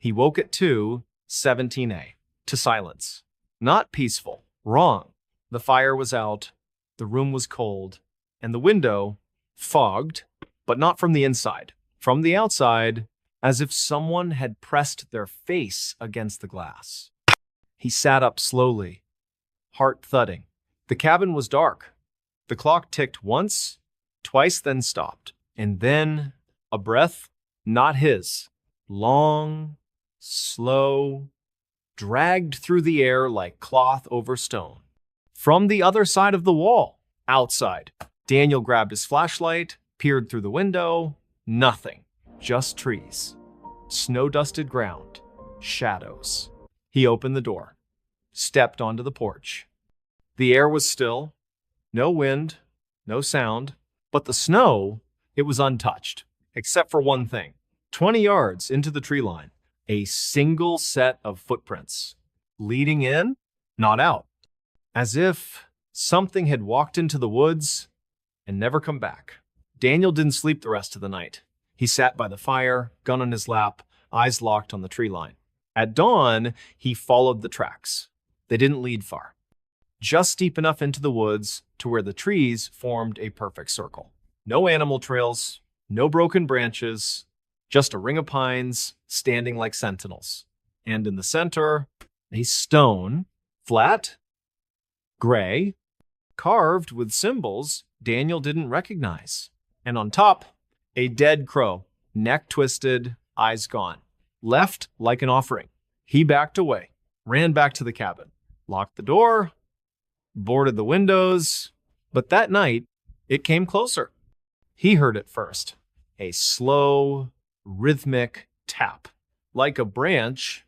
He woke at 2:17 to silence. Not peaceful. Wrong. The fire was out, the room was cold, and the window fogged, but not from the inside. From the outside, as if someone had pressed their face against the glass. He sat up slowly, heart thudding. The cabin was dark. The clock ticked once, twice, then stopped. And then a breath, not his, long, slow, dragged through the air like cloth over stone. From the other side of the wall, outside, Daniel grabbed his flashlight, peered through the window. Nothing, just trees, snow-dusted ground, shadows. He opened the door, stepped onto the porch. The air was still, no wind, no sound, but the snow, it was untouched, except for one thing. 20 yards into the tree line, a single set of footprints, leading in, not out, as if something had walked into the woods and never come back. Daniel didn't sleep the rest of the night. He sat by the fire, gun on his lap, eyes locked on the tree line. At dawn, he followed the tracks. They didn't lead far, just deep enough into the woods to where the trees formed a perfect circle. No animal trails, no broken branches, just a ring of pines standing like sentinels. And in the center, a stone, flat, gray, carved with symbols Daniel didn't recognize. And on top, a dead crow, neck twisted, eyes gone, left like an offering. He backed away, ran back to the cabin, locked the door, boarded the windows. But that night, it came closer. He heard it first, a slow, rhythmic tap, like a branch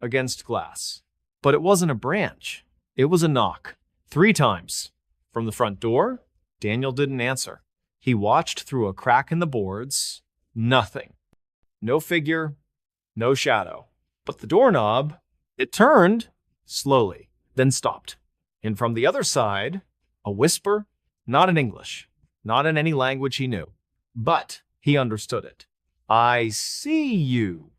against glass. But it wasn't a branch. It was a knock, 3 times. From the front door, Daniel didn't answer. He watched through a crack in the boards. Nothing. No figure, no shadow. But the doorknob, it turned slowly, then stopped. And from the other side, a whisper, not in English, not in any language he knew, but he understood it. I see you.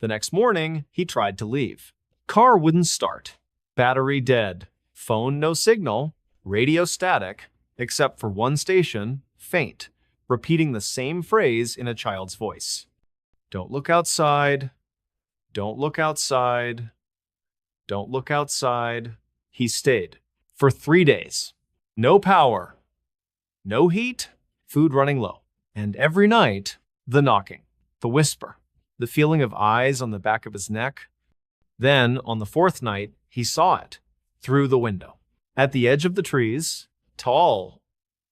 The next morning, he tried to leave. Car wouldn't start. Battery dead. Phone no signal. Radio static, except for one station, faint, repeating the same phrase in a child's voice. Don't look outside. Don't look outside. Don't look outside. He stayed for 3 days. No power. No heat. Food running low. And every night, the knocking, the whisper, the feeling of eyes on the back of his neck. Then, on the 4th night, he saw it through the window. At the edge of the trees, tall,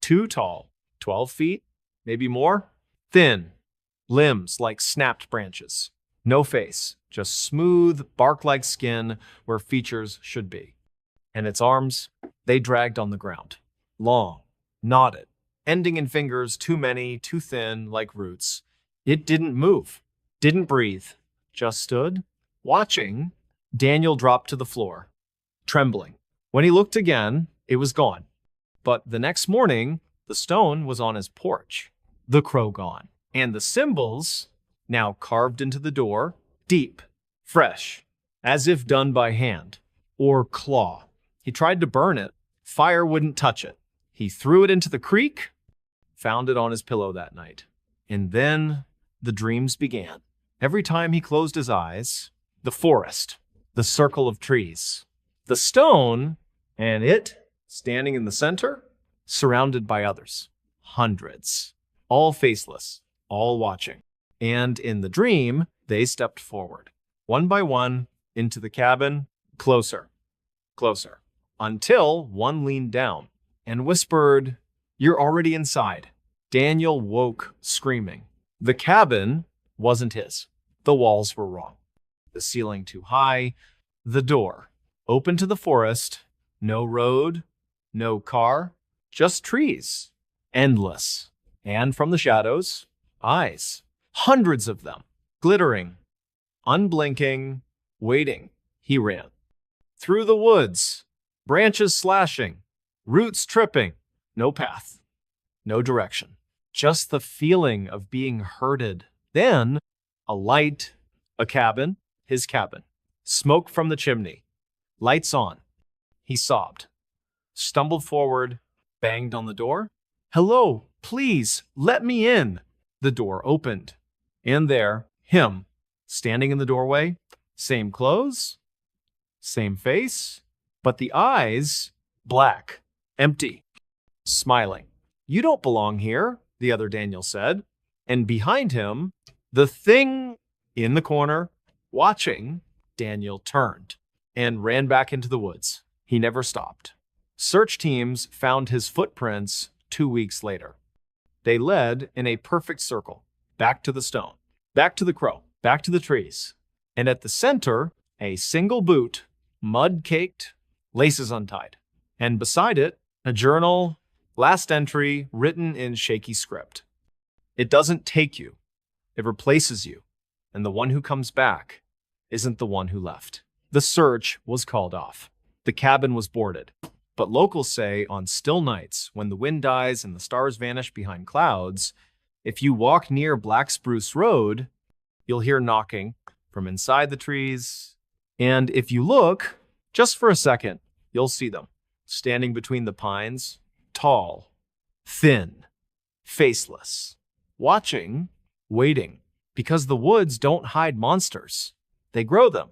too tall, 12 feet, maybe more, thin, limbs like snapped branches. No face, just smooth, bark-like skin where features should be. And its arms, they dragged on the ground, long, knotted, ending in fingers too many, too thin, like roots. It didn't move, didn't breathe, just stood, watching. Daniel dropped to the floor, trembling. When he looked again, it was gone. But the next morning, the stone was on his porch, the crow gone, and the symbols, now carved into the door, deep, fresh, as if done by hand or claw. He tried to burn it. Fire wouldn't touch it. He threw it into the creek, found it on his pillow that night. And then the dreams began. Every time he closed his eyes, the forest, the circle of trees, the stone, and it standing in the center, surrounded by others, hundreds, all faceless, all watching. And in the dream, they stepped forward, one by one, into the cabin, closer, closer, until one leaned down and whispered, "You're already inside." Daniel woke screaming. The cabin wasn't his. The walls were wrong. The ceiling too high. The door open to the forest. No road, no car, just trees. Endless. And from the shadows, eyes. Hundreds of them. Glittering. Unblinking. Waiting. He ran. Through the woods. Branches slashing. Roots tripping. No path. No direction. Just the feeling of being herded. Then, a light, a cabin, his cabin. Smoke from the chimney. Lights on. He sobbed, stumbled forward, banged on the door. "Hello, please, let me in." The door opened. And there, him, standing in the doorway, same clothes, same face, but the eyes, black, empty, smiling. "You don't belong here," the other Daniel said. And behind him, the thing in the corner, watching, Daniel turned and ran back into the woods. He never stopped. Search teams found his footprints 2 weeks later. They led in a perfect circle, back to the stone, back to the crow, back to the trees. And at the center, a single boot, mud-caked, laces untied. And beside it, a journal, last entry written in shaky script. "It doesn't take you. It replaces you. And the one who comes back isn't the one who left." The search was called off. The cabin was boarded. But locals say on still nights, when the wind dies and the stars vanish behind clouds, if you walk near Black Spruce Road, you'll hear knocking from inside the trees. And if you look, just for a second, you'll see them standing between the pines, tall, thin, faceless, watching, waiting, because the woods don't hide monsters. They grow them.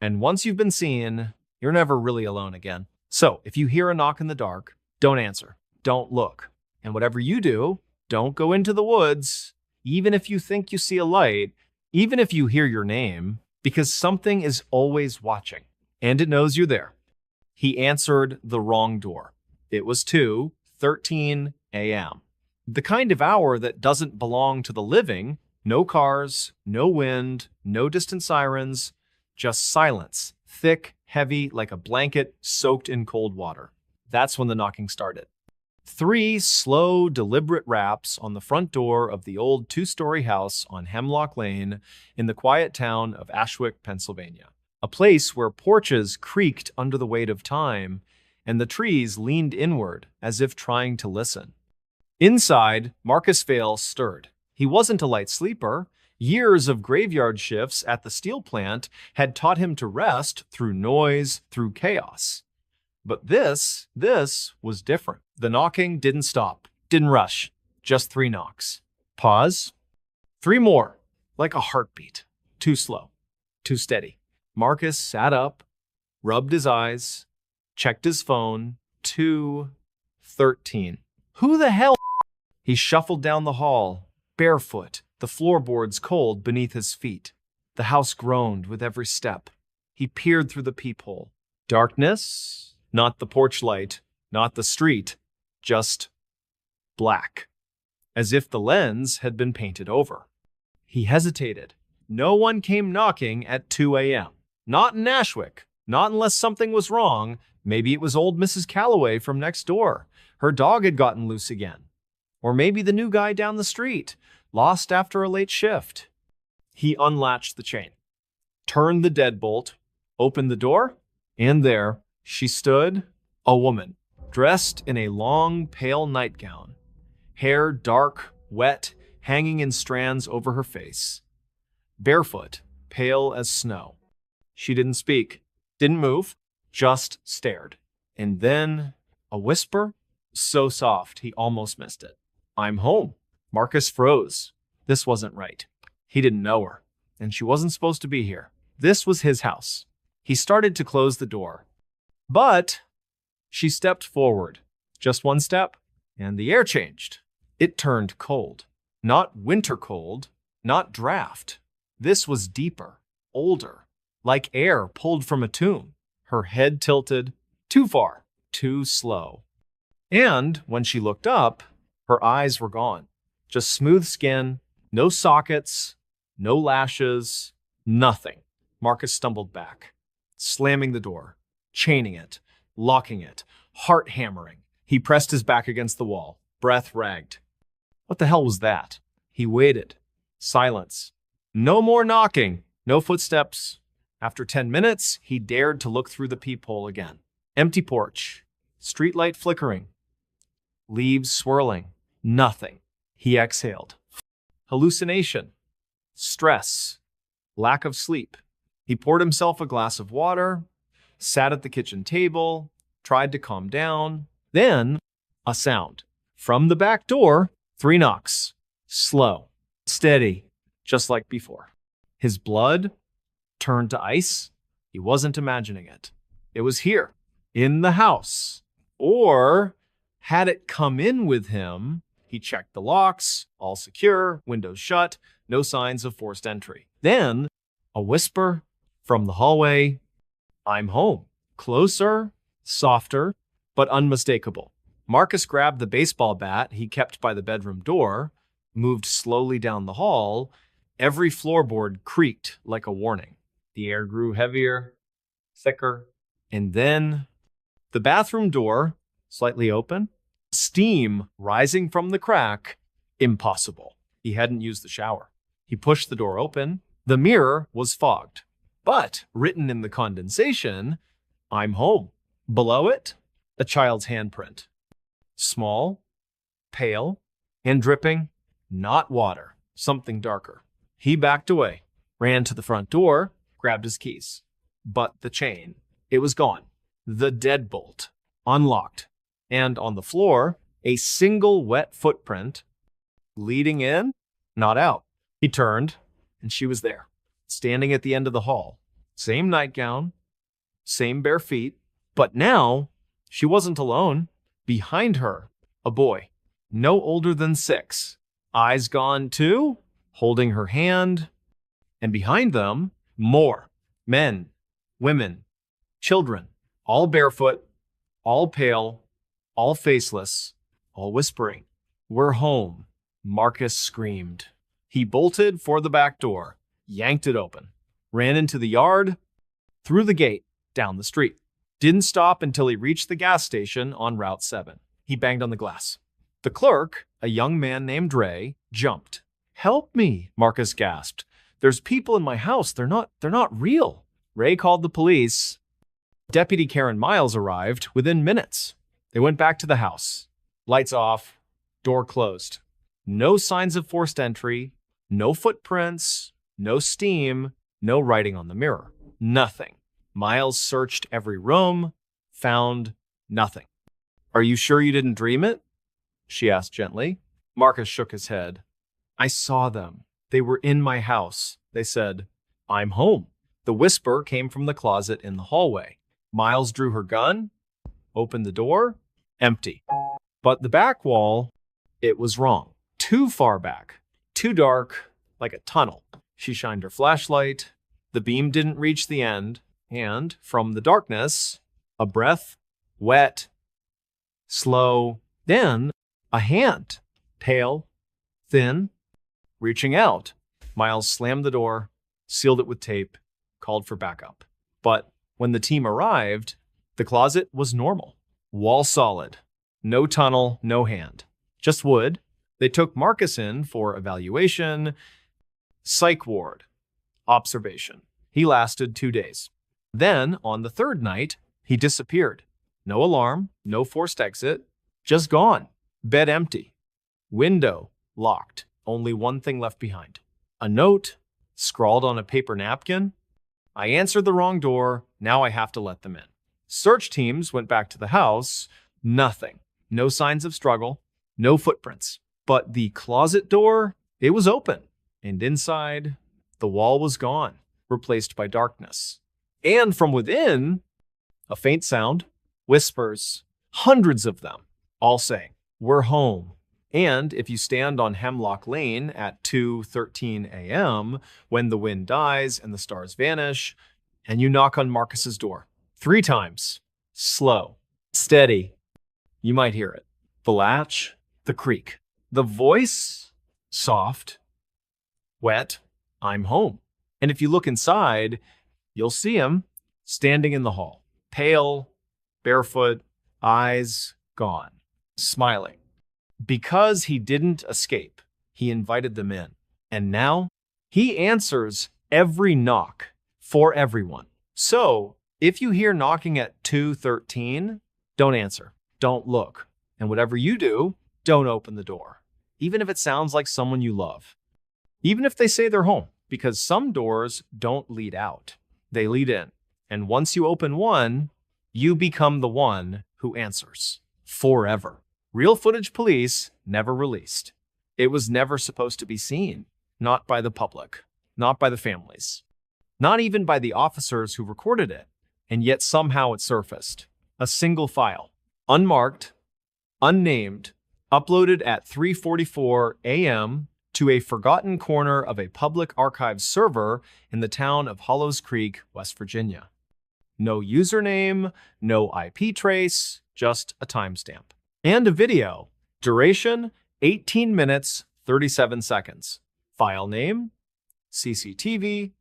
And once you've been seen, you're never really alone again. So if you hear a knock in the dark, don't answer, don't look. And whatever you do, don't go into the woods, even if you think you see a light, even if you hear your name, because something is always watching, and it knows you're there. He answered the wrong door. It was 2:13 a.m. The kind of hour that doesn't belong to the living. No cars, no wind, no distant sirens, just silence, thick, heavy like a blanket soaked in cold water. That's when the knocking started. 3 slow, deliberate raps on the front door of the old 2-story house on Hemlock Lane in the quiet town of Ashwick, Pennsylvania. A place where porches creaked under the weight of time and the trees leaned inward as if trying to listen. Inside, Marcus Vale stirred. He wasn't a light sleeper. Years of graveyard shifts at the steel plant had taught him to rest through noise, through chaos. But this was different. The knocking didn't stop, didn't rush, just 3 knocks. Pause. 3 more, like a heartbeat. Too slow, too steady. Marcus sat up, rubbed his eyes, checked his phone. 2:13. Who the hell? He shuffled down the hall, barefoot, the floorboards cold beneath his feet. The house groaned with every step. He peered through the peephole. Darkness, not the porch light, not the street, just black, as if the lens had been painted over. He hesitated. No one came knocking at 2 a.m. Not in Ashwick, not unless something was wrong. Maybe it was old Mrs. Calloway from next door. Her dog had gotten loose again. Or maybe the new guy down the street, lost after a late shift. He unlatched the chain, turned the deadbolt, opened the door, and there she stood, a woman, dressed in a long, pale nightgown, hair dark, wet, hanging in strands over her face, barefoot, pale as snow. She didn't speak, didn't move, just stared. And then a whisper, so soft he almost missed it. "I'm home." Marcus froze. This wasn't right. He didn't know her, and she wasn't supposed to be here. This was his house. He started to close the door. But she stepped forward. Just 1 step, and the air changed. It turned cold. Not winter cold, not draft. This was deeper, older, like air pulled from a tomb. Her head tilted, too far, too slow. And when she looked up, her eyes were gone. Just smooth skin, no sockets, no lashes, nothing. Marcus stumbled back, slamming the door, chaining it, locking it, heart hammering. He pressed his back against the wall, breath ragged. What the hell was that? He waited. Silence. No more knocking, no footsteps. After 10 minutes, he dared to look through the peephole again. Empty porch, streetlight flickering, leaves swirling, nothing. He exhaled. Hallucination, stress, lack of sleep. He poured himself a glass of water, sat at the kitchen table, tried to calm down. Then, a sound. From the back door, 3 knocks. Slow, steady, just like before. His blood turned to ice. He wasn't imagining it. It was here, in the house. Or had it come in with him? He checked the locks, all secure, windows shut, no signs of forced entry. Then, a whisper from the hallway, "I'm home." Closer, softer, but unmistakable. Marcus grabbed the baseball bat he kept by the bedroom door, moved slowly down the hall. Every floorboard creaked like a warning. The air grew heavier, thicker, and then the bathroom door slightly open, steam rising from the crack. Impossible. He hadn't used the shower. He pushed the door open. The mirror was fogged, but written in the condensation, "I'm home." Below it, a child's handprint. Small, pale, and dripping, not water, something darker. He backed away, ran to the front door, grabbed his keys. But the chain, it was gone. The deadbolt, unlocked. And on the floor, a single wet footprint, leading in, not out. He turned, and she was there, standing at the end of the hall. Same nightgown, same bare feet, but now she wasn't alone. Behind her, a boy, no older than 6, eyes gone too, holding her hand. And behind them, more men, women, children, all barefoot, all pale, all faceless, all whispering, "We're home." Marcus screamed. He bolted for the back door, yanked it open, ran into the yard, through the gate, down the street. Didn't stop until he reached the gas station on Route 7. He banged on the glass. The clerk, a young man named Ray, jumped. "Help me," Marcus gasped. "There's people in my house. They're not real." Ray called the police. Deputy Karen Miles arrived within minutes. They went back to the house. Lights off, door closed. No signs of forced entry, no footprints, no steam, no writing on the mirror. Nothing. Miles searched every room, found nothing. "Are you sure you didn't dream it?" she asked gently. Marcus shook his head. "I saw them. They were in my house. They said, 'I'm home.'" The whisper came from the closet in the hallway. Miles drew her gun, opened the door, empty. But the back wall, it was wrong. Too far back, too dark, like a tunnel. She shined her flashlight. The beam didn't reach the end, and from the darkness, a breath, wet, slow, then a hand, pale, thin, reaching out. Miles slammed the door, sealed it with tape, called for backup. But when the team arrived, the closet was normal. Wall solid. No tunnel, no hand. Just wood. They took Marcus in for evaluation, psych ward, observation. He lasted 2 days. Then, on the 3rd night, he disappeared. No alarm, no forced exit, just gone. Bed empty. Window locked. Only one thing left behind. A note, scrawled on a paper napkin. "I answered the wrong door. Now I have to let them in." Search teams went back to the house. Nothing. No signs of struggle. No footprints. But the closet door, it was open. And inside, the wall was gone, replaced by darkness. And from within, a faint sound, whispers, hundreds of them, all saying, "We're home." And if you stand on Hemlock Lane at 2:13 a.m., when the wind dies and the stars vanish, and you knock on Marcus's door 3 times, slow, steady, you might hear it. The latch, the creak. The voice, soft, wet, "I'm home." And if you look inside, you'll see him standing in the hall, pale, barefoot, eyes gone, smiling. Because he didn't escape, he invited them in. And now, he answers every knock for everyone. So, if you hear knocking at 2:13, don't answer, don't look. And whatever you do, don't open the door, even if it sounds like someone you love. Even if they say they're home, because some doors don't lead out. They lead in. And once you open one, you become the one who answers. Forever. Real footage police never released. It was never supposed to be seen. Not by the public. Not by the families. Not even by the officers who recorded it. And yet somehow it surfaced. A single file. Unmarked. Unnamed. Uploaded at 3:44 a.m. to a forgotten corner of a public archives server in the town of Hollows Creek, West Virginia. No username, no IP trace, just a timestamp. And a video. Duration, 18 minutes, 37 seconds. File name, CCTV,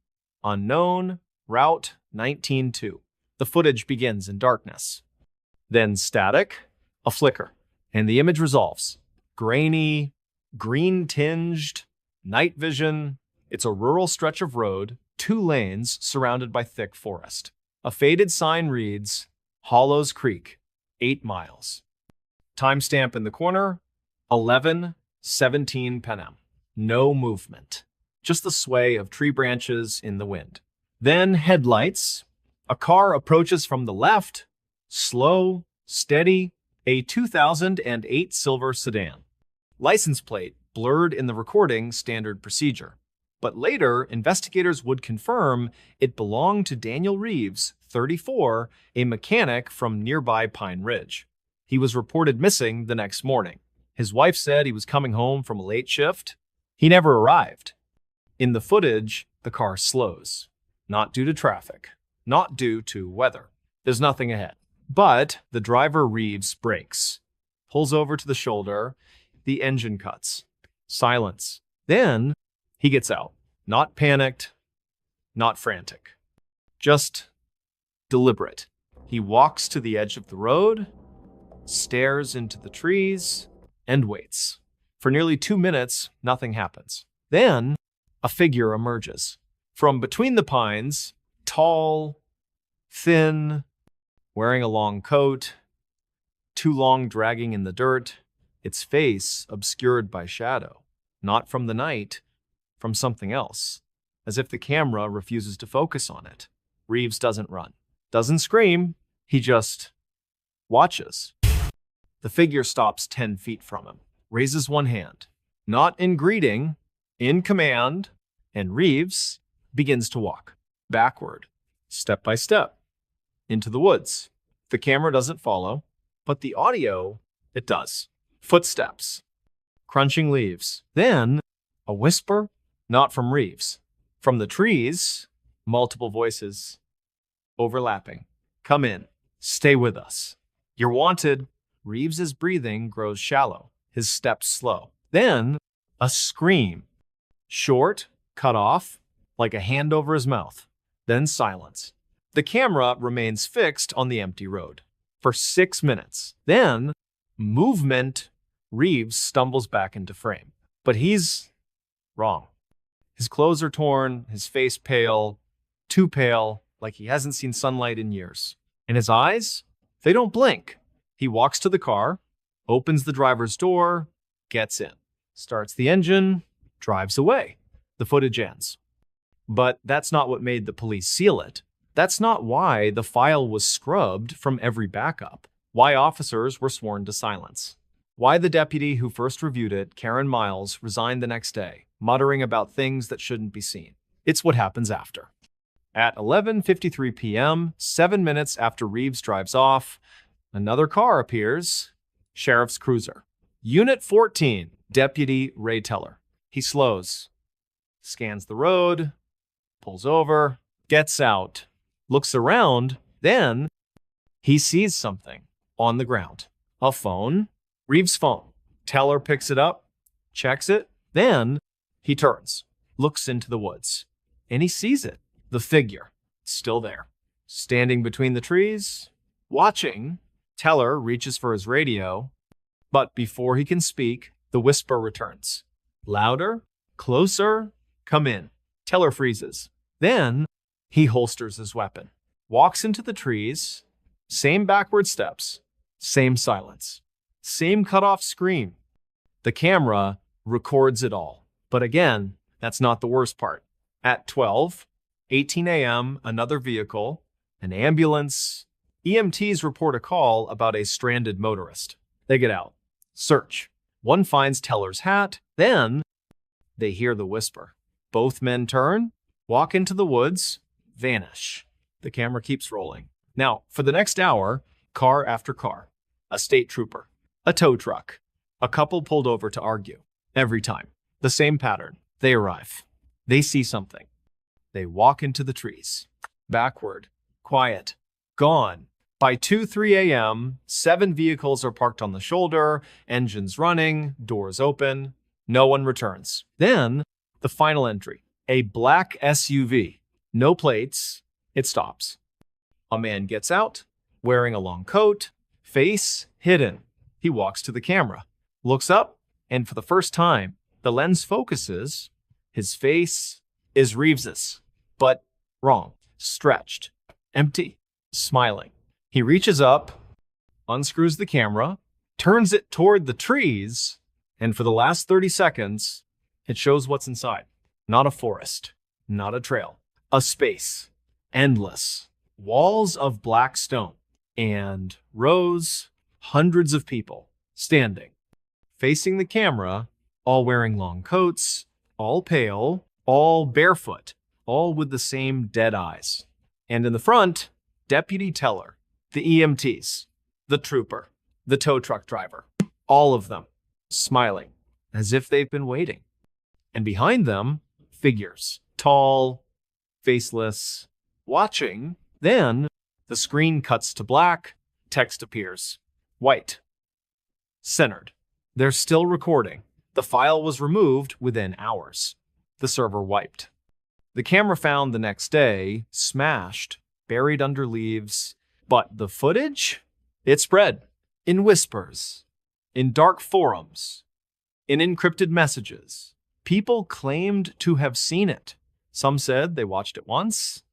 unknown, route 19-2. The footage begins in darkness. Then static, a flicker, and the image resolves. Grainy, green-tinged, night vision. It's a rural stretch of road, 2 lanes surrounded by thick forest. A faded sign reads, Hollows Creek, 8 miles. Timestamp in the corner, 11:17 p.m. No movement, just the sway of tree branches in the wind. Then headlights. A car approaches from the left, slow, steady, a 2008 silver sedan. License plate blurred in the recording, standard procedure. But later, investigators would confirm it belonged to Daniel Reeves, 34, a mechanic from nearby Pine Ridge. He was reported missing the next morning. His wife said he was coming home from a late shift. He never arrived. In the footage, the car slows. Not due to traffic. Not due to weather. There's nothing ahead. But the driver Reeves brakes. Pulls over to the shoulder. The engine cuts. Silence. Then he gets out. Not panicked. Not frantic. Just deliberate. He walks to the edge of the road, stares into the trees, and waits. For nearly 2 minutes, nothing happens. Then, a figure emerges. From between the pines, tall, thin, wearing a long coat, too long dragging in the dirt, its face obscured by shadow. Not from the night, from something else. As if the camera refuses to focus on it. Reeves doesn't run. Doesn't scream. He just watches. The figure stops 10 feet from him. Raises one hand. Not in greeting, in command. And Reeves begins to walk. Backward. Step by step. Into the woods. The camera doesn't follow. But the audio, it does. Footsteps. Crunching leaves. Then, a whisper. Not from Reeves. From the trees, multiple voices. Overlapping. Come in. Stay with us. You're wanted. Reeves's breathing grows shallow. His steps slow. Then, a scream. Short, cut off, like a hand over his mouth. Then silence. The camera remains fixed on the empty road. For 6 minutes. Then, movement. Reeves stumbles back into frame. But he's wrong. His clothes are torn, his face pale, too pale, like he hasn't seen sunlight in years. And his eyes? They don't blink. He walks to the car, opens the driver's door, gets in, starts the engine, drives away. The footage ends. But that's not what made the police seal it. That's not why the file was scrubbed from every backup. Why officers were sworn to silence. Why the deputy who first reviewed it, Karen Miles, resigned the next day, muttering about things that shouldn't be seen. It's what happens after. At 11:53 p.m., 7 minutes after Reeves drives off, another car appears. Sheriff's cruiser. Unit 14, Deputy Ray Teller. He slows, scans the road, pulls over, gets out, looks around, then he sees something on the ground. A phone. Reeves' phone. Teller picks it up, checks it, then he turns, looks into the woods, and he sees it. The figure, still there, standing between the trees, watching. Teller reaches for his radio, but before he can speak, the whisper returns. Louder, closer, come in. Teller freezes. Then he holsters his weapon, walks into the trees, same backward steps, same silence, same cut-off scream. The camera records it all. But again, that's not the worst part. At 12, 18 a.m., another vehicle, an ambulance. EMTs report a call about a stranded motorist. They get out. Search. One finds Teller's hat. Then they hear the whisper. Both men turn, walk into the woods, vanish. The camera keeps rolling. Now, for the next hour, car after car, a state trooper, a tow truck, a couple pulled over to argue. Every time, the same pattern. They arrive. They see something. They walk into the trees. Backward, quiet, gone. By 2-3 a.m., 7 vehicles are parked on the shoulder, engines running, doors open. No one returns. Then, the final entry, a black SUV. No plates. It stops. A man gets out, wearing a long coat, face hidden. He walks to the camera, looks up, and for the first time, the lens focuses. His face is Reeves's, but wrong, stretched, empty, smiling. He reaches up, unscrews the camera, turns it toward the trees, and for the last 30 seconds, it shows what's inside. Not a forest, not a trail, a space, endless, walls of black stone, and rows, hundreds of people standing, facing the camera, all wearing long coats, all pale, all barefoot, all with the same dead eyes. And in the front, Deputy Teller, the EMTs, the trooper, the tow truck driver, all of them smiling as if they've been waiting. And behind them, figures, tall, faceless, watching. Then the screen cuts to black, text appears, white, centered. They're still recording. The file was removed within hours. The server wiped. The camera found the next day, smashed, buried under leaves. But the footage? It spread in whispers, in dark forums, in encrypted messages. People claimed to have seen it. Some said they watched it once.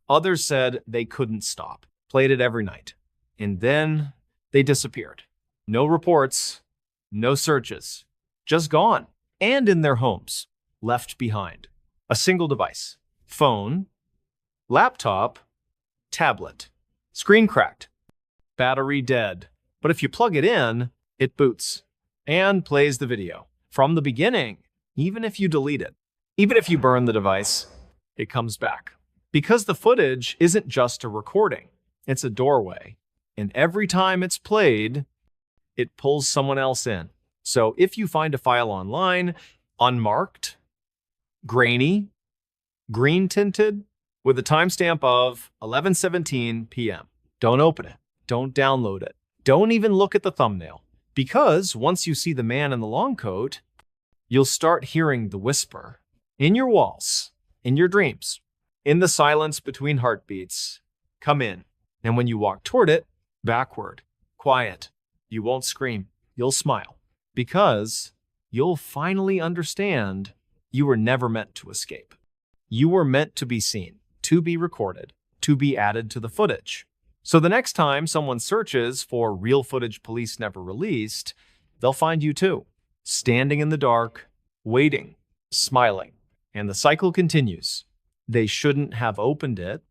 Others said they couldn't stop, played it every night. And then they disappeared. No reports, no searches, just gone. And in their homes, left behind. A single device, phone, laptop, tablet, screen cracked, battery dead. But if you plug it in, it boots and plays the video from the beginning. Even if you delete it, even if you burn the device, it comes back. Because the footage isn't just a recording, it's a doorway. And every time it's played, it pulls someone else in. So if you find a file online, unmarked, grainy, green tinted, with a timestamp of 11:17 p.m., don't open it. Don't download it. Don't even look at the thumbnail. Because once you see the man in the long coat, you'll start hearing the whisper in your walls, in your dreams, in the silence between heartbeats. Come in. And when you walk toward it, backward, quiet. You won't scream. You'll smile. Because you'll finally understand you were never meant to escape. You were meant to be seen, to be recorded, to be added to the footage. So the next time someone searches for real footage police never released, they'll find you too, standing in the dark, waiting, smiling. And the cycle continues. They shouldn't have opened it.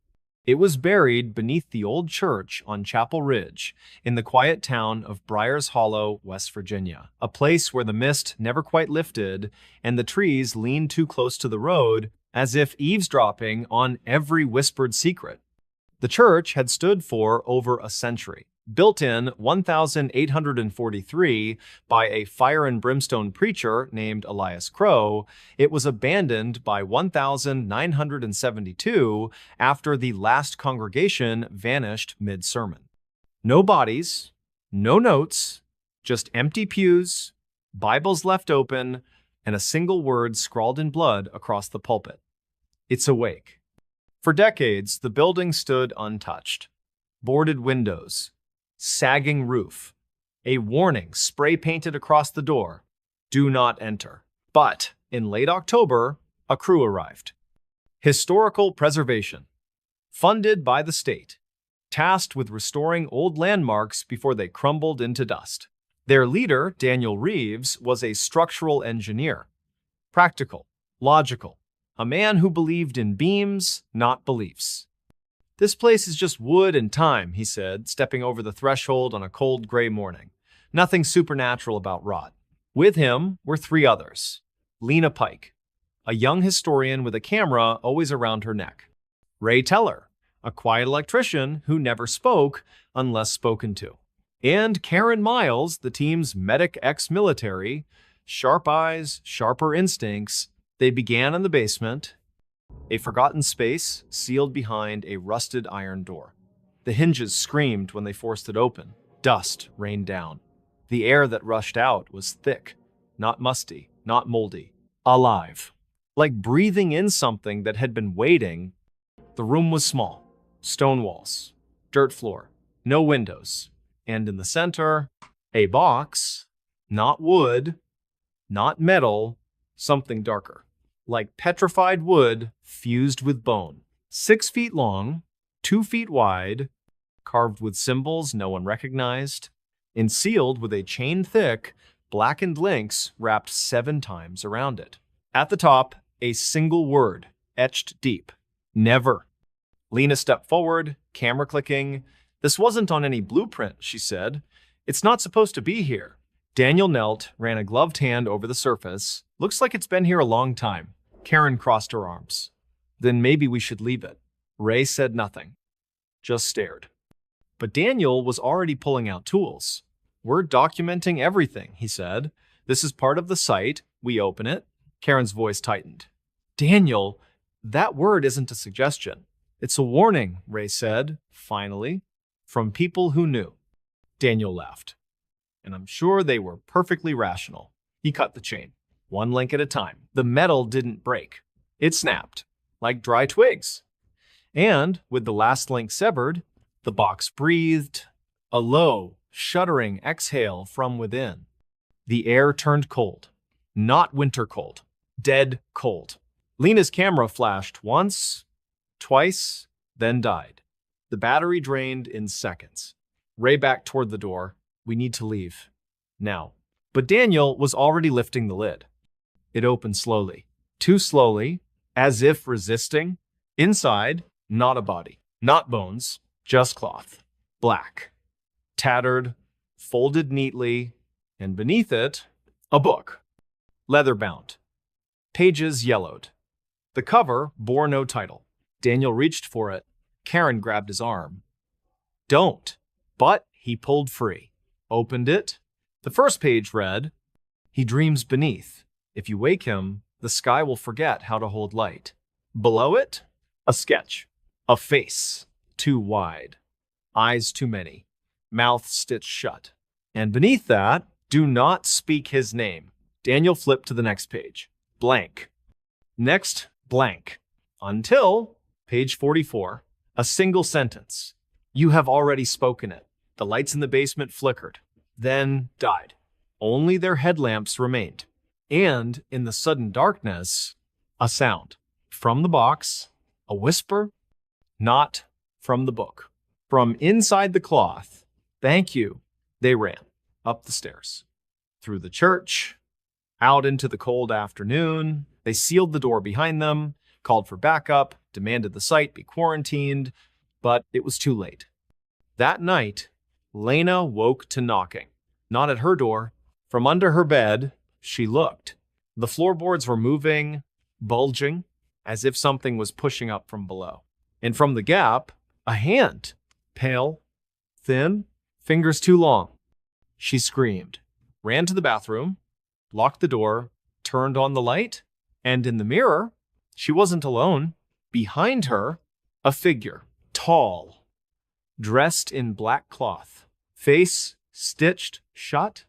It was buried beneath the old church on Chapel Ridge in the quiet town of Briars Hollow, West Virginia, a place where the mist never quite lifted and the trees leaned too close to the road as if eavesdropping on every whispered secret. The church had stood for over a century. Built in 1843 by a fire and brimstone preacher named Elias Crow, it was abandoned by 1972 after the last congregation vanished mid-sermon. No bodies, no notes, just empty pews, Bibles left open, and a single word scrawled in blood across the pulpit. It's awake. For decades, the building stood untouched. Boarded windows, sagging roof, a warning spray-painted across the door, "Do not enter." But in late October, a crew arrived. Historical preservation, funded by the state, tasked with restoring old landmarks before they crumbled into dust. Their leader, Daniel Reeves, was a structural engineer. Practical, logical, A man who believed in beams, not beliefs. This place is just wood and time, he said, stepping over the threshold on a cold gray morning. Nothing supernatural about rot. With him were three others. Lena Pike, a young historian with a camera always around her neck. Ray Teller, a quiet electrician who never spoke unless spoken to. And Karen Miles, the team's medic ex-military. Sharp eyes, sharper instincts. They began in the basement, a forgotten space sealed behind a rusted iron door. The hinges screamed when they forced it open. Dust rained down. The air that rushed out was thick, not musty, not moldy, alive. Like breathing in something that had been waiting. The room was small. Stone walls, dirt floor, no windows. And in the center, a box, not wood, not metal, something darker. Like petrified wood fused with bone. 6 feet long, 2 feet wide, carved with symbols no one recognized, and sealed with a chain-thick, blackened links wrapped 7 times around it. At the top, a single word, etched deep. Never. Lena stepped forward, camera clicking. This wasn't on any blueprint, she said. It's not supposed to be here. Daniel knelt, ran a gloved hand over the surface. Looks like it's been here a long time. Karen crossed her arms. Then maybe we should leave it. Ray said nothing, just stared. But Daniel was already pulling out tools. We're documenting everything, he said. This is part of the site. We open it. Karen's voice tightened. Daniel, that word isn't a suggestion. It's a warning, Ray said, finally, from people who knew. Daniel laughed. And I'm sure they were perfectly rational. He cut the chain, 1 link at a time. The metal didn't break. It snapped, like dry twigs. And with the last link severed, the box breathed, a low, shuddering exhale from within. The air turned cold. Not winter cold. Dead cold. Lena's camera flashed once, twice, then died. The battery drained in seconds. Ray backed toward the door. We need to leave. Now. But Daniel was already lifting the lid. It opened slowly. Too slowly, as if resisting. Inside, not a body. Not bones, just cloth. Black. Tattered, folded neatly, and beneath it, a book. Leather-bound. Pages yellowed. The cover bore no title. Daniel reached for it. Karen grabbed his arm. Don't. But he pulled free. Opened it. The first page read, He dreams beneath. If you wake him, the sky will forget how to hold light. Below it, a sketch. A face, too wide. Eyes too many. Mouth stitched shut. And beneath that, do not speak his name. Daniel flipped to the next page. Blank. Next, blank. Until page 44, a single sentence. You have already spoken it. The lights in the basement flickered, then died. Only their headlamps remained. And in the sudden darkness, a sound. From the box, a whisper, not from the book. From inside the cloth, thank you, they ran. Up the stairs. Through the church, out into the cold afternoon. They sealed the door behind them, called for backup, demanded the site be quarantined, but it was too late. That night, Lena woke to knocking. Not at her door. From under her bed, she looked. The floorboards were moving, bulging, as if something was pushing up from below. And from the gap, a hand. Pale, thin, fingers too long. She screamed, ran to the bathroom, locked the door, turned on the light, and in the mirror, she wasn't alone. Behind her, a figure, tall, dressed in black cloth, face stitched shut,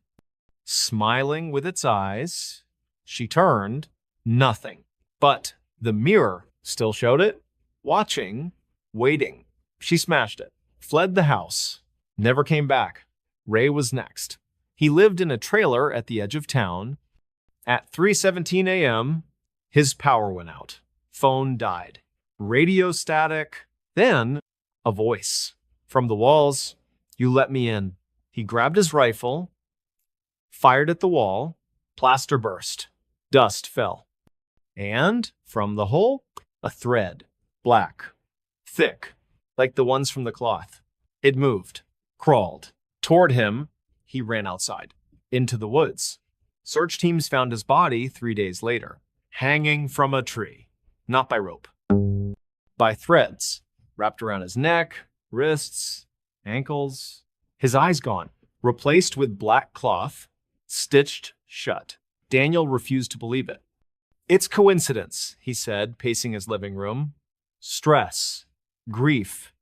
smiling with its eyes. She turned, nothing. But the mirror still showed it, watching, waiting. She smashed it, fled the house, never came back. Ray was next. He lived in a trailer at the edge of town. At 3:17 a.m., his power went out. Phone died. Radio static. Then, a voice. From the walls, you let me in. He grabbed his rifle, fired at the wall. Plaster burst. Dust fell. And from the hole, a thread, black, thick, like the ones from the cloth. It moved, crawled. Toward him, he ran outside, into the woods. Search teams found his body 3 days later, hanging from a tree. Not by rope, by threads, wrapped around his neck, wrists, ankles. His eyes gone, replaced with black cloth, stitched shut. Daniel refused to believe it. It's coincidence, he said, pacing his living room. Stress, grief,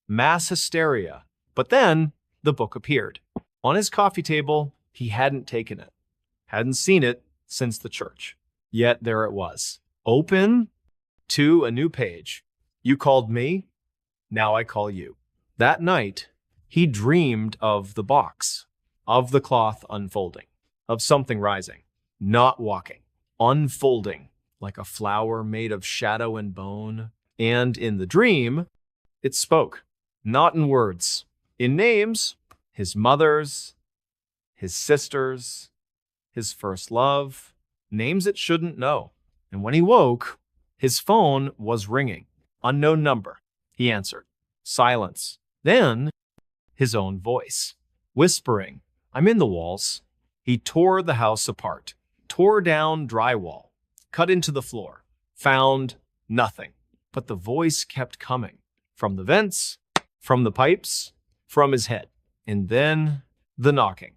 mass hysteria. But then the book appeared. On his coffee table, he hadn't taken it, hadn't seen it since the church. Yet there it was, open to a new page. You called me, now I call you. That night, he dreamed of the box, of the cloth unfolding, of something rising, not walking, unfolding like a flower made of shadow and bone. And in the dream, it spoke, not in words, in names, his mother's, his sister's, his first love, names it shouldn't know. And when he woke, his phone was ringing. Unknown number. He answered. Silence. Then, his own voice, whispering, I'm in the walls. He tore the house apart, tore down drywall, cut into the floor, found nothing. But the voice kept coming, from the vents, from the pipes, from his head. And then, the knocking.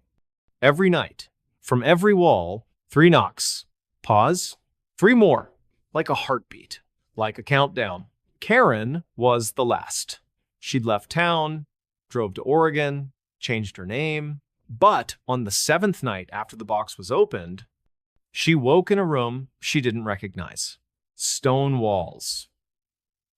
Every night, from every wall, 3 knocks. Pause. 3 more. Like a heartbeat, like a countdown. Karen was the last. She'd left town, drove to Oregon, changed her name. But on the 7th night after the box was opened, she woke in a room she didn't recognize. Stone walls,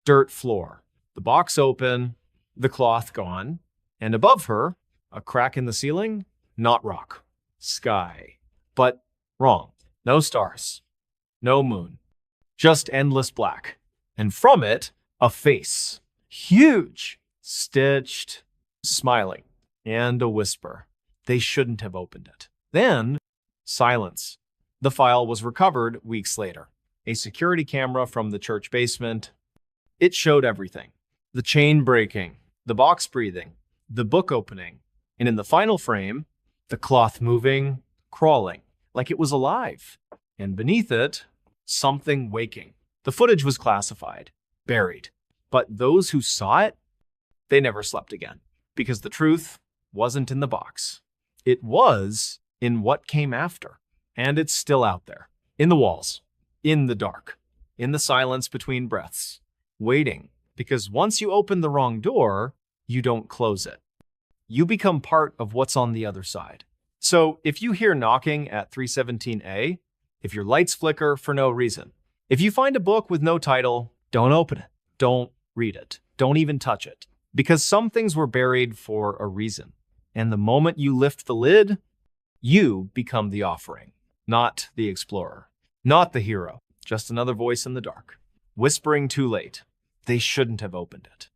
dirt floor, the box open, the cloth gone, and above her, a crack in the ceiling, not rock, sky. But wrong. No stars, no moon, just endless black. And from it, a face, huge, stitched, smiling, and a whisper. They shouldn't have opened it. Then, silence. The file was recovered weeks later. A security camera from the church basement. It showed everything. The chain breaking, the box breathing, the book opening, and in the final frame, the cloth moving, crawling, like it was alive. And beneath it, something waking. The footage was classified, buried. But those who saw it, they never slept again. Because the truth wasn't in the box. It was in what came after. And it's still out there. In the walls. In the dark. In the silence between breaths. Waiting. Because once you open the wrong door, you don't close it. You become part of what's on the other side. So if you hear knocking at 317A, if your lights flicker for no reason, if you find a book with no title, don't open it. Don't read it. Don't even touch it. Because some things were buried for a reason. And the moment you lift the lid, you become the offering, not the explorer, not the hero, just another voice in the dark, whispering too late. They shouldn't have opened it.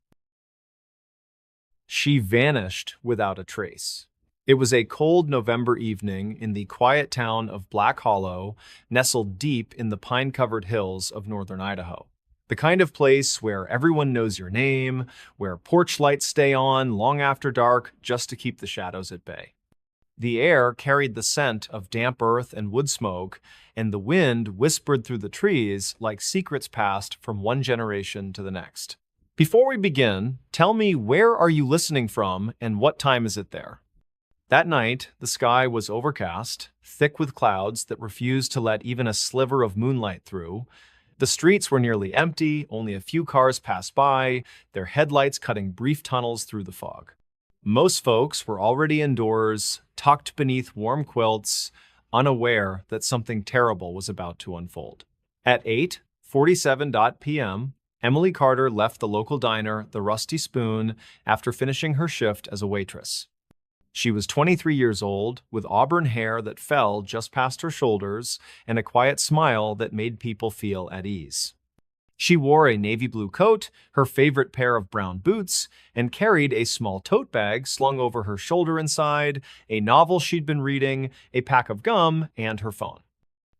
She vanished without a trace. It was a cold November evening in the quiet town of Black Hollow, nestled deep in the pine-covered hills of northern Idaho. The kind of place where everyone knows your name, where porch lights stay on long after dark just to keep the shadows at bay. The air carried the scent of damp earth and wood smoke, and the wind whispered through the trees like secrets passed from one generation to the next. Before we begin, tell me, where are you listening from and what time is it there? That night, the sky was overcast, thick with clouds that refused to let even a sliver of moonlight through. The streets were nearly empty, only a few cars passed by, their headlights cutting brief tunnels through the fog. Most folks were already indoors, tucked beneath warm quilts, unaware that something terrible was about to unfold. At 8:47 p.m., Emily Carter left the local diner, the Rusty Spoon, after finishing her shift as a waitress. She was 23 years old, with auburn hair that fell just past her shoulders and a quiet smile that made people feel at ease. She wore a navy blue coat, her favorite pair of brown boots, and carried a small tote bag slung over her shoulder inside, a novel she'd been reading, a pack of gum, and her phone.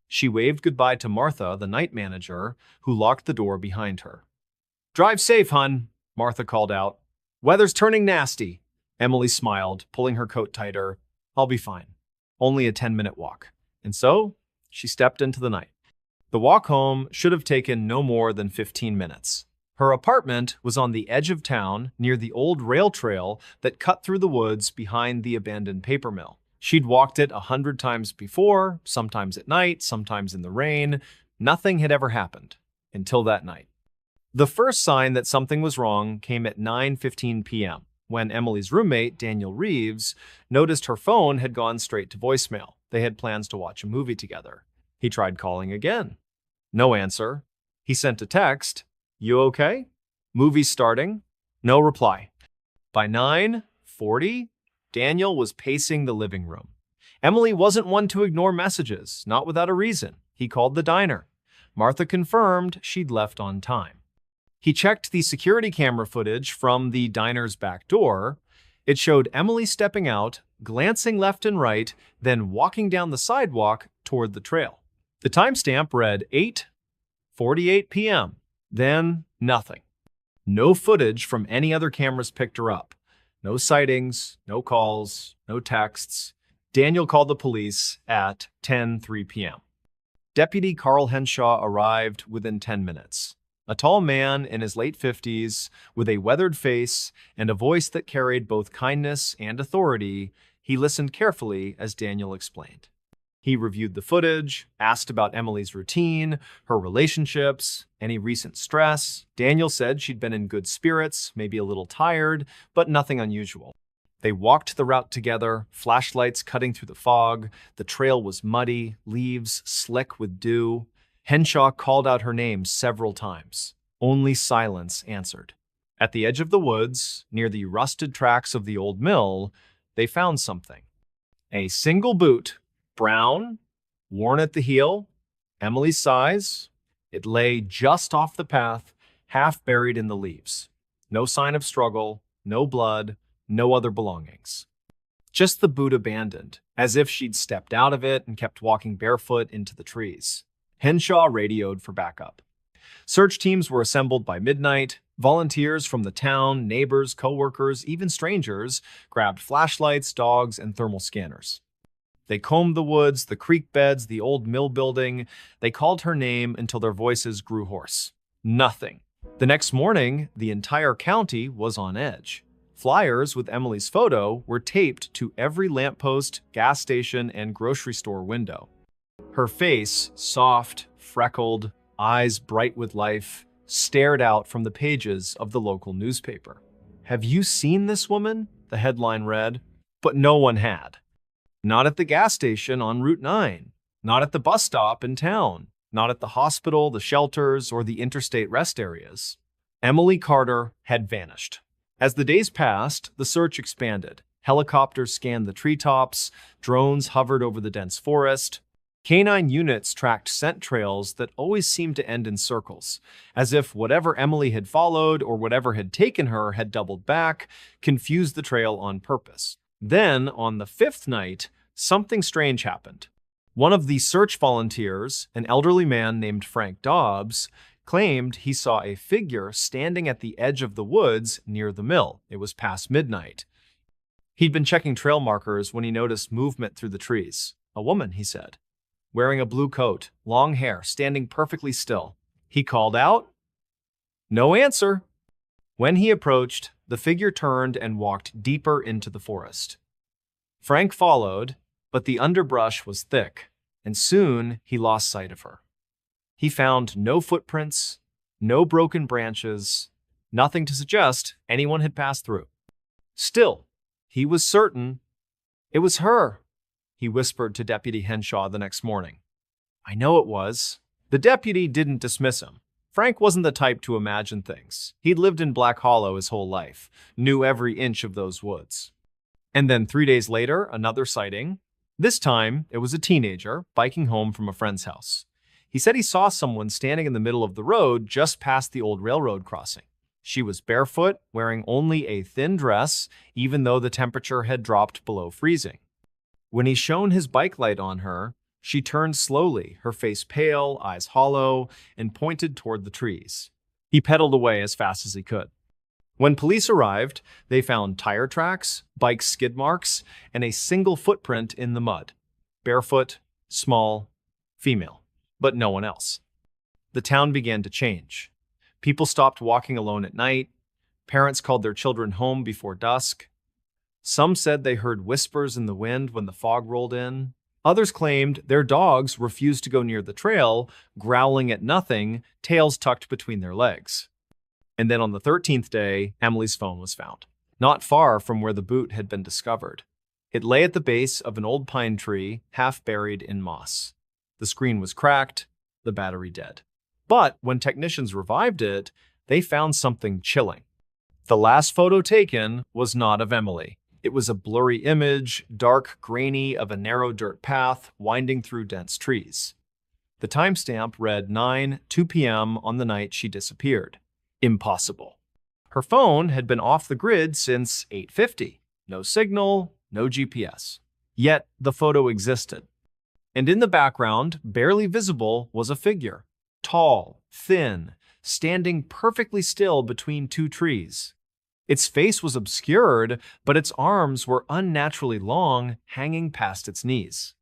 She waved goodbye to Martha, the night manager, who locked the door behind her. "Drive safe, hun," Martha called out. "Weather's turning nasty." Emily smiled, pulling her coat tighter. "I'll be fine. Only a 10-minute walk." And so, she stepped into the night. The walk home should have taken no more than 15 minutes. Her apartment was on the edge of town near the old rail trail that cut through the woods behind the abandoned paper mill. She'd walked it 100 times before, sometimes at night, sometimes in the rain. Nothing had ever happened until that night. The first sign that something was wrong came at 9:15 p.m. when Emily's roommate, Daniel Reeves, noticed her phone had gone straight to voicemail. They had plans to watch a movie together. He tried calling again. No answer. He sent a text. "You okay? Movie's starting." No reply. By 9:40, Daniel was pacing the living room. Emily wasn't one to ignore messages, not without a reason. He called the diner. Martha confirmed she'd left on time. He checked the security camera footage from the diner's back door. It showed Emily stepping out, glancing left and right, then walking down the sidewalk toward the trail. The timestamp read 8:48 p.m. Then nothing. No footage from any other cameras picked her up. No sightings, no calls, no texts. Daniel called the police at 10:03 p.m. Deputy Carl Henshaw arrived within 10 minutes. A tall man in his late 50s, with a weathered face and a voice that carried both kindness and authority, he listened carefully as Daniel explained. He reviewed the footage, asked about Emily's routine, her relationships, any recent stress. Daniel said she'd been in good spirits, maybe a little tired, but nothing unusual. They walked the route together, flashlights cutting through the fog. The trail was muddy, leaves slick with dew. Henshaw called out her name several times. Only silence answered. At the edge of the woods, near the rusted tracks of the old mill, they found something. A single boot, brown, worn at the heel, Emily's size. It lay just off the path, half buried in the leaves. No sign of struggle, no blood, no other belongings. Just the boot abandoned, as if she'd stepped out of it and kept walking barefoot into the trees. Henshaw radioed for backup. Search teams were assembled by midnight. Volunteers from the town, neighbors, co-workers, even strangers, grabbed flashlights, dogs, and thermal scanners. They combed the woods, the creek beds, the old mill building. They called her name until their voices grew hoarse. Nothing. The next morning, the entire county was on edge. Flyers with Emily's photo were taped to every lamppost, gas station, and grocery store window. Her face, soft, freckled, eyes bright with life, stared out from the pages of the local newspaper. "Have you seen this woman?" the headline read. But no one had. Not at the gas station on Route 9, not at the bus stop in town, not at the hospital, the shelters, or the interstate rest areas. Emily Carter had vanished. As the days passed, the search expanded. Helicopters scanned the treetops, drones hovered over the dense forest. Canine units tracked scent trails that always seemed to end in circles, as if whatever Emily had followed or whatever had taken her had doubled back, confused the trail on purpose. Then, on the fifth night, something strange happened. One of the search volunteers, an elderly man named Frank Dobbs, claimed he saw a figure standing at the edge of the woods near the mill. It was past midnight. He'd been checking trail markers when he noticed movement through the trees. "A woman," he said, wearing a blue coat, long hair, standing perfectly still. He called out. No answer. When he approached, the figure turned and walked deeper into the forest. Frank followed, but the underbrush was thick, and soon he lost sight of her. He found no footprints, no broken branches, nothing to suggest anyone had passed through. Still, he was certain it was her, he whispered to Deputy Henshaw the next morning. "I know it was." The deputy didn't dismiss him. Frank wasn't the type to imagine things. He'd lived in Black Hollow his whole life, knew every inch of those woods. And then 3 days later, another sighting. This time, it was a teenager biking home from a friend's house. He said he saw someone standing in the middle of the road just past the old railroad crossing. She was barefoot, wearing only a thin dress, even though the temperature had dropped below freezing. When he shone his bike light on her, She turned slowly, her face pale, eyes hollow, and pointed toward the trees. He pedaled away as fast as he could. When police arrived, they found tire tracks, bike skid marks, and a single footprint in the mud. Barefoot, small, female, but no one else. The town began to change. People stopped walking alone at night. Parents called their children home before dusk. Some said they heard whispers in the wind when the fog rolled in. Others claimed their dogs refused to go near the trail, growling at nothing, tails tucked between their legs. And then on the 13th day, Emily's phone was found, not far from where the boot had been discovered. It lay at the base of an old pine tree, half buried in moss. The screen was cracked, the battery dead. But when technicians revived it, they found something chilling. The last photo taken was not of Emily. It was a blurry image, dark, grainy, of a narrow dirt path winding through dense trees. The timestamp read 9:02 p.m. on the night she disappeared. Impossible. Her phone had been off the grid since 8:50. No signal, no GPS. Yet the photo existed. And in the background, barely visible, was a figure. Tall, thin, standing perfectly still between two trees. Its face was obscured, but its arms were unnaturally long, hanging past its knees.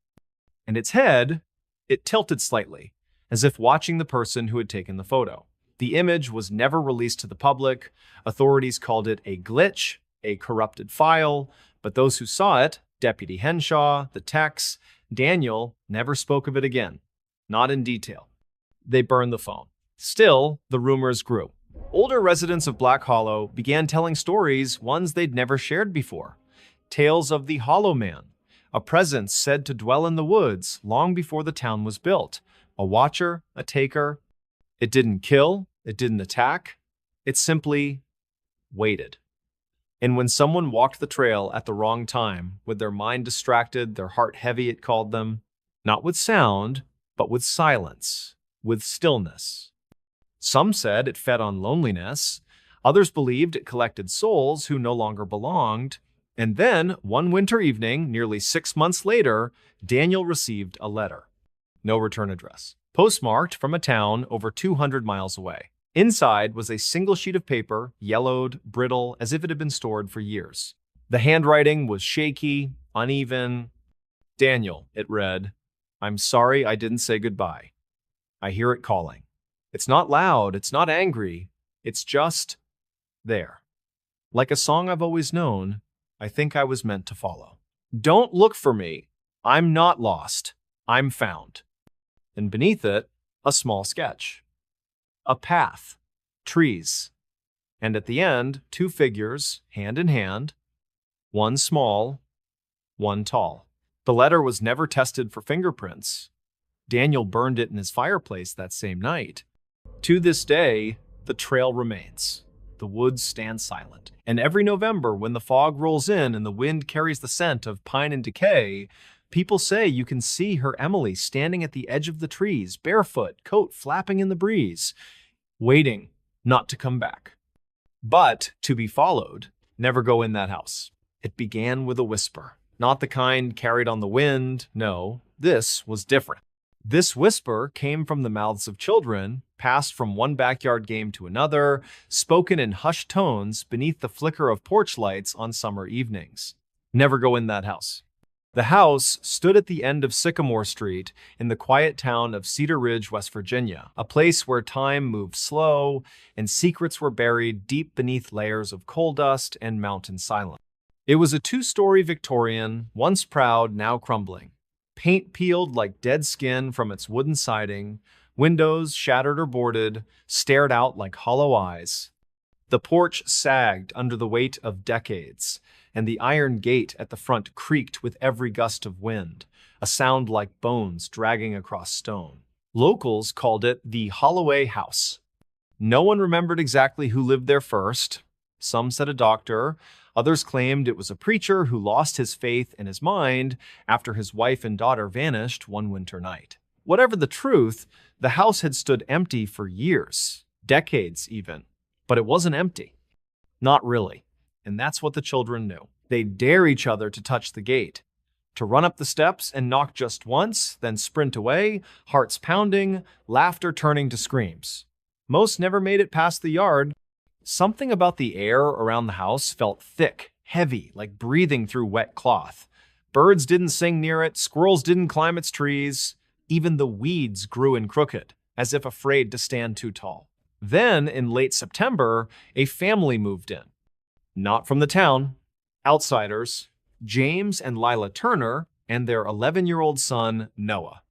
And its head, it tilted slightly, as if watching the person who had taken the photo. The image was never released to the public. Authorities called it a glitch, a corrupted file, but those who saw it, Deputy Henshaw, the techs, Daniel, never spoke of it again. Not in detail. They burned the phone. Still, the rumors grew. Older residents of Black Hollow began telling stories, ones they'd never shared before. Tales of the Hollow Man, a presence said to dwell in the woods long before the town was built. A watcher, a taker. It didn't kill, it didn't attack. It simply waited. And when someone walked the trail at the wrong time, with their mind distracted, their heart heavy, it called them, not with sound, but with silence, with stillness. Some said it fed on loneliness. Others believed it collected souls who no longer belonged. And then, one winter evening, nearly 6 months later, Daniel received a letter. No return address. Postmarked from a town over 200 miles away. Inside was a single sheet of paper, yellowed, brittle, as if it had been stored for years. The handwriting was shaky, uneven. Daniel, it read, I'm sorry I didn't say goodbye. I hear it calling. It's not loud, it's not angry, it's just there. Like a song I've always known, I think I was meant to follow. Don't look for me. I'm not lost. I'm found. And beneath it, a small sketch. A path, trees, and at the end, two figures, hand in hand, one small, one tall. The letter was never tested for fingerprints. Daniel burned it in his fireplace that same night. To this day, the trail remains. The woods stand silent. And every November, when the fog rolls in and the wind carries the scent of pine and decay, people say you can see her Emily standing at the edge of the trees, barefoot, coat flapping in the breeze, waiting not to come back. But to be followed, never go in that house. It began with a whisper, not the kind carried on the wind. No, this was different. This whisper came from the mouths of children, passed from one backyard game to another, spoken in hushed tones beneath the flicker of porch lights on summer evenings. Never go in that house. The house stood at the end of Sycamore Street in the quiet town of Cedar Ridge, West Virginia, a place where time moved slow and secrets were buried deep beneath layers of coal dust and mountain silence. It was a two-story Victorian, once proud, now crumbling. Paint peeled like dead skin from its wooden siding, windows, shattered or boarded, stared out like hollow eyes. The porch sagged under the weight of decades, and the iron gate at the front creaked with every gust of wind, a sound like bones dragging across stone. Locals called it the Holloway House. No one remembered exactly who lived there first. Some said a doctor. Others claimed it was a preacher who lost his faith and his mind after his wife and daughter vanished one winter night. Whatever the truth, the house had stood empty for years, decades even. But it wasn't empty. Not really. And that's what the children knew. They'd dare each other to touch the gate. To run up the steps and knock just once, then sprint away, hearts pounding, laughter turning to screams. Most never made it past the yard. Something about the air around the house felt thick, heavy, like breathing through wet cloth. Birds didn't sing near it, squirrels didn't climb its trees. Even the weeds grew in crooked, as if afraid to stand too tall. Then, in late September, a family moved in. Not from the town, outsiders, James and Lila Turner and their 11-year-old son, Noah.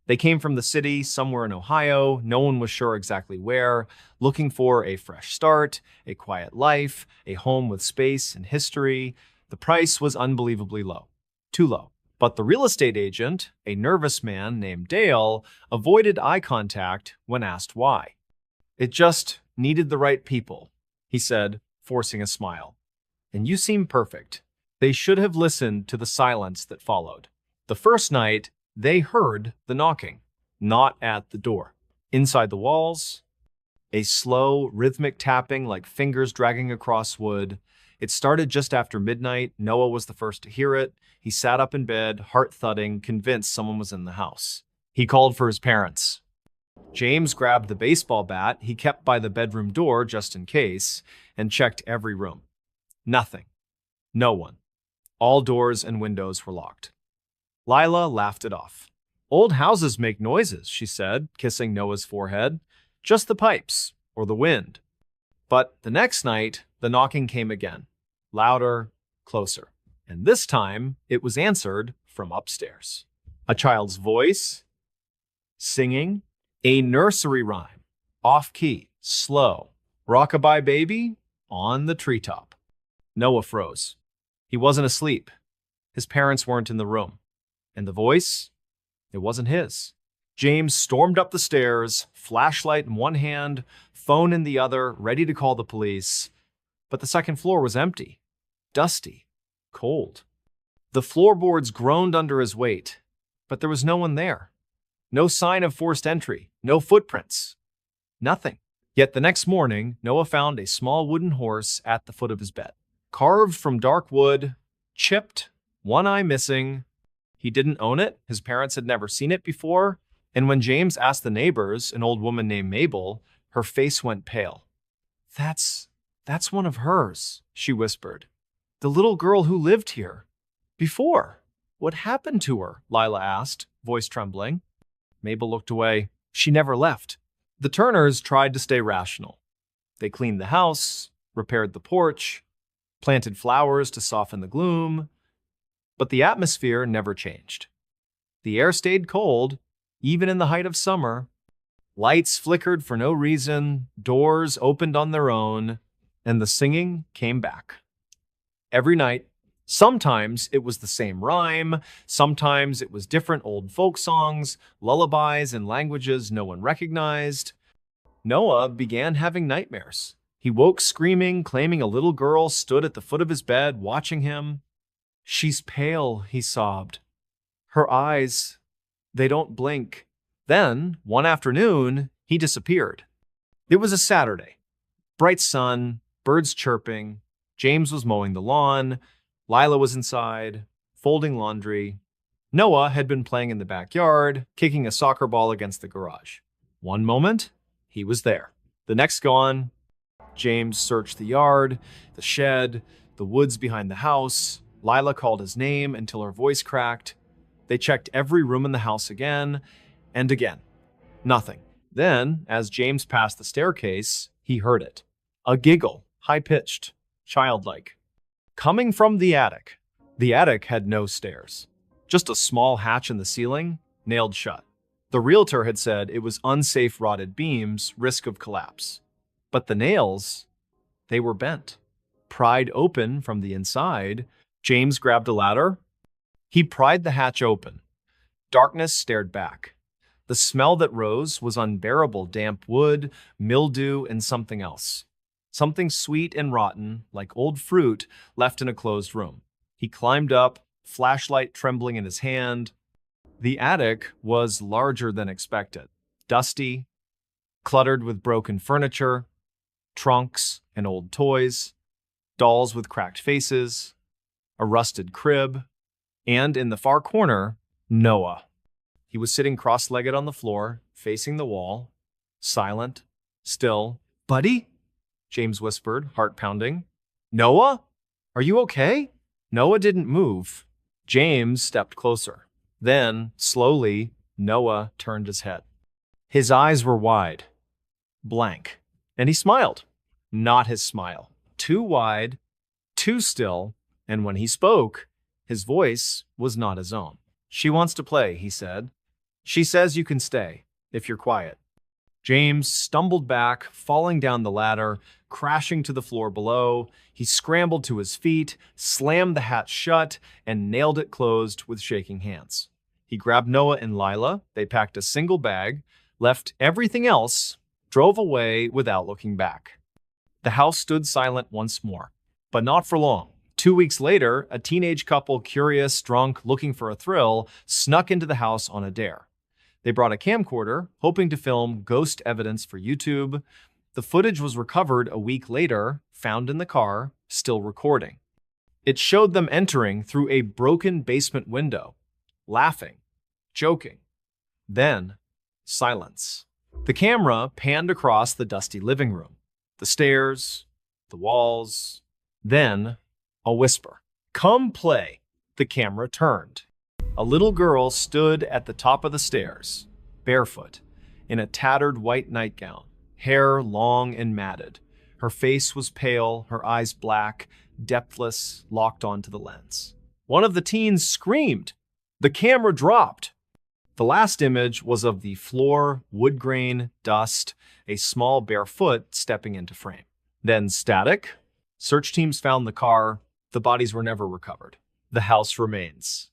They came from the city, somewhere in Ohio, no one was sure exactly where, looking for a fresh start, a quiet life, a home with space and history. The price was unbelievably low. Too low. But the real estate agent, a nervous man named Dale, avoided eye contact when asked why. "It just needed the right people," he said, forcing a smile. "And you seem perfect." They should have listened to the silence that followed. The first night, they heard the knocking, not at the door. Inside the walls, a slow, rhythmic tapping like fingers dragging across wood. It started just after midnight. Noah was the first to hear it. He sat up in bed, heart thudding, convinced someone was in the house. He called for his parents. James grabbed the baseball bat he kept by the bedroom door just in case and checked every room. Nothing. No one. All doors and windows were locked. Lila laughed it off. "Old houses make noises," she said, kissing Noah's forehead. "Just the pipes, or the wind." But the next night, the knocking came again. Louder, closer. And this time, it was answered from upstairs. A child's voice, singing, a nursery rhyme, off-key, slow. "Rockabye baby" on the treetop. Noah froze. He wasn't asleep. His parents weren't in the room. And the voice? It wasn't his. James stormed up the stairs, flashlight in one hand, phone in the other, ready to call the police. But the second floor was empty, dusty, cold. The floorboards groaned under his weight, but there was no one there. No sign of forced entry, no footprints, nothing. Yet the next morning, Noah found a small wooden horse at the foot of his bed. Carved from dark wood, chipped, one eye missing. He didn't own it, his parents had never seen it before, and when James asked the neighbors, an old woman named Mabel, her face went pale. That's one of hers," she whispered. "The little girl who lived here. Before. What happened to her?" Lila asked, voice trembling. Mabel looked away. "She never left." The Turners tried to stay rational. They cleaned the house, repaired the porch, planted flowers to soften the gloom, but the atmosphere never changed. The air stayed cold, even in the height of summer. Lights flickered for no reason, doors opened on their own, and the singing came back. Every night, sometimes it was the same rhyme, sometimes it was different old folk songs, lullabies in languages no one recognized. Noah began having nightmares. He woke screaming, claiming a little girl stood at the foot of his bed watching him. "She's pale," he sobbed. "Her eyes, they don't blink." Then, one afternoon, he disappeared. It was a Saturday. Bright sun, birds chirping. James was mowing the lawn. Lila was inside, folding laundry. Noah had been playing in the backyard, kicking a soccer ball against the garage. One moment, he was there. The next gone. James searched the yard, the shed, the woods behind the house. Lila called his name until her voice cracked. They checked every room in the house again and again. Nothing. Then, as James passed the staircase, he heard it. A giggle, high-pitched, childlike. Coming from the attic. The attic had no stairs. Just a small hatch in the ceiling, nailed shut. The realtor had said it was unsafe rotted beams, risk of collapse. But the nails, they were bent. Pried open from the inside, James grabbed a ladder. He pried the hatch open. Darkness stared back. The smell that rose was unbearable: damp wood, mildew, and something else. Something sweet and rotten, like old fruit left in a closed room. He climbed up, flashlight trembling in his hand. The attic was larger than expected. Dusty, cluttered with broken furniture, trunks and old toys, dolls with cracked faces, a rusted crib, And in the far corner, Noah. He was sitting cross-legged on the floor, facing the wall, silent, still. "Buddy?" James whispered, heart pounding. "Noah? Are you okay?" Noah didn't move. James stepped closer. Then, slowly, Noah turned his head. His eyes were wide, blank, and he smiled. Not his smile. Too wide, too still, and when he spoke, his voice was not his own. "She wants to play," he said. "She says you can stay, if you're quiet." James stumbled back, falling down the ladder, crashing to the floor below. He scrambled to his feet, slammed the hatch shut, and nailed it closed with shaking hands. He grabbed Noah and Lila. They packed a single bag, left everything else, drove away without looking back. The house stood silent once more, but not for long. 2 weeks later, a teenage couple, curious, drunk, looking for a thrill, snuck into the house on a dare. They brought a camcorder, hoping to film ghost evidence for YouTube. The footage was recovered a week later, found in the car, still recording. It showed them entering through a broken basement window, laughing, joking. Then, silence. The camera panned across the dusty living room, the stairs, the walls. Then, a whisper. "Come play." The camera turned. A little girl stood at the top of the stairs, barefoot, in a tattered white nightgown, hair long and matted. Her face was pale, her eyes black, depthless, locked onto the lens. One of the teens screamed. The camera dropped. The last image was of the floor, wood grain, dust, a small bare foot stepping into frame. Then static. Search teams found the car. The bodies were never recovered. The house remains.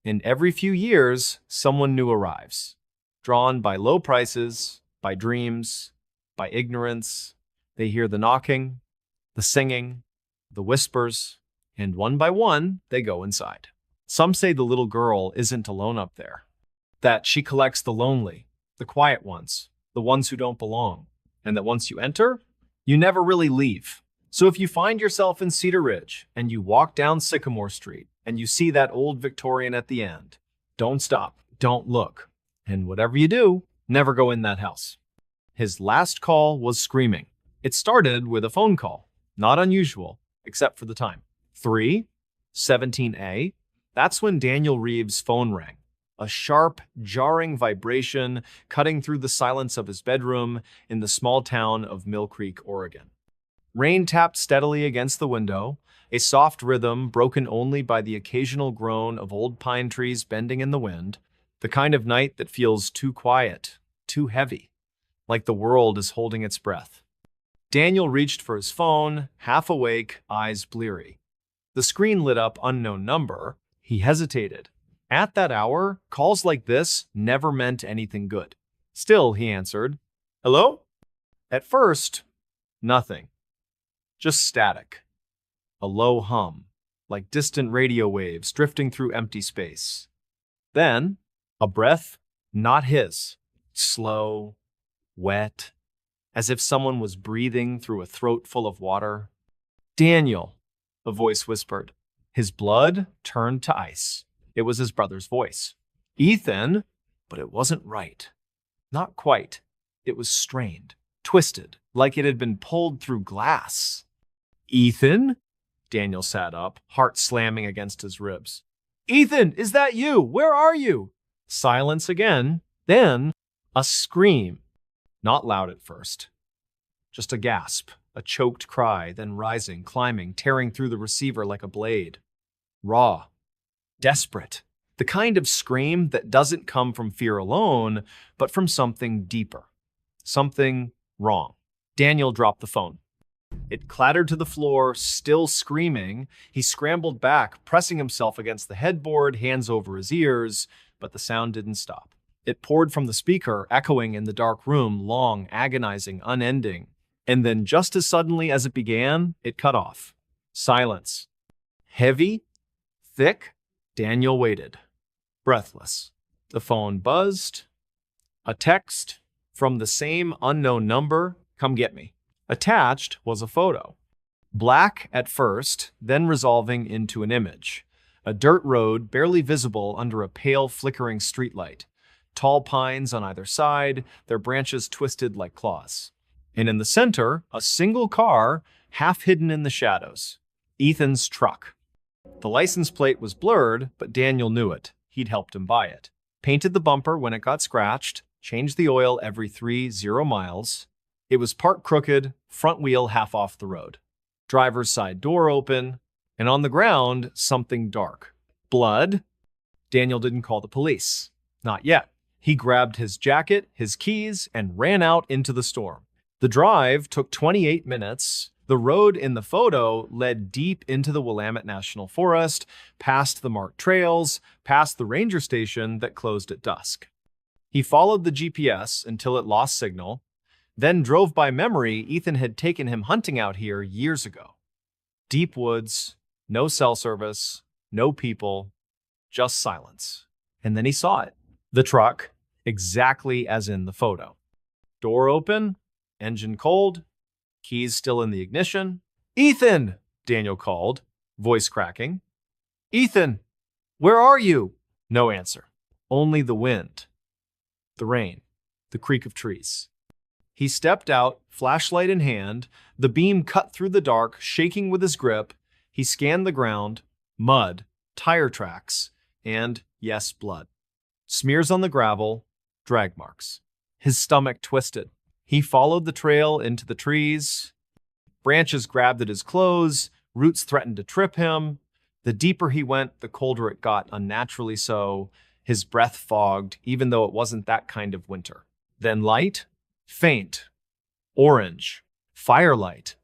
And every few years, someone new arrives, drawn by low prices, by dreams, by ignorance. They hear the knocking, the singing, the whispers, and one by one, they go inside. Some say the little girl isn't alone up there, that she collects the lonely, the quiet ones, the ones who don't belong, and that once you enter, you never really leave. So if you find yourself in Cedar Ridge and you walk down Sycamore Street and you see that old Victorian at the end, don't stop, don't look, and whatever you do, never go in that house. His last call was screaming. It started with a phone call, not unusual, except for the time. 3:17 That's when Daniel Reeves' phone rang. A sharp, jarring vibration cutting through the silence of his bedroom in the small town of Mill Creek, Oregon. Rain tapped steadily against the window, a soft rhythm broken only by the occasional groan of old pine trees bending in the wind, the kind of night that feels too quiet, too heavy, like the world is holding its breath. Daniel reached for his phone, half awake, eyes bleary. The screen lit up unknown number. He hesitated. At that hour, calls like this never meant anything good. Still, he answered, "Hello?" At first, nothing. Just static. A low hum, like distant radio waves drifting through empty space. Then, a breath, not his, slow, wet, as if someone was breathing through a throat full of water. "Daniel," a voice whispered. His blood turned to ice. It was his brother's voice. "Ethan," but it wasn't right. Not quite. It was strained, twisted, like it had been pulled through glass. "Ethan?" Daniel sat up, heart slamming against his ribs. "Ethan, is that you? Where are you?" Silence again, then a scream. Not loud at first. Just a gasp, a choked cry, then rising, climbing, tearing through the receiver like a blade. Raw. Desperate. The kind of scream that doesn't come from fear alone, but from something deeper. Something wrong. Daniel dropped the phone. It clattered to the floor, still screaming. He scrambled back, pressing himself against the headboard, hands over his ears, but the sound didn't stop. It poured from the speaker, echoing in the dark room, long, agonizing, unending. And then just as suddenly as it began, it cut off. Silence. Heavy, thick. Daniel waited, breathless. The phone buzzed. A text from the same unknown number, "Come get me." Attached was a photo. Black at first, then resolving into an image. A dirt road barely visible under a pale, flickering streetlight. Tall pines on either side, their branches twisted like claws. And in the center, a single car, half hidden in the shadows. Ethan's truck. The license plate was blurred, but Daniel knew it. He'd helped him buy it. Painted the bumper when it got scratched, changed the oil every 30 miles. It was parked crooked, front wheel half off the road. Driver's side door open, and on the ground, something dark. Blood? Daniel didn't call the police. Not yet. He grabbed his jacket, his keys, and ran out into the storm. The drive took 28 minutes. The road in the photo led deep into the Willamette National Forest, past the marked trails, past the ranger station that closed at dusk. He followed the GPS until it lost signal, then drove by memory Ethan had taken him hunting out here years ago. Deep woods, no cell service, no people, just silence. And then he saw it. The truck, exactly as in the photo. Door open, engine cold, keys still in the ignition. "Ethan!" Daniel called, voice cracking. "Ethan, where are you?" No answer. Only the wind, the rain, the creak of trees. He stepped out, flashlight in hand. The beam cut through the dark, shaking with his grip. He scanned the ground, mud, tire tracks, and, yes, blood. Smears on the gravel, drag marks. His stomach twisted. He followed the trail into the trees. Branches grabbed at his clothes. Roots threatened to trip him. The deeper he went, the colder it got, unnaturally so. His breath fogged, even though it wasn't that kind of winter. Then light, faint, orange, firelight.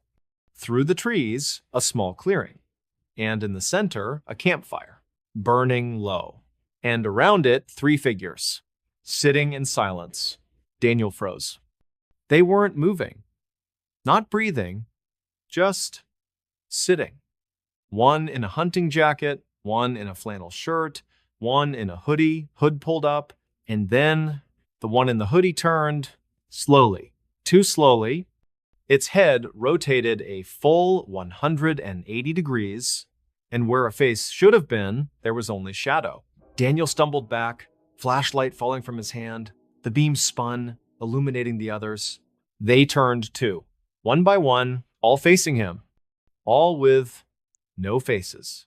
Through the trees, a small clearing. And in the center, a campfire, burning low. And around it, 3 figures, sitting in silence. Daniel froze. They weren't moving, not breathing, just sitting. One in a hunting jacket, one in a flannel shirt, one in a hoodie, hood pulled up, and then the one in the hoodie turned, slowly, too slowly. Its head rotated a full 180 degrees, and where a face should have been, there was only shadow. Daniel stumbled back, flashlight falling from his hand. The beam spun, illuminating the others. They turned too, one by one, all facing him, all with no faces,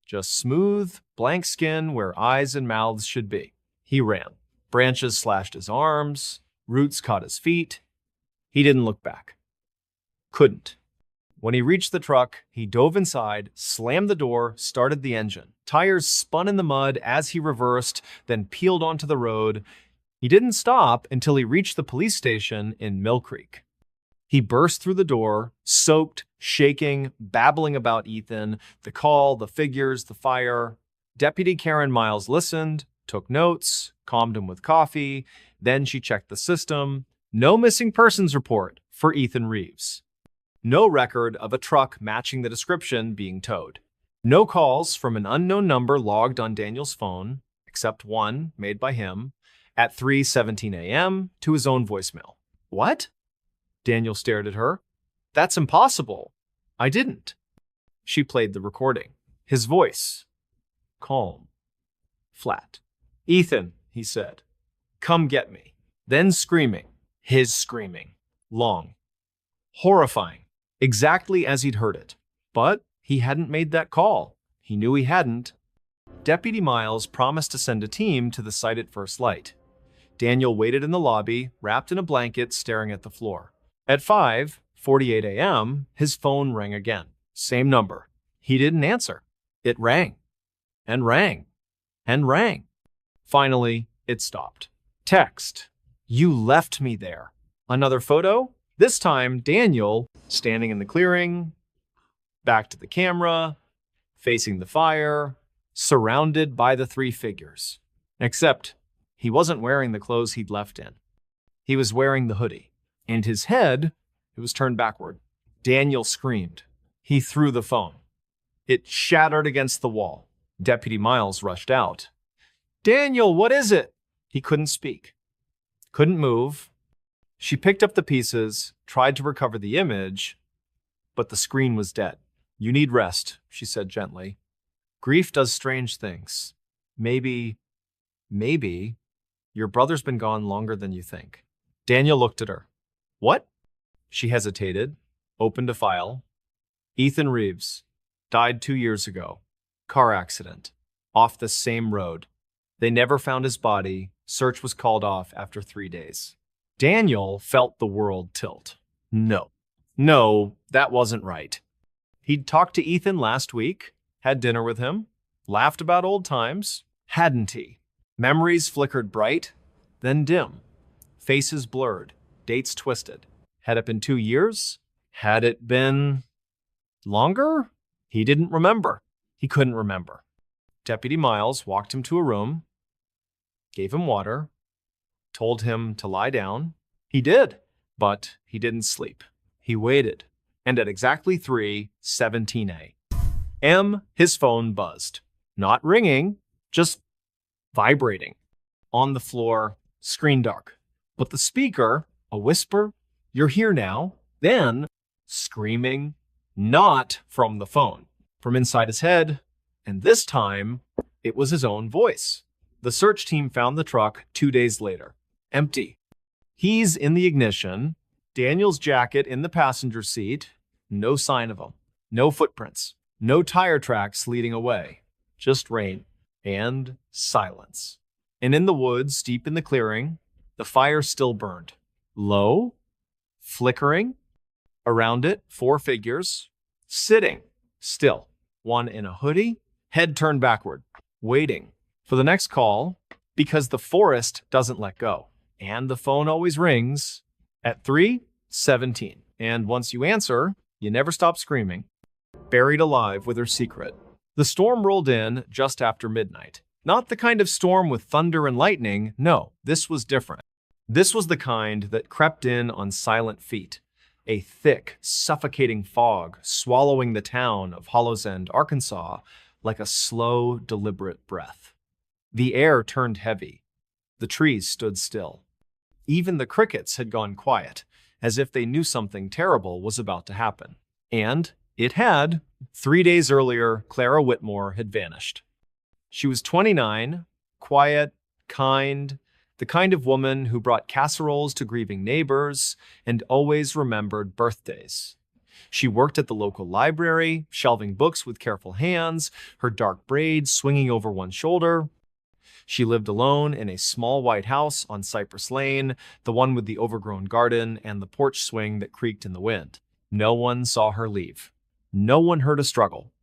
just smooth, blank skin where eyes and mouths should be. He ran. Branches slashed his arms, roots caught his feet. He didn't look back. Couldn't. When he reached the truck, he dove inside, slammed the door, started the engine. Tires spun in the mud as he reversed, then peeled onto the road. He didn't stop until he reached the police station in Mill Creek. He burst through the door, soaked, shaking, babbling about Ethan, the call, the figures, the fire. Deputy Karen Miles listened, took notes, calmed him with coffee. Then she checked the system. No missing persons report for Ethan Reeves. No record of a truck matching the description being towed. No calls from an unknown number logged on Daniel's phone, except one made by him at 3:17 a.m. to his own voicemail. What? Daniel stared at her. That's impossible. I didn't. She played the recording. His voice. Calm. Flat. Ethan, he said. Come get me. Then screaming. His screaming. Long. Horrifying. Exactly as he'd heard it. But he hadn't made that call. He knew he hadn't. Deputy Miles promised to send a team to the site at first light. Daniel waited in the lobby, wrapped in a blanket, staring at the floor. At 5:48 a.m., his phone rang again. Same number. He didn't answer. It rang. And rang. And rang. Finally, it stopped. Text. You left me there. Another photo? This time, Daniel, standing in the clearing, back to the camera, facing the fire, surrounded by the 3 figures. Except he wasn't wearing the clothes he'd left in. He was wearing the hoodie, and his head, it was turned backward. Daniel screamed. He threw the phone. It shattered against the wall. Deputy Miles rushed out. Daniel, what is it? He couldn't speak. Couldn't move. She picked up the pieces, tried to recover the image, but the screen was dead. You need rest, she said gently. Grief does strange things. Maybe, maybe, your brother's been gone longer than you think. Daniel looked at her. What? She hesitated, opened a file. Ethan Reeves died 2 years ago. Car accident. Off the same road. They never found his body. Search was called off after 3 days. Daniel felt the world tilt. No, that wasn't right. He'd talked to Ethan last week, had dinner with him, laughed about old times, hadn't he? Memories flickered bright, then dim. Faces blurred, dates twisted. Had it been 2 years? Had it been longer? He didn't remember. He couldn't remember. Deputy Miles walked him to a room, gave him water, told him to lie down. He did, but he didn't sleep. He waited, and at exactly 3:17 a.m., his phone buzzed. Not ringing, just vibrating. On the floor, screen dark. But the speaker, a whisper, "You're here now." Then, screaming, not from the phone, from inside his head, and this time, it was his own voice. The search team found the truck 2 days later. Empty. He's in the ignition, Daniel's jacket in the passenger seat, no sign of him, no footprints, no tire tracks leading away, just rain and silence. And in the woods, deep in the clearing, the fire still burned. Low, flickering. Around it, 4 figures, sitting still. One in a hoodie, head turned backward, waiting for the next call, because the forest doesn't let go. And the phone always rings at 3:17. And once you answer, you never stop screaming. Buried alive with her secret. The storm rolled in just after midnight. Not the kind of storm with thunder and lightning. No, this was different. This was the kind that crept in on silent feet. A thick, suffocating fog swallowing the town of Hollows End, Arkansas, like a slow, deliberate breath. The air turned heavy. The trees stood still. Even the crickets had gone quiet, as if they knew something terrible was about to happen. And it had. 3 days earlier, Clara Whitmore had vanished. She was 29, quiet, kind, the kind of woman who brought casseroles to grieving neighbors and always remembered birthdays. She worked at the local library, shelving books with careful hands, her dark braids swinging over one shoulder. She lived alone in a small white house on Cypress Lane, the one with the overgrown garden and the porch swing that creaked in the wind. No one saw her leave. No one heard a struggle.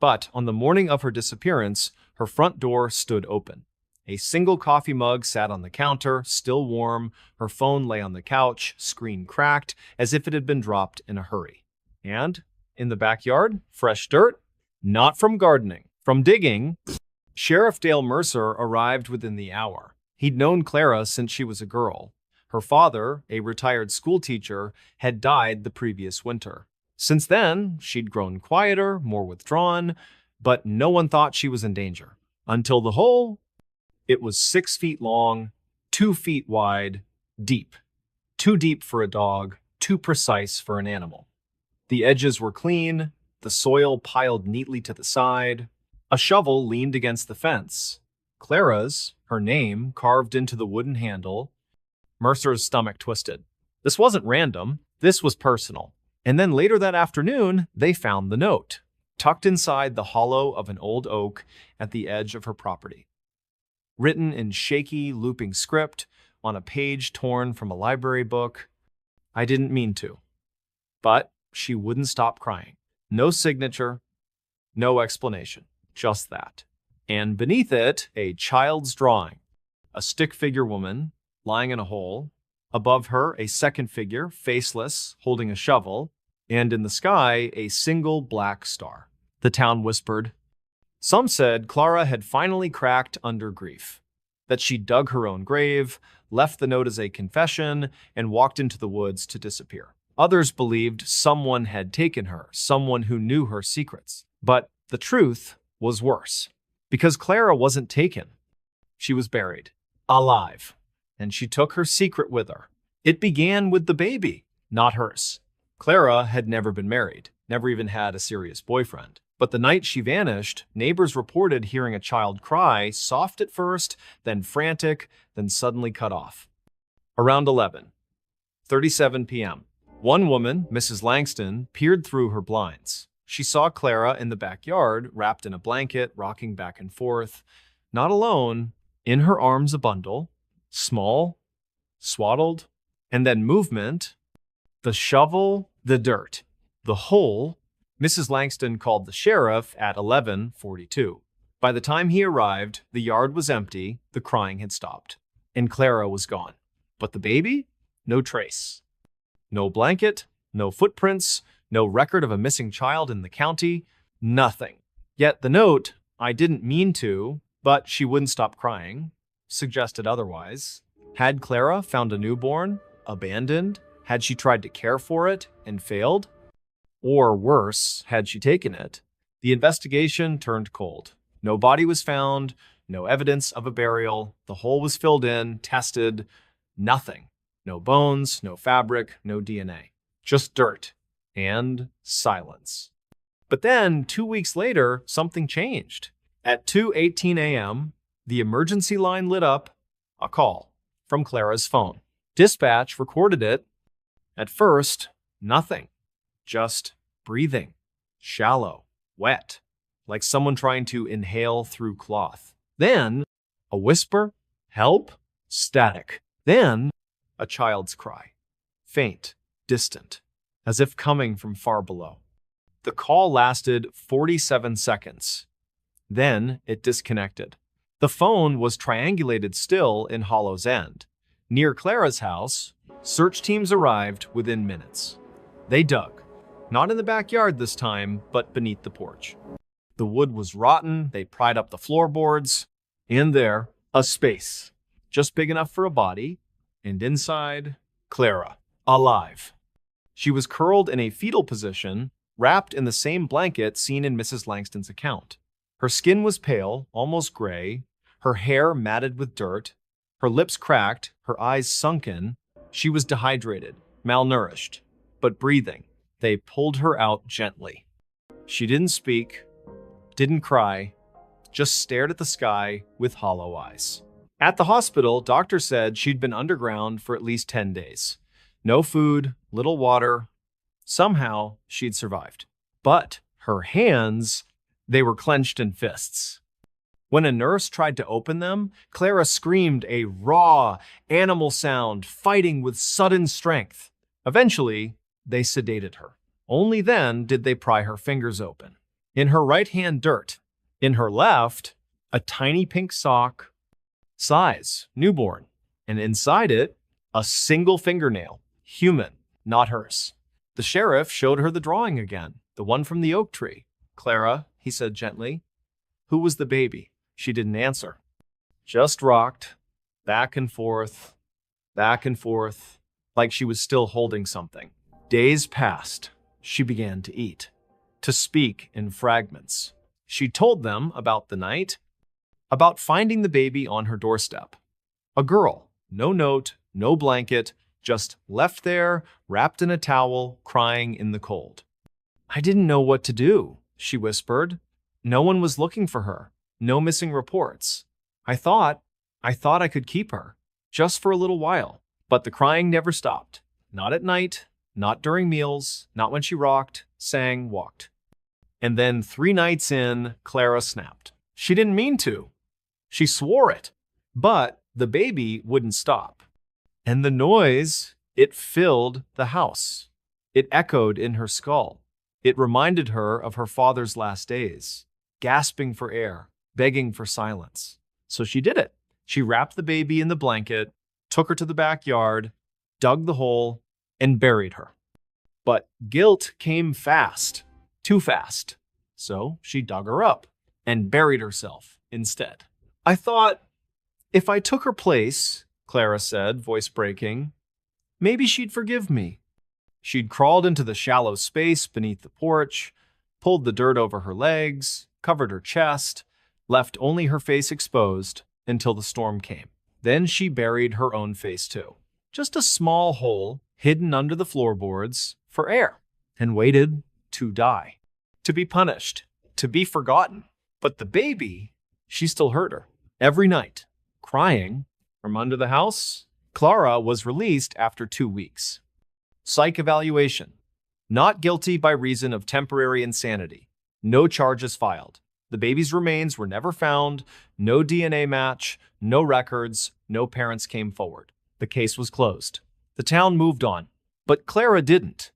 But on the morning of her disappearance, her front door stood open. A single coffee mug sat on the counter, still warm. Her phone lay on the couch, screen cracked, as if it had been dropped in a hurry. And in the backyard, fresh dirt, not from gardening, from digging. Sheriff Dale Mercer arrived within the hour. He'd known Clara since she was a girl. Her father, a retired schoolteacher, had died the previous winter. Since then, she'd grown quieter, more withdrawn, but no one thought she was in danger. Until the hole. It was 6 feet long, 2 feet wide, deep. Too deep for a dog, too precise for an animal. The edges were clean, the soil piled neatly to the side. A shovel leaned against the fence. Clara's, her name, carved into the wooden handle. Mercer's stomach twisted. This wasn't random. This was personal. And then later that afternoon, they found the note, tucked inside the hollow of an old oak at the edge of her property. Written in shaky, looping script on a page torn from a library book. I didn't mean to. But she wouldn't stop crying. No signature, no explanation, just that. And beneath it, a child's drawing. A stick figure woman lying in a hole. Above her, a second figure, faceless, holding a shovel. And in the sky, a single black star. The town whispered. Some said Clara had finally cracked under grief, that she dug her own grave, left the note as a confession, and walked into the woods to disappear. Others believed someone had taken her, someone who knew her secrets. But the truth was worse, because Clara wasn't taken. She was buried, alive, and she took her secret with her. It began with the baby, not hers. Clara had never been married, never even had a serious boyfriend. But the night she vanished, neighbors reported hearing a child cry, soft at first, then frantic, then suddenly cut off. Around 11:37 p.m., one woman, Mrs. Langston, peered through her blinds. She saw Clara in the backyard, wrapped in a blanket, rocking back and forth. Not alone, in her arms a bundle, small, swaddled, and then movement. The shovel, the dirt, the hole. Mrs. Langston called the sheriff at 11:42. By the time he arrived, the yard was empty, the crying had stopped, and Clara was gone. But the baby? No trace. No blanket, no footprints, no record of a missing child in the county, nothing. Yet the note, "I didn't mean to, but she wouldn't stop crying," suggested otherwise. Had Clara found a newborn, abandoned? Had she tried to care for it and failed? Or worse, had she taken it? The investigation turned cold. No body was found, no evidence of a burial. The hole was filled in, tested, nothing. No bones, no fabric, no DNA. Just dirt and silence. But then, 2 weeks later, something changed. At 2:18 a.m., the emergency line lit up, a call from Clara's phone. Dispatch recorded it. At first, nothing. Just breathing. Shallow. Wet. Like someone trying to inhale through cloth. Then, a whisper. Help. Static. Then, a child's cry. Faint. Distant. As if coming from far below. The call lasted 47 seconds. Then, it disconnected. The phone was triangulated still in Hollow's End. Near Clara's house, search teams arrived within minutes. They dug. Not in the backyard this time, but beneath the porch. The wood was rotten, they pried up the floorboards. In there, a space, just big enough for a body, and inside, Clara, alive. She was curled in a fetal position, wrapped in the same blanket seen in Mrs. Langston's account. Her skin was pale, almost gray, her hair matted with dirt, her lips cracked, her eyes sunken. She was dehydrated, malnourished, but breathing. They pulled her out gently. She didn't speak, didn't cry, just stared at the sky with hollow eyes. At the hospital, doctors said she'd been underground for at least 10 days. No food, little water. Somehow, she'd survived. But her hands, they were clenched in fists. When a nurse tried to open them, Clara screamed a raw, animal sound, fighting with sudden strength. Eventually, they sedated her. Only then did they pry her fingers open. In her right hand, dirt. In her left, a tiny pink sock, size, newborn. And inside it, a single fingernail, human, not hers. The sheriff showed her the drawing again, the one from the oak tree. "Clara," he said gently, "who was the baby?" She didn't answer. Just rocked, back and forth, like she was still holding something. Days passed. She began to eat, to speak in fragments. She told them about the night, about finding the baby on her doorstep. A girl, no note, no blanket, just left there, wrapped in a towel, crying in the cold. "I didn't know what to do," she whispered. "No one was looking for her. No missing reports. I thought I could keep her, just for a little while." But the crying never stopped. Not at night, not during meals, not when she rocked, sang, walked. And then 3 nights in, Clara snapped. She didn't mean to. She swore it. But the baby wouldn't stop. And the noise, it filled the house. It echoed in her skull. It reminded her of her father's last days, gasping for air, begging for silence. So she did it. She wrapped the baby in the blanket, took her to the backyard, dug the hole, and buried her. But guilt came fast, too fast. So she dug her up and buried herself instead. "I thought if I took her place," Clara said, voice breaking, "maybe she'd forgive me." She'd crawled into the shallow space beneath the porch, pulled the dirt over her legs, covered her chest, left only her face exposed until the storm came. Then she buried her own face too. Just a small hole hidden under the floorboards for air, and waited to die, to be punished, to be forgotten. But the baby, she still heard her. Every night, crying from under the house. Clara was released after 2 weeks. Psych evaluation. Not guilty by reason of temporary insanity. No charges filed. The baby's remains were never found, no DNA match, no records, no parents came forward. The case was closed. The town moved on, but Clara didn't.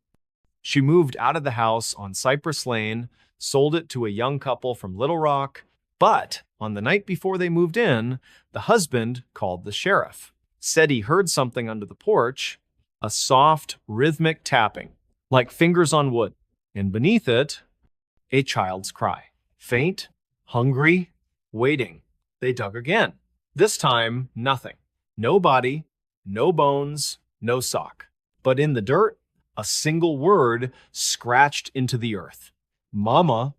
She moved out of the house on Cypress Lane, sold it to a young couple from Little Rock, but on the night before they moved in, the husband called the sheriff, said he heard something under the porch, a soft, rhythmic tapping, like fingers on wood, and beneath it, a child's cry. Faint, hungry, waiting. They dug again. This time, nothing. No body, no bones, no sock. But in the dirt, a single word scratched into the earth. Mama.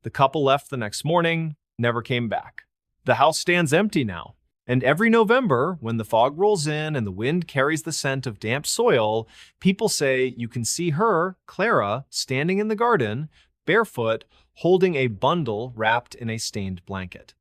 The couple left the next morning, never came back. The house stands empty now. And every November, when the fog rolls in and the wind carries the scent of damp soil, people say you can see her, Clara, standing in the garden, barefoot, holding a bundle wrapped in a stained blanket.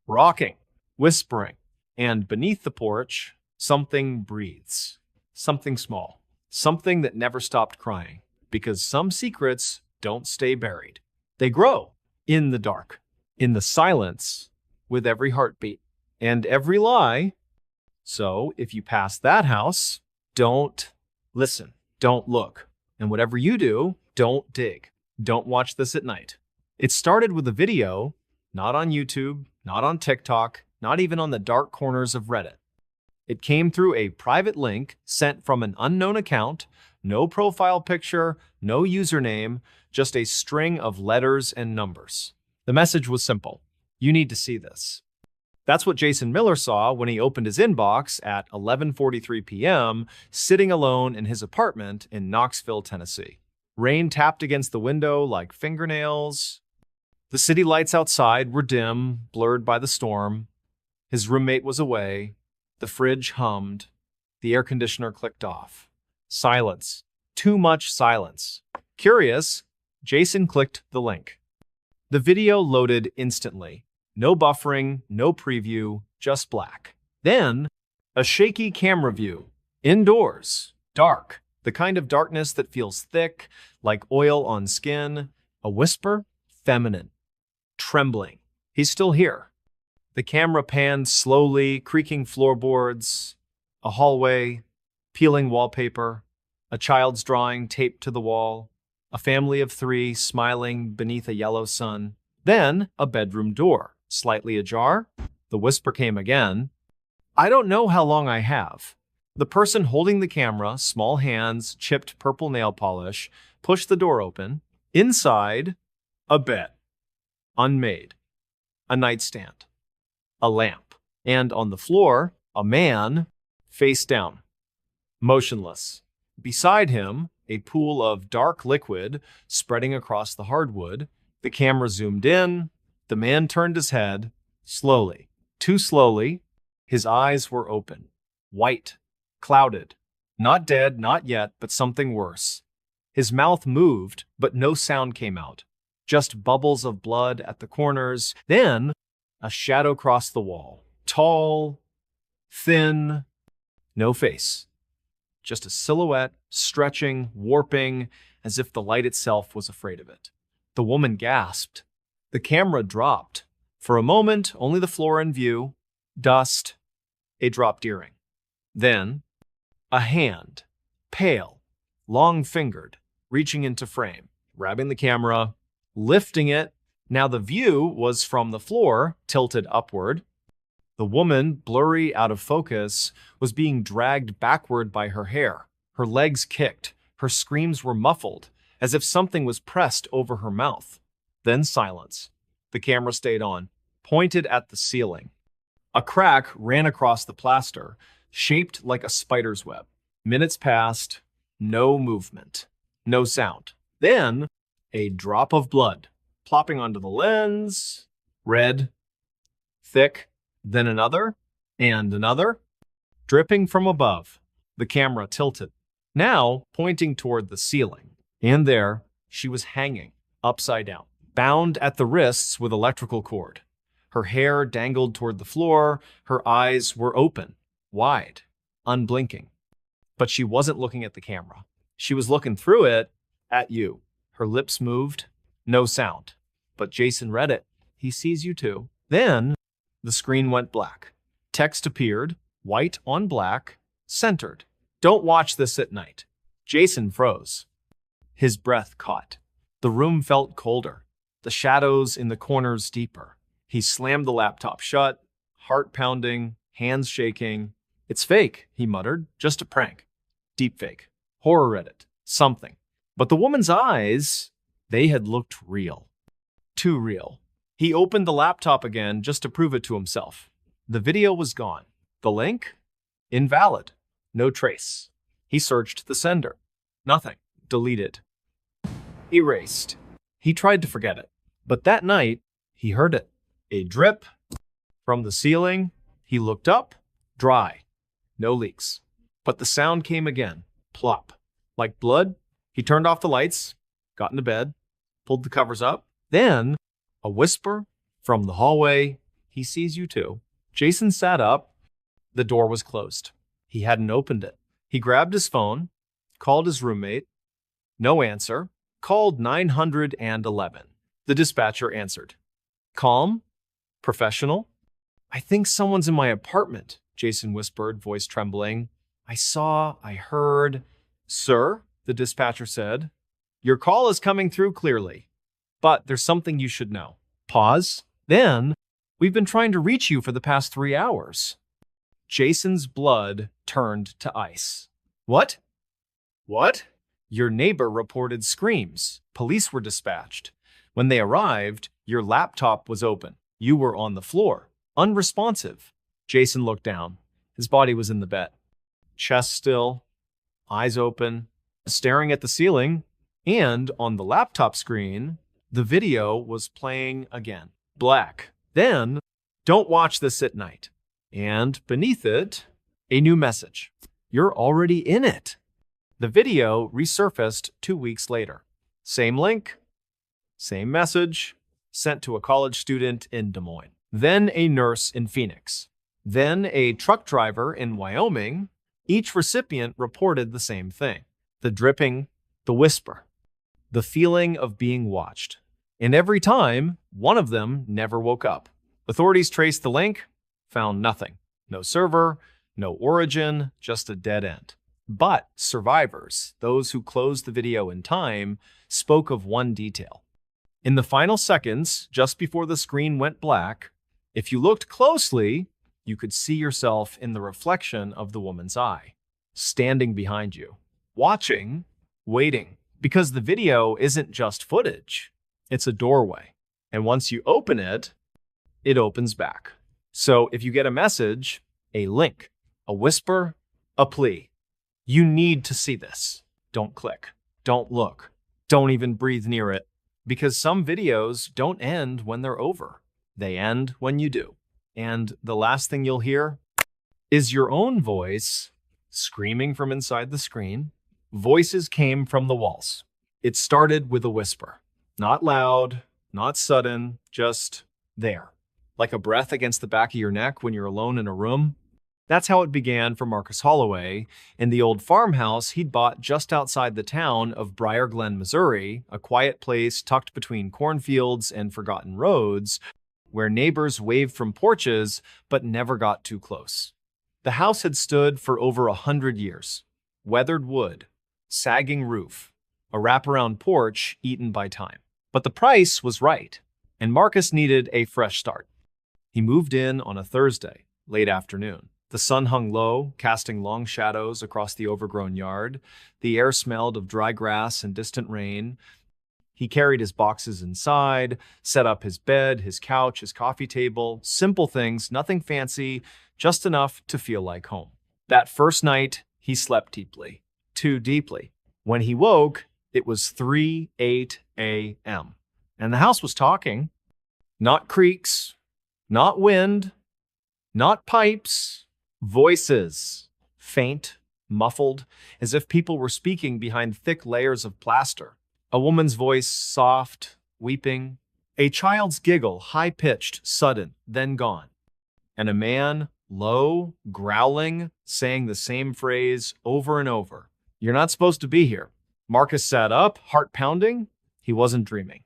Rocking, whispering, and beneath the porch, something breathes. Something small. Something that never stopped crying. Because some secrets don't stay buried. They grow in the dark, in the silence, with every heartbeat and every lie. So if you pass that house, don't listen, don't look. And whatever you do, don't dig. Don't watch this at night. It started with a video, not on YouTube, not on TikTok, not even on the dark corners of Reddit. It came through a private link sent from an unknown account, no profile picture, no username, just a string of letters and numbers. The message was simple. You need to see this. That's what Jason Miller saw when he opened his inbox at 11:43 p.m., sitting alone in his apartment in Knoxville, Tennessee. Rain tapped against the window like fingernails. The city lights outside were dim, blurred by the storm. His roommate was away. The fridge hummed. The air conditioner clicked off. Silence. Too much silence. Curious, Jason clicked the link. The video loaded instantly. No buffering, no preview, just black. Then, a shaky camera view. Indoors. Dark. The kind of darkness that feels thick, like oil on skin. A whisper. Feminine. Trembling. He's still here. The camera panned slowly, creaking floorboards. A hallway. Peeling wallpaper. A child's drawing taped to the wall. A family of 3 smiling beneath a yellow sun. Then, a bedroom door. Slightly ajar. The whisper came again. I don't know how long I have. The person holding the camera, small hands, chipped purple nail polish, pushed the door open. Inside, a bed. Unmade. A nightstand. A lamp. And on the floor, a man, face down. Motionless. Beside him, a pool of dark liquid spreading across the hardwood. The camera zoomed in. The man turned his head, slowly, too slowly. His eyes were open, white, clouded. Not dead, not yet, but something worse. His mouth moved, but no sound came out. Just bubbles of blood at the corners. Then, a shadow crossed the wall. Tall, thin, no face. Just a silhouette, stretching, warping, as if the light itself was afraid of it. The woman gasped. The camera dropped. For a moment, only the floor in view. Dust. A dropped earring. Then, a hand. Pale. Long-fingered. Reaching into frame. Grabbing the camera. Lifting it. Now the view was from the floor, tilted upward. The woman, blurry out of focus, was being dragged backward by her hair. Her legs kicked. Her screams were muffled, as if something was pressed over her mouth. Then silence. The camera stayed on, pointed at the ceiling. A crack ran across the plaster, shaped like a spider's web. Minutes passed, no movement, no sound. Then, a drop of blood, plopping onto the lens, red, thick, then another, and another, dripping from above. The camera tilted, now pointing toward the ceiling. And there, she was hanging, upside down. bound at the wrists with electrical cord. Her hair dangled toward the floor, her eyes were open, wide, unblinking. But she wasn't looking at the camera. She was looking through it at you. Her lips moved, no sound. But Jason read it. He sees you too. Then the screen went black. Text appeared, white on black, centered. Don't watch this at night. Jason froze. His breath caught. The room felt colder, the shadows in the corners deeper. He slammed the laptop shut, heart pounding, hands shaking. It's fake, he muttered. Just a prank. Deep fake. Horror edit. Something. But the woman's eyes, they had looked real. Too real. He opened the laptop again just to prove it to himself. The video was gone. The link? Invalid. No trace. He searched the sender. Nothing. Deleted. Erased. He tried to forget it. But that night, he heard it. A drip from the ceiling. He looked up. Dry. No leaks. But the sound came again. Plop. Like blood. He turned off the lights, got into bed, pulled the covers up. Then, a whisper from the hallway. He sees you too. Jason sat up. The door was closed. He hadn't opened it. He grabbed his phone, called his roommate. No answer. Called 911. The dispatcher answered. Calm? Professional? I think someone's in my apartment, Jason whispered, voice trembling. I heard. Sir, the dispatcher said, your call is coming through clearly, but there's something you should know. Pause. Then, we've been trying to reach you for the past 3 hours. Jason's blood turned to ice. What? What? Your neighbor reported screams. Police were dispatched. When they arrived, your laptop was open. You were on the floor, unresponsive. Jason looked down. His body was in the bed. Chest still, eyes open, staring at the ceiling, and on the laptop screen, the video was playing again. Black. Then, don't watch this at night. And beneath it, a new message. You're already in it. The video resurfaced 2 weeks later. Same link, same message, sent to a college student in Des Moines. Then a nurse in Phoenix. Then a truck driver in Wyoming. Each recipient reported the same thing. The dripping, the whisper, the feeling of being watched. And every time, one of them never woke up. Authorities traced the link, found nothing. No server, no origin, just a dead end. But survivors, those who closed the video in time, spoke of one detail. In the final seconds, just before the screen went black, if you looked closely, you could see yourself in the reflection of the woman's eye, standing behind you, watching, waiting, because the video isn't just footage, it's a doorway. And once you open it, it opens back. So if you get a message, a link, a whisper, a plea, you need to see this. Don't click, don't look, don't even breathe near it, because some videos don't end when they're over. They end when you do. And the last thing you'll hear is your own voice screaming from inside the screen. Voices came from the walls. It started with a whisper. Not loud, not sudden, just there. Like a breath against the back of your neck when you're alone in a room. That's how it began for Marcus Holloway in the old farmhouse he'd bought just outside the town of Briar Glen, Missouri, a quiet place tucked between cornfields and forgotten roads, where neighbors waved from porches but never got too close. The house had stood for over 100 years. Weathered wood, sagging roof, a wraparound porch eaten by time. But the price was right, and Marcus needed a fresh start. He moved in on a Thursday, late afternoon. The sun hung low, casting long shadows across the overgrown yard. The air smelled of dry grass and distant rain. He carried his boxes inside, set up his bed, his couch, his coffee table. Simple things, nothing fancy, just enough to feel like home. That first night, he slept deeply. Too deeply. When he woke, it was 3:08 a.m. And the house was talking. Not creaks, not wind, not pipes, voices. Faint, muffled, as if people were speaking behind thick layers of plaster. A woman's voice, soft, weeping, A child's giggle, high-pitched, sudden, then gone. And a man, low, growling, saying the same phrase over and over. You're not supposed to be here. Marcus sat up, heart pounding. He wasn't dreaming.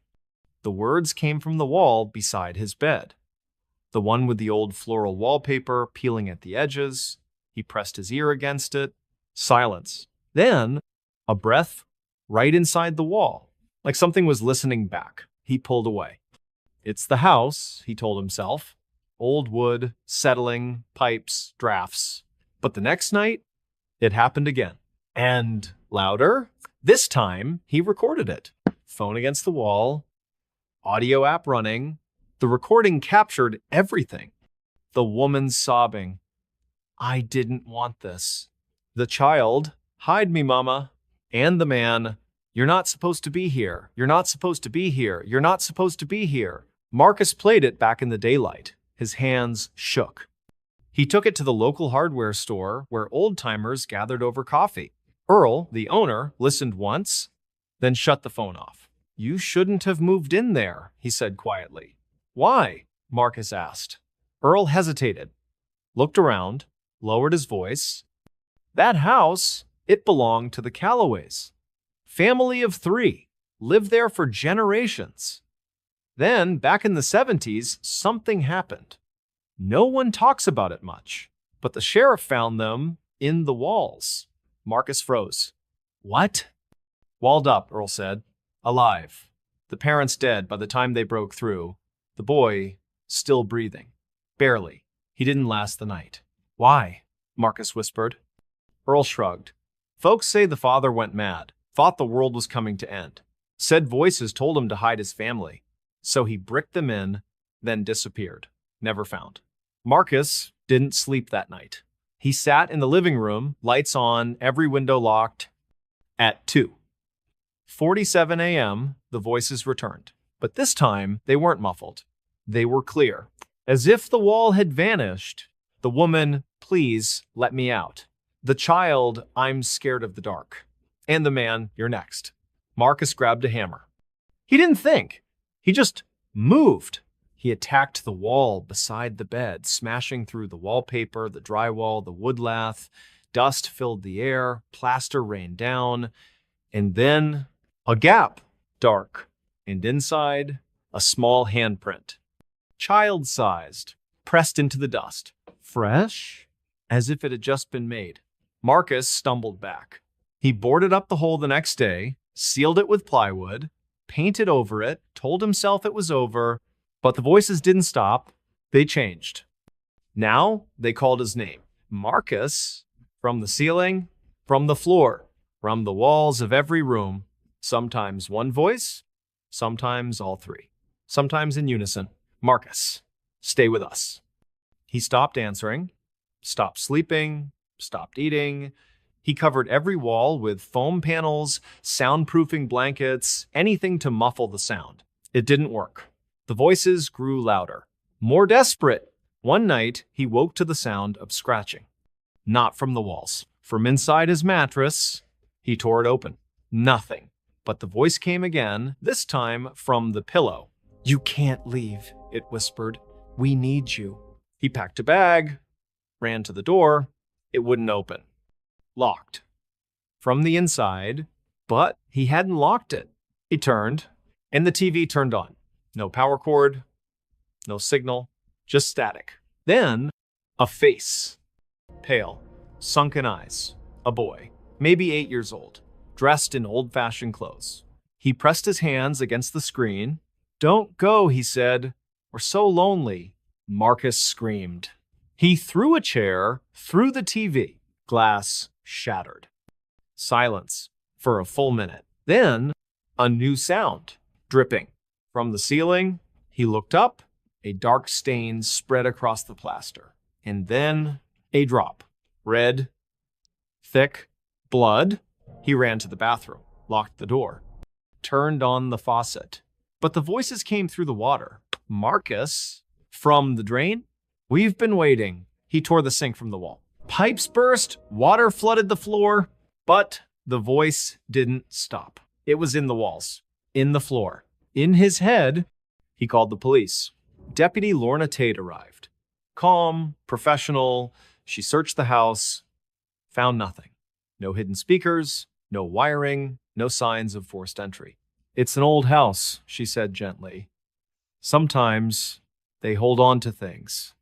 The words came from the wall beside his bed. The one with the old floral wallpaper peeling at the edges. He pressed his ear against it. Silence. Then, a breath right inside the wall, like something was listening back. He pulled away. It's the house, he told himself. Old wood, settling, pipes, drafts. But the next night, it happened again. And louder. This time, he recorded it. Phone against the wall. Audio app running. The recording captured everything. The woman sobbing. I didn't want this. The child, hide me, mama. And the man, you're not supposed to be here. You're not supposed to be here. You're not supposed to be here. Marcus played it back in the daylight. His hands shook. He took it to the local hardware store where old-timers gathered over coffee. Earl, the owner, listened once, then shut the phone off. You shouldn't have moved in there, he said quietly. Why? Marcus asked. Earl hesitated, looked around, lowered his voice. That house, it belonged to the Callaways. Family of 3, lived there for generations. Then, back in the 70s, something happened. No one talks about it much, but the sheriff found them in the walls. Marcus froze. What? Walled up, Earl said. Alive. The parents dead by the time they broke through. The boy still breathing. Barely. He didn't last the night. Why? Marcus whispered. Earl shrugged. Folks say the father went mad, thought the world was coming to end. Said voices told him to hide his family. So he bricked them in, then disappeared. Never found. Marcus didn't sleep that night. He sat in the living room, lights on, every window locked. At 2:47 a.m., the voices returned. But this time, they weren't muffled. They were clear. As if the wall had vanished. The woman, please let me out. The child, I'm scared of the dark. And the man, you're next. Marcus grabbed a hammer. He didn't think. He just moved. He attacked the wall beside the bed, smashing through the wallpaper, the drywall, the wood lath. Dust filled the air, plaster rained down, and then a gap, dark, and inside, a small handprint. Child-sized, pressed into the dust. Fresh? As if it had just been made. Marcus stumbled back. He boarded up the hole the next day, sealed it with plywood, painted over it, told himself it was over, but the voices didn't stop. They changed. Now they called his name. Marcus, from the ceiling, from the floor, from the walls of every room, sometimes one voice, sometimes all 3, sometimes in unison. Marcus, stay with us. He stopped answering, stopped sleeping, stopped eating. He covered every wall with foam panels, soundproofing blankets, anything to muffle the sound. It didn't work. The voices grew louder, more desperate. One night, he woke to the sound of scratching. Not from the walls. From inside his mattress, he tore it open. Nothing. But the voice came again, this time from the pillow. You can't leave, it whispered. We need you. He packed a bag, ran to the door. It wouldn't open. Locked. From the inside, but he hadn't locked it. He turned, and the TV turned on. No power cord, no signal, just static. Then, a face. Pale, sunken eyes. A boy, maybe 8 years old, dressed in old-fashioned clothes. He pressed his hands against the screen. Don't go, he said. We're so lonely. Marcus screamed. He threw a chair through the TV. Glass shattered. Silence for a full minute. Then, a new sound, dripping. From the ceiling, he looked up. A dark stain spread across the plaster. And then, a drop. Red, thick, blood. He ran to the bathroom, locked the door, turned on the faucet. But the voices came through the water. Marcus, from the drain? We've been waiting. He tore the sink from the wall. Pipes burst, water flooded the floor, but the voice didn't stop. It was in the walls, in the floor, in his head. He called the police. Deputy Lorna Tate arrived. Calm, professional, she searched the house, found nothing. No hidden speakers, no wiring, no signs of forced entry. It's an old house, she said gently. Sometimes they hold on to things.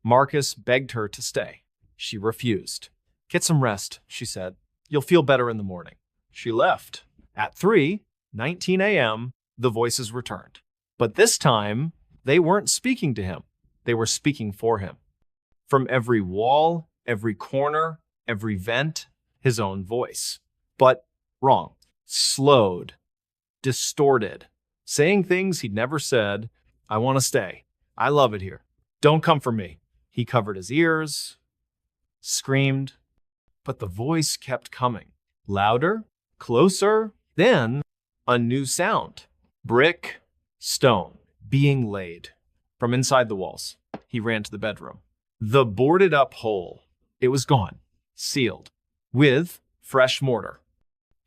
Marcus begged her to stay. She refused. Get some rest, she said. You'll feel better in the morning. She left. At 3:19 a.m., the voices returned. But this time, they weren't speaking to him. They were speaking for him. From every wall, every corner, every vent, his own voice. But wrong. Slowed. Distorted. Saying things he'd never said. I want to stay. I love it here. Don't come for me. He covered his ears, screamed, but the voice kept coming. Louder, closer, then a new sound. Brick, stone, being laid. From inside the walls, he ran to the bedroom. The boarded up hole. It was gone, sealed, with fresh mortar.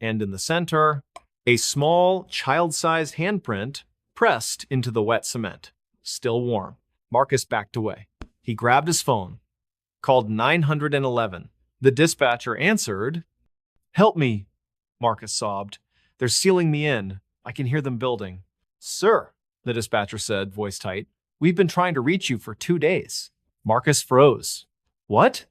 And in the center, a small, child-sized handprint pressed into the wet cement. Still warm. Marcus backed away. He grabbed his phone, called 911. The dispatcher answered. Help me, Marcus sobbed. They're sealing me in. I can hear them building. Sir, the dispatcher said, voice tight, we've been trying to reach you for 2 days. Marcus froze. What?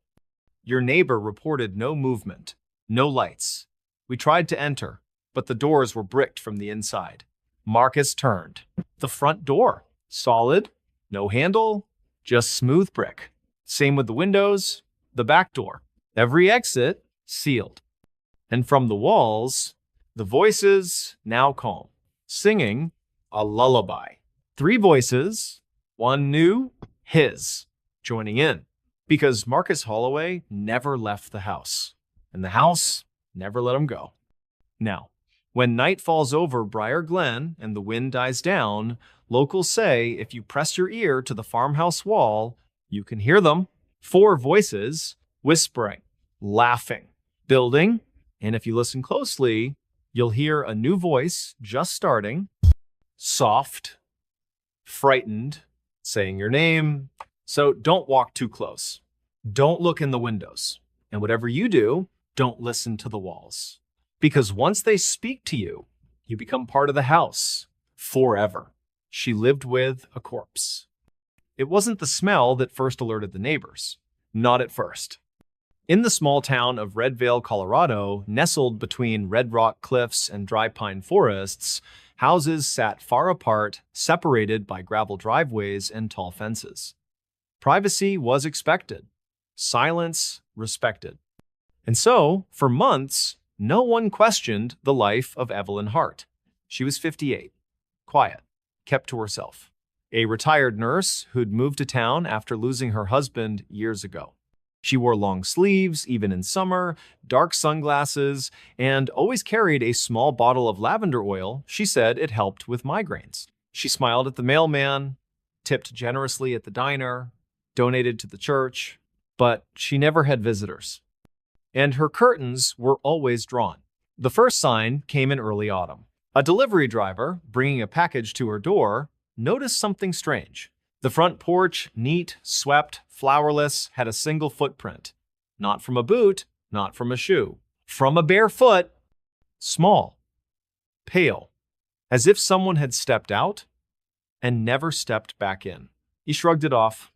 Your neighbor reported no movement, no lights. We tried to enter, but the doors were bricked from the inside. Marcus turned. The front door. Solid, no handle, just smooth brick. Same with the windows, the back door. Every exit sealed. And from the walls, the voices, now calm, singing a lullaby. 3 voices, one new, his, joining in. Because Marcus Holloway never left the house. And the house never let him go. Now, when night falls over Briar Glen and the wind dies down, locals say if you press your ear to the farmhouse wall, you can hear them. 4 voices, whispering, laughing, building, and if you listen closely, you'll hear a new voice just starting, soft, frightened, saying your name. So don't walk too close. Don't look in the windows. And whatever you do, don't listen to the walls. Because once they speak to you, you become part of the house forever. She lived with a corpse. It wasn't the smell that first alerted the neighbors. Not at first. In the small town of Red Vale, Colorado, nestled between red rock cliffs and dry pine forests, houses sat far apart, separated by gravel driveways and tall fences. Privacy was expected. Silence respected. And so, for months, no one questioned the life of Evelyn Hart. She was 58, quiet, kept to herself. A retired nurse who'd moved to town after losing her husband years ago. She wore long sleeves, even in summer, dark sunglasses, and always carried a small bottle of lavender oil. She said it helped with migraines. She smiled at the mailman, tipped generously at the diner, donated to the church, but she never had visitors. And her curtains were always drawn. The first sign came in early autumn. A delivery driver, bringing a package to her door, noticed something strange. The front porch, neat, swept, flowerless, had a single footprint. Not from a boot, not from a shoe. From a bare foot. Small. Pale. As if someone had stepped out and never stepped back in. He shrugged it off,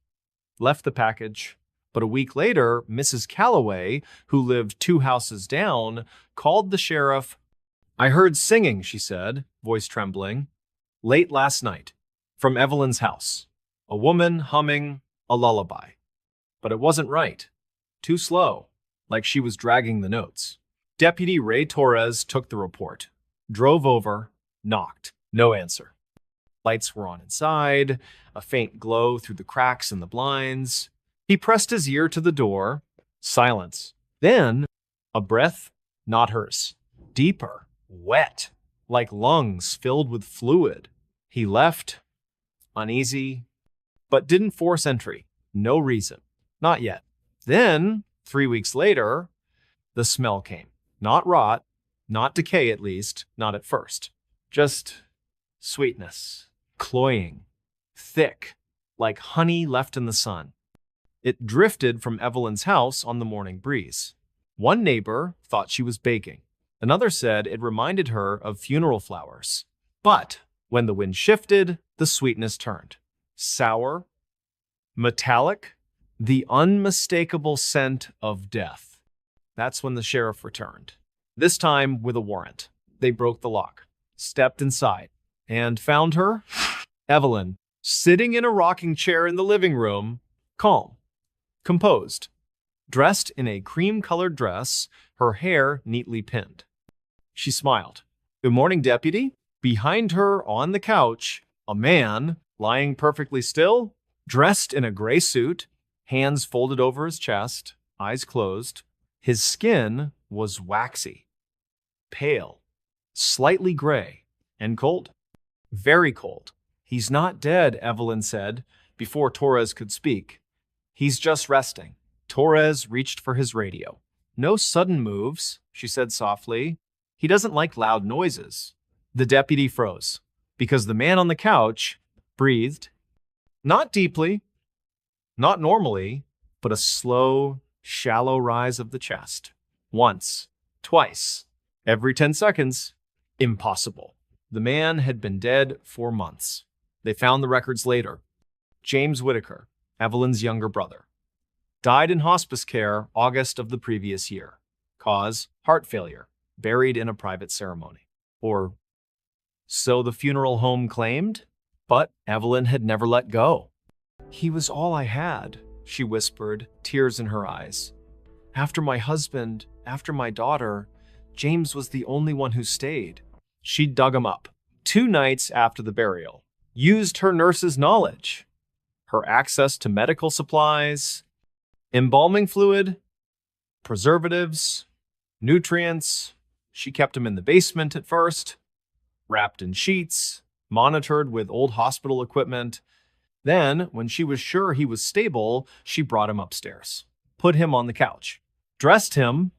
left the package. But a week later, Mrs. Calloway, who lived 2 houses down, called the sheriff. I heard singing, she said, voice trembling, late last night, from Evelyn's house. A woman humming a lullaby. But it wasn't right. Too slow, like she was dragging the notes. Deputy Ray Torres took the report, drove over, knocked. No answer. Lights were on inside, a faint glow through the cracks in the blinds. He pressed his ear to the door. Silence. Then, a breath, not hers. Deeper, wet, like lungs filled with fluid. He left, uneasy, but didn't force entry. No reason. Not yet. Then, 3 weeks later, the smell came. Not rot, not decay at least, not at first. Just sweetness. cloying, thick, like honey left in the sun. It drifted from Evelyn's house on the morning breeze. One neighbor thought she was baking. Another said it reminded her of funeral flowers. But when the wind shifted, the sweetness turned. Sour, metallic, the unmistakable scent of death. That's when the sheriff returned. This time with a warrant. They broke the lock, stepped inside, and found her, Evelyn, sitting in a rocking chair in the living room, calm, composed, dressed in a cream-colored dress, her hair neatly pinned. She smiled. "Good morning, deputy." Behind her on the couch, a man, lying perfectly still, dressed in a gray suit, hands folded over his chest, eyes closed. His skin was waxy, pale, slightly gray, and cold. Very cold. "He's not dead," Evelyn said, before Torres could speak. "He's just resting." Torres reached for his radio. "No sudden moves," she said softly. "He doesn't like loud noises." The deputy froze, because the man on the couch breathed, not deeply, not normally, but a slow, shallow rise of the chest. Once, twice, every 10 seconds. Impossible. The man had been dead for months. They found the records later. James Whitaker, Evelyn's younger brother, died in hospice care August of the previous year. Cause, heart failure, buried in a private ceremony. Or so the funeral home claimed, but Evelyn had never let go. "He was all I had," she whispered, tears in her eyes. "After my husband, after my daughter, James was the only one who stayed." She dug him up 2 nights after the burial, used her nurse's knowledge, her access to medical supplies, embalming fluid, preservatives, nutrients. She kept him in the basement at first, wrapped in sheets, monitored with old hospital equipment. Then, when she was sure he was stable, she brought him upstairs, put him on the couch, dressed him,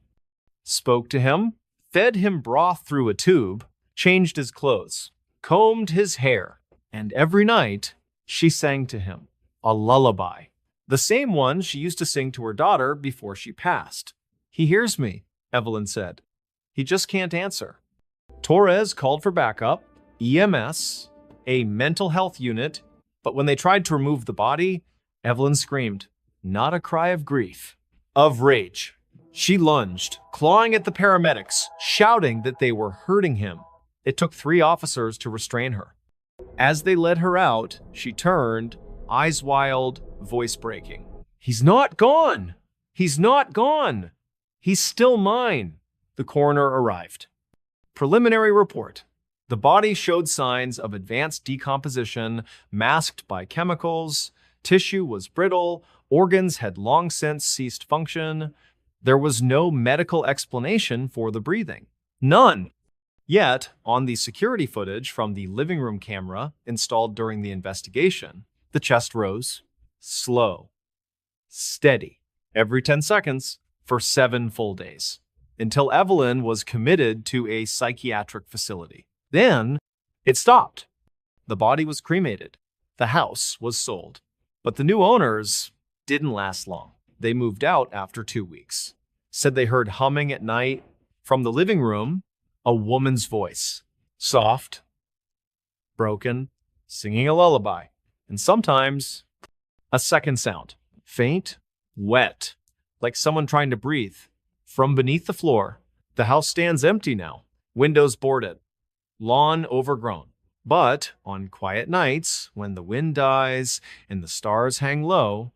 spoke to him, fed him broth through a tube, changed his clothes, combed his hair, and every night she sang to him a lullaby, the same one she used to sing to her daughter before she passed. "He hears me," Evelyn said. "He just can't answer." Torres called for backup, EMS, a mental health unit, but when they tried to remove the body, Evelyn screamed, not a cry of grief, of rage. She lunged, clawing at the paramedics, shouting that they were hurting him. It took 3 officers to restrain her. As they led her out, she turned, eyes wild, voice breaking. "He's not gone! He's not gone! He's still mine!" The coroner arrived. Preliminary report. The body showed signs of advanced decomposition, masked by chemicals. Tissue was brittle. Organs had long since ceased function. There was no medical explanation for the breathing. None. Yet, on the security footage from the living room camera installed during the investigation, the chest rose, slow, steady, every 10 seconds for 7 full days, until Evelyn was committed to a psychiatric facility. Then, it stopped. The body was cremated. The house was sold. But the new owners didn't last long. They moved out after 2 weeks. Said they heard humming at night. From the living room, a woman's voice. Soft, broken, singing a lullaby. And sometimes, a second sound. Faint, wet, like someone trying to breathe. From beneath the floor, the house stands empty now. Windows boarded. Lawn overgrown. But on quiet nights, when the wind dies and the stars hang low,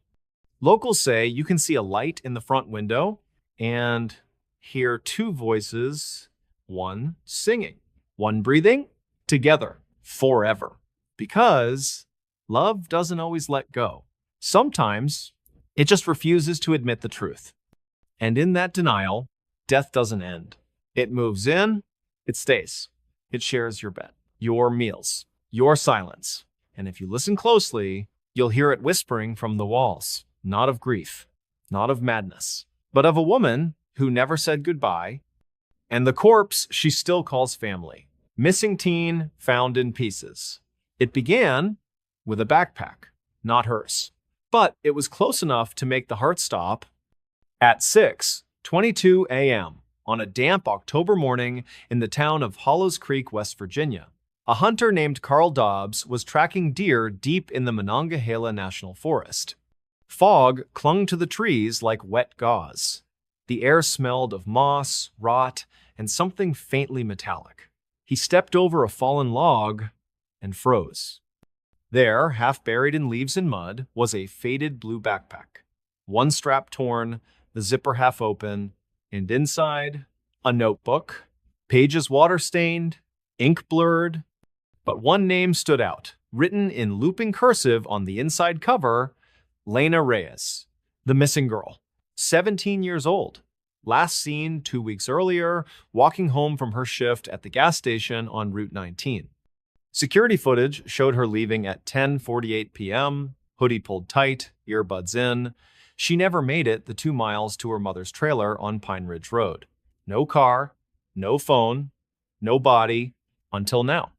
locals say you can see a light in the front window and hear 2 voices, one singing, one breathing, together, forever. Because love doesn't always let go. Sometimes it just refuses to admit the truth. And in that denial, death doesn't end. It moves in, it stays. It shares your bed, your meals, your silence. And if you listen closely, you'll hear it whispering from the walls, not of grief, not of madness, but of a woman who never said goodbye, and the corpse she still calls family. Missing teen found in pieces. It began with a backpack, not hers. But it was close enough to make the heart stop at 6:22 a.m. on a damp October morning in the town of Hollows Creek, West Virginia. A hunter named Carl Dobbs was tracking deer deep in the Monongahela National Forest. Fog clung to the trees like wet gauze. The air smelled of moss, rot, and something faintly metallic. He stepped over a fallen log and froze. There, half buried in leaves and mud, was a faded blue backpack. One strap torn, the zipper half open, and inside, a notebook, pages water-stained, ink blurred. But one name stood out, written in looping cursive on the inside cover: Lena Reyes, the missing girl, 17 years old. Last seen 2 weeks earlier, walking home from her shift at the gas station on Route 19. Security footage showed her leaving at 10:48 p.m., hoodie pulled tight, earbuds in. She never made it the 2 miles to her mother's trailer on Pine Ridge Road. No car, no phone, no body, until now.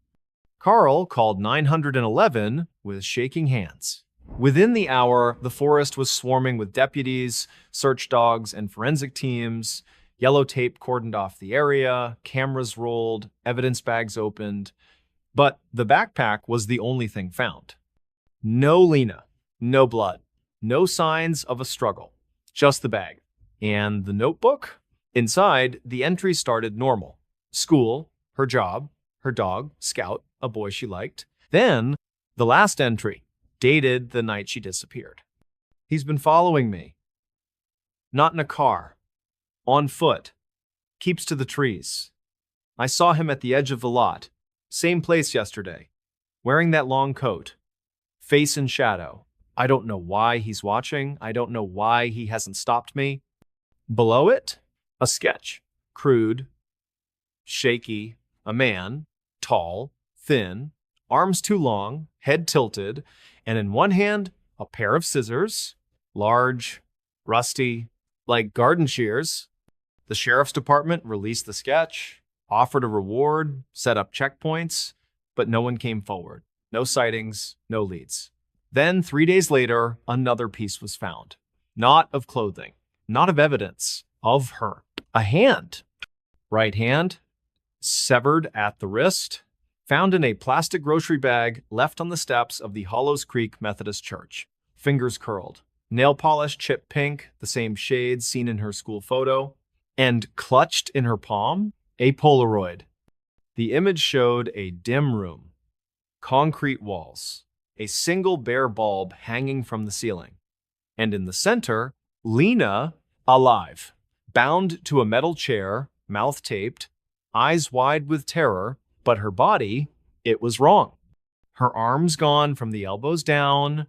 Carl called 911 with shaking hands. Within the hour, the forest was swarming with deputies, search dogs, and forensic teams. Yellow tape cordoned off the area, cameras rolled, evidence bags opened. But the backpack was the only thing found. No Lena, no blood, no signs of a struggle, just the bag. And the notebook? Inside, the entries started normal. School, her job, her dog, Scout, a boy she liked. Then, the last entry, dated the night she disappeared. He's been following me. Not in a car. On foot. Keeps to the trees. I saw him at the edge of the lot. Same place yesterday. Wearing that long coat. Face in shadow. I don't know why he's watching. I don't know why he hasn't stopped me. Below it, a sketch. Crude. Shaky. A man. Tall. Thin. Arms too long. Head tilted. And in one hand, a pair of scissors. Large. Rusty. Like garden shears. The sheriff's department released the sketch, offered a reward, set up checkpoints, but no one came forward. No sightings, no leads. Then, 3 days later, another piece was found. Not of clothing, not of evidence, of her. A hand. Right hand, severed at the wrist, found in a plastic grocery bag left on the steps of the Hollows Creek Methodist Church. Fingers curled. Nail polish chipped pink, the same shade seen in her school photo. And clutched in her palm, a Polaroid. The image showed a dim room, concrete walls, a single bare bulb hanging from the ceiling. And in the center, Lena, alive, bound to a metal chair, mouth taped, eyes wide with terror, but her body, it was wrong. Her arms gone from the elbows down,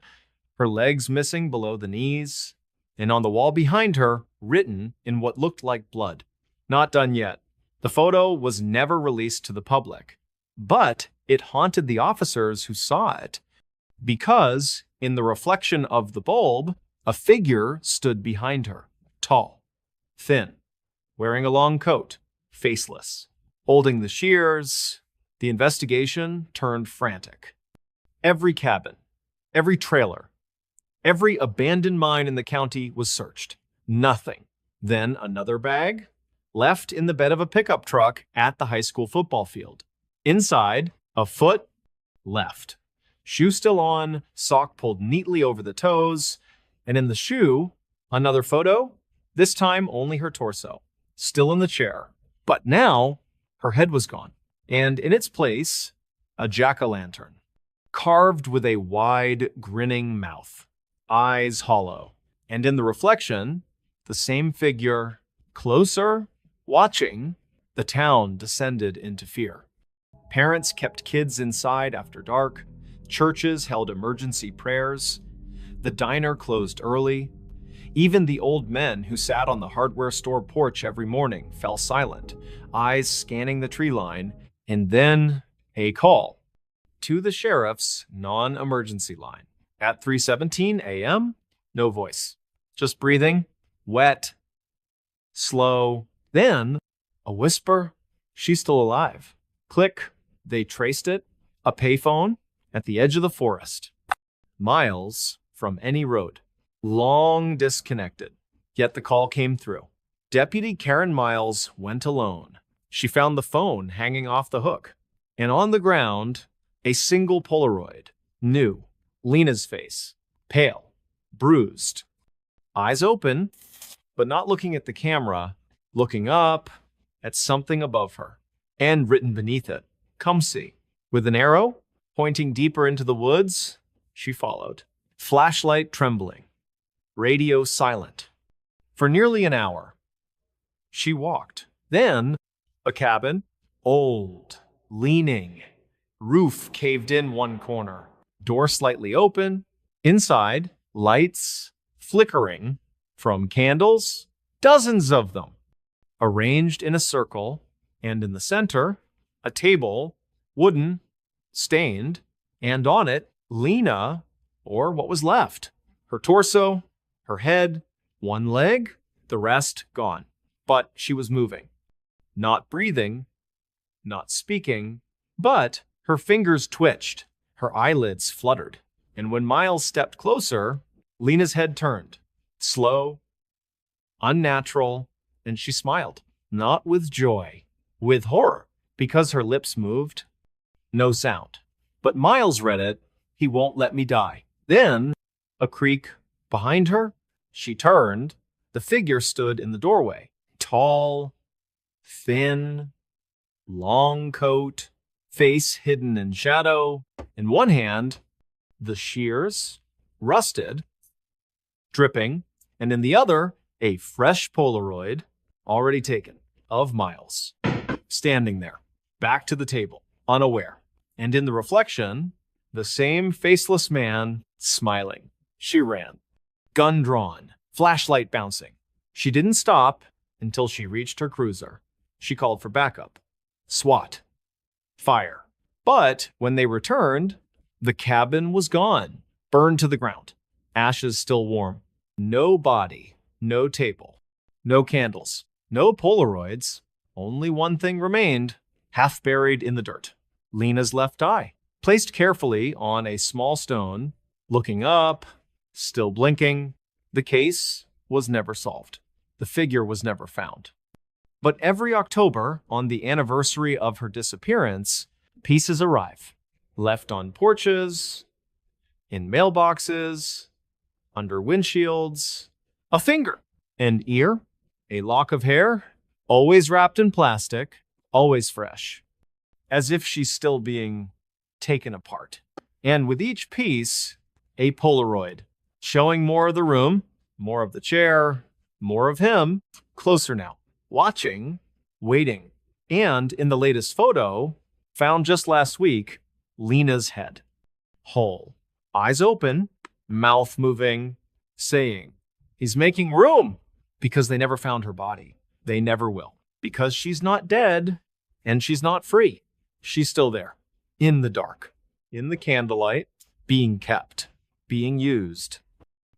her legs missing below the knees, and on the wall behind her, written in what looked like blood. Not done yet. The photo was never released to the public, but it haunted the officers who saw it because, in the reflection of the bulb, a figure stood behind her, tall, thin, wearing a long coat, faceless. Holding the shears, the investigation turned frantic. Every cabin, every trailer, every abandoned mine in the county was searched. Nothing. Then another bag, left in the bed of a pickup truck at the high school football field. Inside, a foot, left. Shoe still on, sock pulled neatly over the toes, and in the shoe, another photo, this time only her torso, still in the chair. But now, her head was gone, and in its place, a jack-o'-lantern, carved with a wide, grinning mouth. Eyes hollow, and in the reflection, the same figure, closer, watching. The town descended into fear. Parents kept kids inside after dark. Churches held emergency prayers. The diner closed early. Even the old men who sat on the hardware store porch every morning fell silent, eyes scanning the tree line, and then a call to the sheriff's non-emergency line. At 3:17 a.m., no voice. Just breathing, wet, slow. Then, a whisper, she's still alive. Click, they traced it. A payphone, at the edge of the forest, miles from any road, long disconnected. Yet the call came through. Deputy Karen Miles went alone. She found the phone hanging off the hook, and on the ground, a single Polaroid. New. Lena's face. Pale. Bruised. Eyes open, but not looking at the camera, looking up at something above her. And written beneath it, "Come see." With an arrow pointing deeper into the woods, she followed. Flashlight trembling. Radio silent. For nearly an hour, she walked. Then, a cabin, old, leaning, roof caved in one corner, door slightly open. Inside, lights flickering from candles, dozens of them, arranged in a circle, and in the center, a table, wooden, stained, and on it, Lena, or what was left. Her torso, her head, one leg, the rest gone. But she was moving. Not breathing, not speaking, but her fingers twitched, her eyelids fluttered. And when Miles stepped closer, Lena's head turned, slow, unnatural, and she smiled. Not with joy, with horror, because her lips moved. No sound. But Miles read it, "He won't let me die." Then, a creak behind her. She turned. The figure stood in the doorway. Tall, thin, long coat, face hidden in shadow. In one hand, the shears, rusted, dripping, and in the other, a fresh Polaroid, already taken, of Miles, standing there, back to the table, unaware. And in the reflection, the same faceless man, smiling. She ran, gun drawn, flashlight bouncing. She didn't stop until she reached her cruiser. She called for backup. SWAT. Fire. But when they returned, the cabin was gone, burned to the ground. Ashes still warm. No body, no table, no candles, no Polaroids. Only one thing remained, half buried in the dirt. Lena's left eye, placed carefully on a small stone, looking up, still blinking. The case was never solved. The figure was never found. But every October, on the anniversary of her disappearance, pieces arrive, left on porches, in mailboxes, under windshields. A finger, an ear, a lock of hair, always wrapped in plastic, always fresh, as if she's still being taken apart. And with each piece, a Polaroid, showing more of the room, more of the chair, more of him, closer now, watching, waiting. And in the latest photo, found just last week, Lena's head, whole, eyes open, mouth moving, saying, "He's making room," because they never found her body. They never will, because she's not dead and she's not free. She's still there, in the dark, in the candlelight, being kept, being used,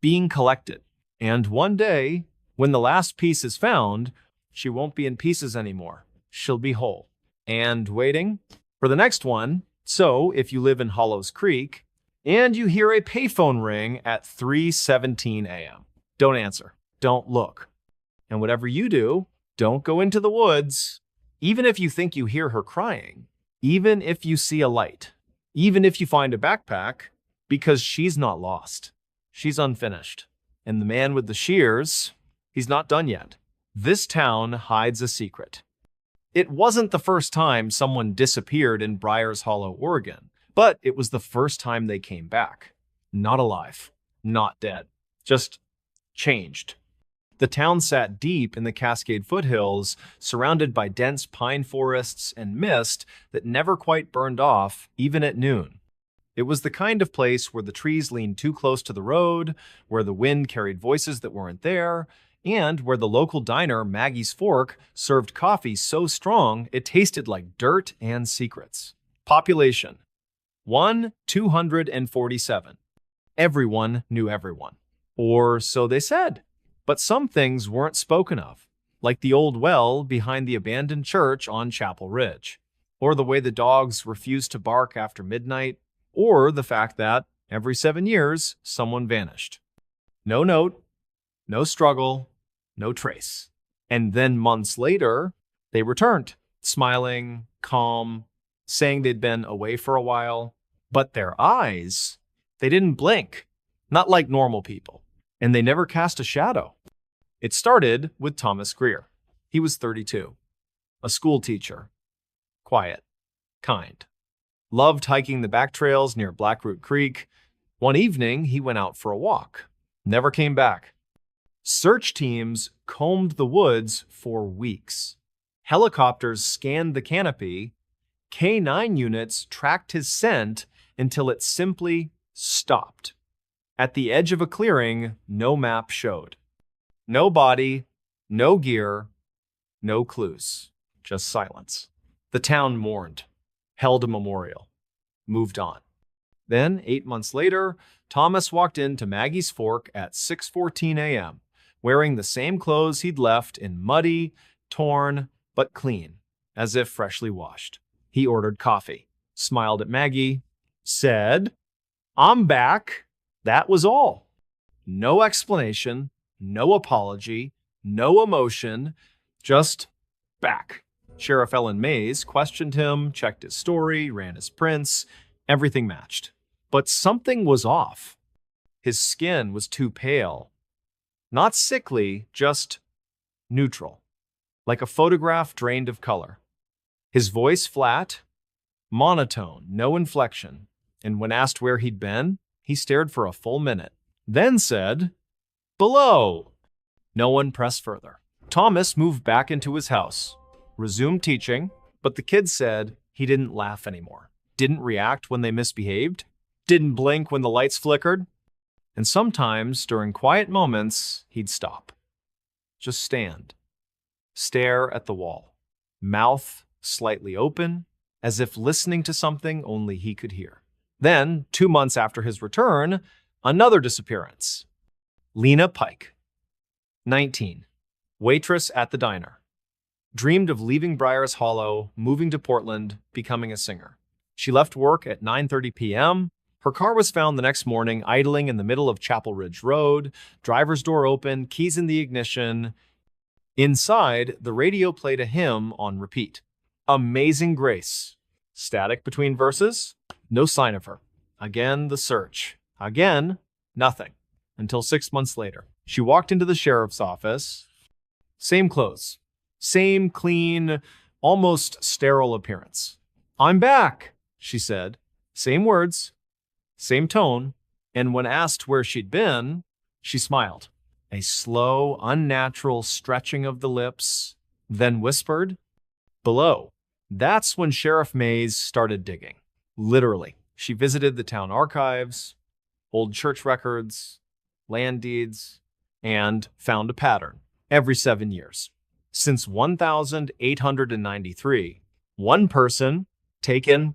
being collected. And one day, when the last piece is found, she won't be in pieces anymore. She'll be whole and waiting for the next one. So if you live in Hollows Creek and you hear a payphone ring at 3:17 a.m., don't answer. Don't look. And whatever you do, don't go into the woods. Even if you think you hear her crying, even if you see a light, even if you find a backpack, because she's not lost. She's unfinished. And the man with the shears, he's not done yet. This town hides a secret. It wasn't the first time someone disappeared in Briars Hollow, Oregon, but it was the first time they came back. Not alive, not dead, just changed. The town sat deep in the Cascade foothills, surrounded by dense pine forests and mist that never quite burned off, even at noon. It was the kind of place where the trees leaned too close to the road, where the wind carried voices that weren't there, and where the local diner, Maggie's Fork, served coffee so strong it tasted like dirt and secrets. Population: 1,247. Everyone knew everyone. Or so they said. But some things weren't spoken of, like the old well behind the abandoned church on Chapel Ridge, or the way the dogs refused to bark after midnight, or the fact that every 7 years, someone vanished. No note, no struggle, no trace. And then months later, they returned, smiling, calm, saying they'd been away for a while. But their eyes, they didn't blink, not like normal people, and they never cast a shadow. It started with Thomas Greer. He was 32, a school teacher, quiet, kind, loved hiking the back trails near Blackroot Creek. One evening, he went out for a walk, never came back. Search teams combed the woods for weeks. Helicopters scanned the canopy. K-9 units tracked his scent until it simply stopped. At the edge of a clearing, no map showed. No body, no gear, no clues, just silence. The town mourned, held a memorial, moved on. Then, 8 months later, Thomas walked into Maggie's Fork at 6:14 a.m., wearing the same clothes he'd left in muddy, torn, but clean, as if freshly washed. He ordered coffee, smiled at Maggie, said, "I'm back." That was all. No explanation, no apology, no emotion, just back. Sheriff Ellen Mays questioned him, checked his story, ran his prints. Everything matched. But something was off. His skin was too pale. Not sickly, just neutral, like a photograph drained of color. His voice flat, monotone, no inflection. And when asked where he'd been, he stared for a full minute, then said, "Below." No one pressed further. Thomas moved back into his house, resumed teaching, but the kids said he didn't laugh anymore, didn't react when they misbehaved, didn't blink when the lights flickered. And sometimes, during quiet moments, he'd stop. Just stand. Stare at the wall. Mouth slightly open, as if listening to something only he could hear. Then, 2 months after his return, another disappearance. Lena Pike, 19, waitress at the diner. Dreamed of leaving Briars Hollow, moving to Portland, becoming a singer. She left work at 9:30 p.m. Her car was found the next morning idling in the middle of Chapel Ridge Road, driver's door open, keys in the ignition. Inside, the radio played a hymn on repeat. Amazing Grace. Static between verses. No sign of her. Again, the search. Again, nothing. Until 6 months later. She walked into the sheriff's office. Same clothes. Same clean, almost sterile appearance. "I'm back," she said. Same words, same tone, and when asked where she'd been, she smiled. A slow, unnatural stretching of the lips, then whispered, "Below." That's when Sheriff Mays started digging. Literally, she visited the town archives, old church records, land deeds, and found a pattern every 7 years. Since 1893, one person taken,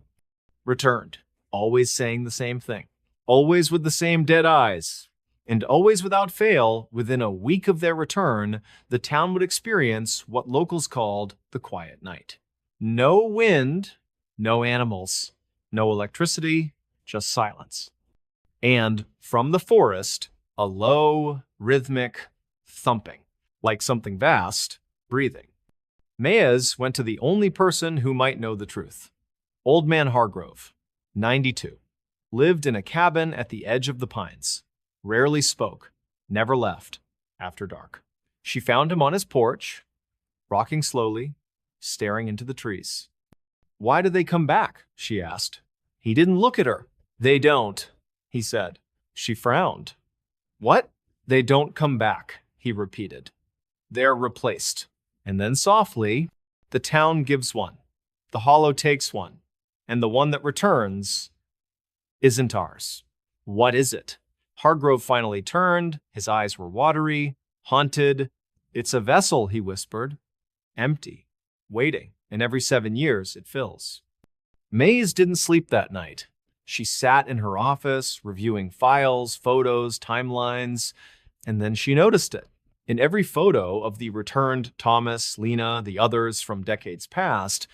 returned, always saying the same thing, always with the same dead eyes, and always without fail, within a week of their return, the town would experience what locals called the quiet night. No wind, no animals, no electricity, just silence. And from the forest, a low, rhythmic thumping, like something vast, breathing. Maez went to the only person who might know the truth. Old Man Hargrove, 92, lived in a cabin at the edge of the pines, rarely spoke, never left after dark. She found him on his porch, rocking slowly, staring into the trees. "Why do they come back?" she asked. He didn't look at her. "They don't," he said. She frowned. "What?" "They don't come back," he repeated. "They're replaced." And then softly, "The town gives one, the hollow takes one, and the one that returns isn't ours. What is it?" Hargrove finally turned. His eyes were watery, haunted. "It's a vessel," he whispered. "Empty, waiting, and every 7 years it fills." Mays didn't sleep that night. She sat in her office, reviewing files, photos, timelines, and then she noticed it. In every photo of the returned Thomas, Lena, the others from decades past,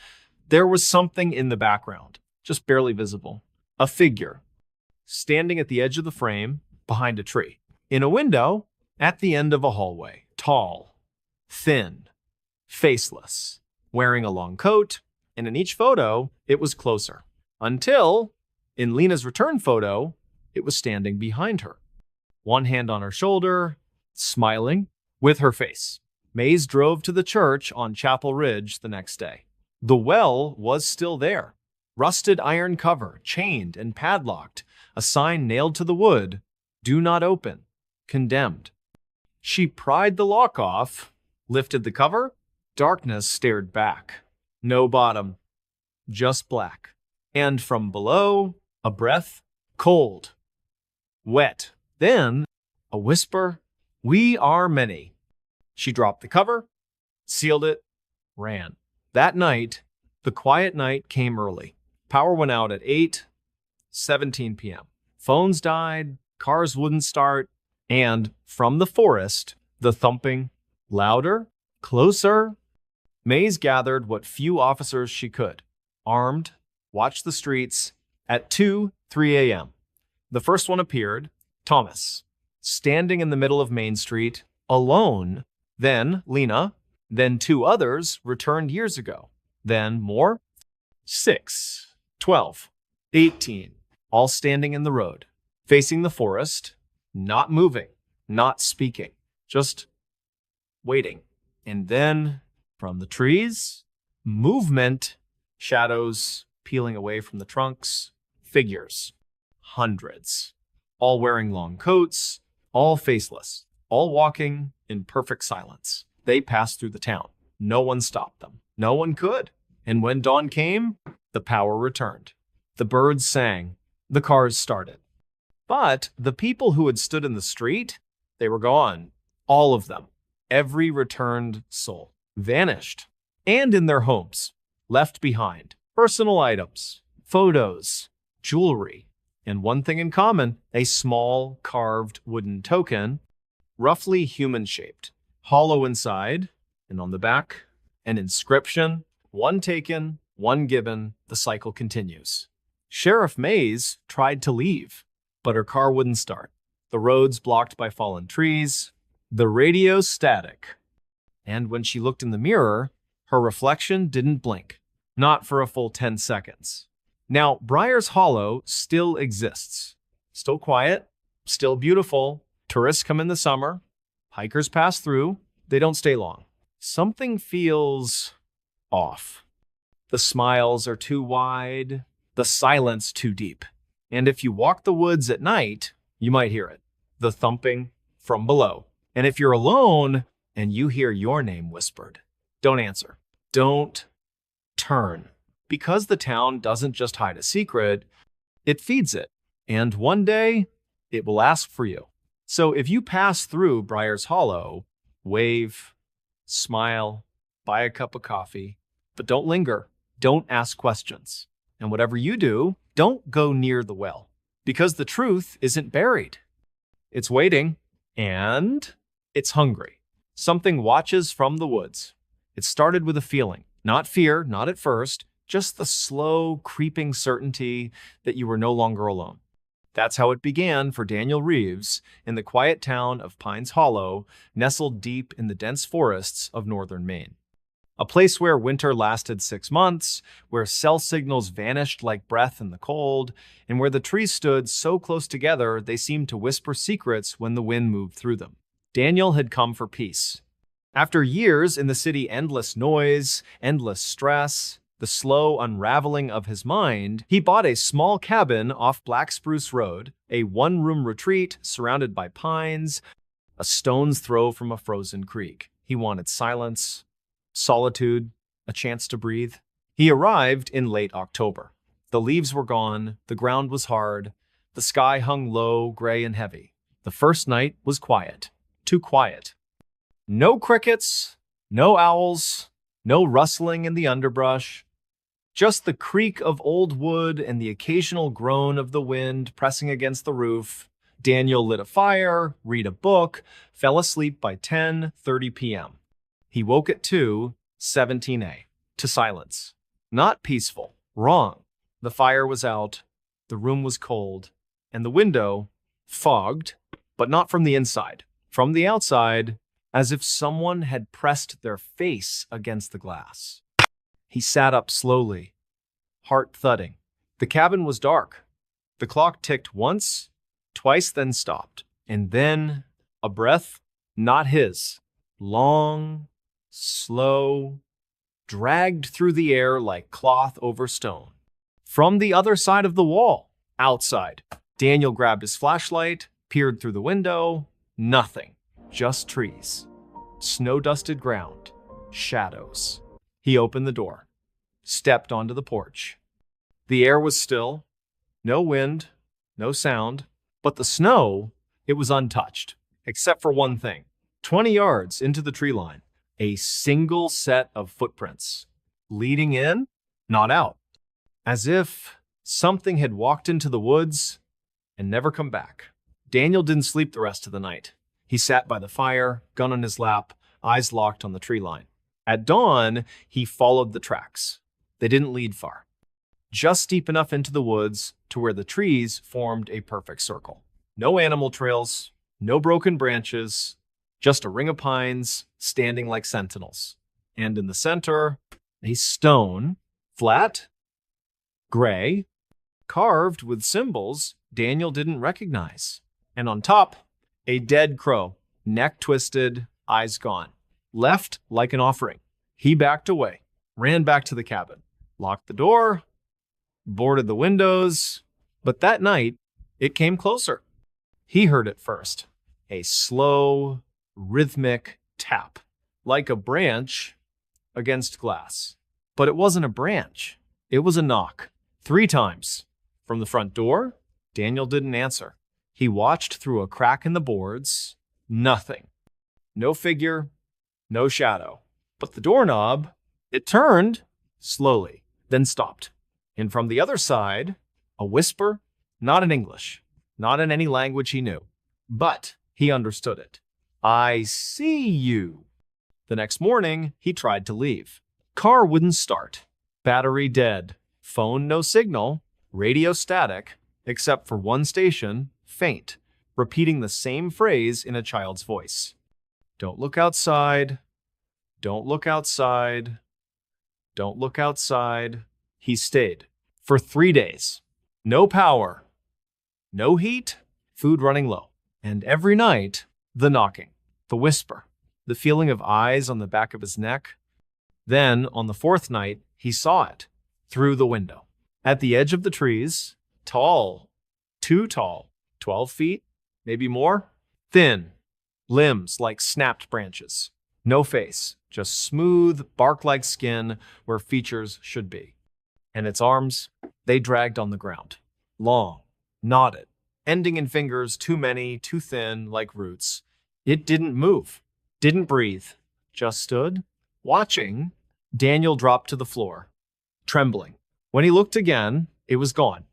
there was something in the background, just barely visible. A figure, standing at the edge of the frame, behind a tree. In a window, at the end of a hallway. Tall, thin, faceless, wearing a long coat, and in each photo, it was closer. Until, in Lena's return photo, it was standing behind her. One hand on her shoulder, smiling, with her face. Mays drove to the church on Chapel Ridge the next day. The well was still there. Rusted iron cover, chained and padlocked, a sign nailed to the wood, "Do not open, condemned." She pried the lock off, lifted the cover. Darkness stared back. No bottom, just black. And from below, a breath, cold, wet. Then, a whisper, "We are many." She dropped the cover, sealed it, ran. That night, the quiet night came early. Power went out at 8:17 p.m. Phones died, cars wouldn't start, and from the forest, the thumping, louder, closer. Mays gathered what few officers she could, armed, watched the streets. At 2:03 a.m., the first one appeared, Thomas, standing in the middle of Main Street, alone. Then Lena, then two others returned years ago. Then more. 6, 12, 18, all standing in the road, facing the forest, not moving, not speaking, just waiting. And then, from the trees, movement, shadows peeling away from the trunks, figures, hundreds, all wearing long coats, all faceless, all walking in perfect silence. They passed through the town. No one stopped them. No one could. And when dawn came, the power returned. The birds sang. The cars started. But the people who had stood in the street, they were gone. All of them. Every returned soul. Vanished. And in their homes. Left behind. Personal items. Photos. Jewelry. And one thing in common, a small carved wooden token, roughly human-shaped. Hollow inside, and on the back, an inscription. One taken, one given, the cycle continues. Sheriff Mays tried to leave, but her car wouldn't start. The roads blocked by fallen trees, the radio static. And when she looked in the mirror, her reflection didn't blink. Not for a full 10 seconds. Now, Briar's Hollow still exists. Still quiet, still beautiful. Tourists come in the summer. Hikers pass through. They don't stay long. Something feels off. The smiles are too wide, the silence too deep. And if you walk the woods at night, you might hear it. The thumping from below. And if you're alone and you hear your name whispered, don't answer. Don't turn. Because the town doesn't just hide a secret, it feeds it. And one day, it will ask for you. So if you pass through Briar's Hollow, wave, smile, buy a cup of coffee, but don't linger. Don't ask questions. And whatever you do, don't go near the well. Because the truth isn't buried. It's waiting, and it's hungry. Something watches from the woods. It started with a feeling. Not fear, not at first, just the slow, creeping certainty that you were no longer alone. That's how it began for Daniel Reeves in the quiet town of Pines Hollow, nestled deep in the dense forests of northern Maine. A place where winter lasted 6 months, where cell signals vanished like breath in the cold, and where the trees stood so close together they seemed to whisper secrets when the wind moved through them. Daniel had come for peace. After years in the city, endless noise, endless stress, the slow unraveling of his mind, he bought a small cabin off Black Spruce Road, a one-room retreat surrounded by pines, a stone's throw from a frozen creek. He wanted silence, solitude, a chance to breathe. He arrived in late October. The leaves were gone, the ground was hard, the sky hung low, gray and heavy. The first night was quiet, too quiet. No crickets, no owls, no rustling in the underbrush, just the creak of old wood and the occasional groan of the wind pressing against the roof. Daniel lit a fire, read a book, fell asleep by 10:30 p.m. He woke at 2:17 a. to silence. Not peaceful. Wrong. The fire was out. The the room was cold, and the window fogged, but not from the inside, from the outside, as if someone had pressed their face against the glass. He sat up slowly, heart thudding. The cabin was dark. The clock ticked once, twice, then stopped. And then a breath, not his, long, slow, dragged through the air like cloth over stone. From the other side of the wall, outside, Daniel grabbed his flashlight, peered through the window. Nothing, just trees, snow-dusted ground, shadows. He opened the door, stepped onto the porch. The air was still, no wind, no sound, but the snow, it was untouched, except for one thing. 20 yards into the tree line, a single set of footprints, leading in, not out, as if something had walked into the woods and never come back. Daniel didn't sleep the rest of the night. He sat by the fire, gun on his lap, eyes locked on the tree line. At dawn, he followed the tracks. They didn't lead far, just deep enough into the woods to where the trees formed a perfect circle. No animal trails, no broken branches, just a ring of pines standing like sentinels. And in the center, a stone, flat, gray, carved with symbols Daniel didn't recognize. And on top, a dead crow, neck twisted, eyes gone, left like an offering. He backed away, ran back to the cabin, locked the door, boarded the windows. But that night, it came closer. He heard it first, a slow, rhythmic tap, like a branch against glass. But it wasn't a branch. It was a knock. 3 times. From the front door, Daniel didn't answer. He watched through a crack in the boards. Nothing. No figure, no shadow. But the doorknob, it turned slowly, then stopped. And from the other side, a whisper, not in English, not in any language he knew, but he understood it. I see you. The next morning, he tried to leave. Car wouldn't start. Battery dead. Phone no signal. Radio static, except for one station, faint, repeating the same phrase in a child's voice. Don't look outside. Don't look outside. Don't look outside. He stayed for 3 days. No power. No heat. Food running low. And every night, the knocking, the whisper, the feeling of eyes on the back of his neck. Then, on the 4th night, he saw it through the window. At the edge of the trees, tall, too tall, 12 feet, maybe more, thin, limbs like snapped branches. No face, just smooth, bark-like skin where features should be. And its arms, they dragged on the ground, long, knotted, ending in fingers too many, too thin, like roots. It didn't move, didn't breathe, just stood, watching. Daniel dropped to the floor, trembling. When he looked again, it was gone.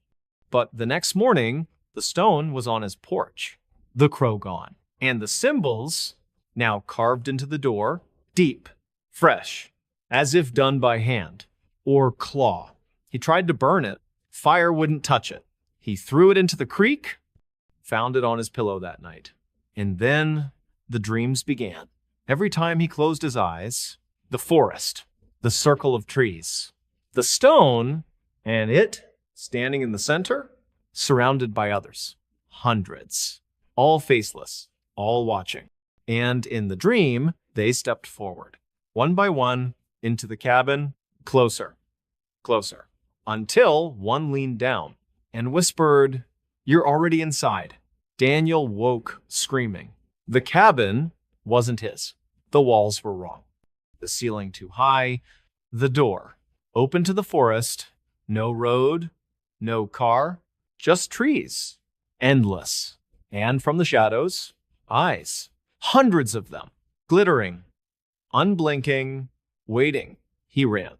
But the next morning, the stone was on his porch, the crow gone, and the symbols, now carved into the door, deep, fresh, as if done by hand or claw. He tried to burn it. Fire wouldn't touch it. He threw it into the creek, found it on his pillow that night. And then the dreams began. Every time he closed his eyes, the forest, the circle of trees, the stone, and it standing in the center, surrounded by others, hundreds, all faceless, all watching. And in the dream, they stepped forward, one by one, into the cabin, closer, closer, until one leaned down and whispered, "You're already inside." Daniel woke screaming. The cabin wasn't his. The walls were wrong. The ceiling too high. The door open to the forest. No road, no car, just trees. Endless. And from the shadows, eyes. Hundreds of them. Glittering. Unblinking. Waiting. He ran.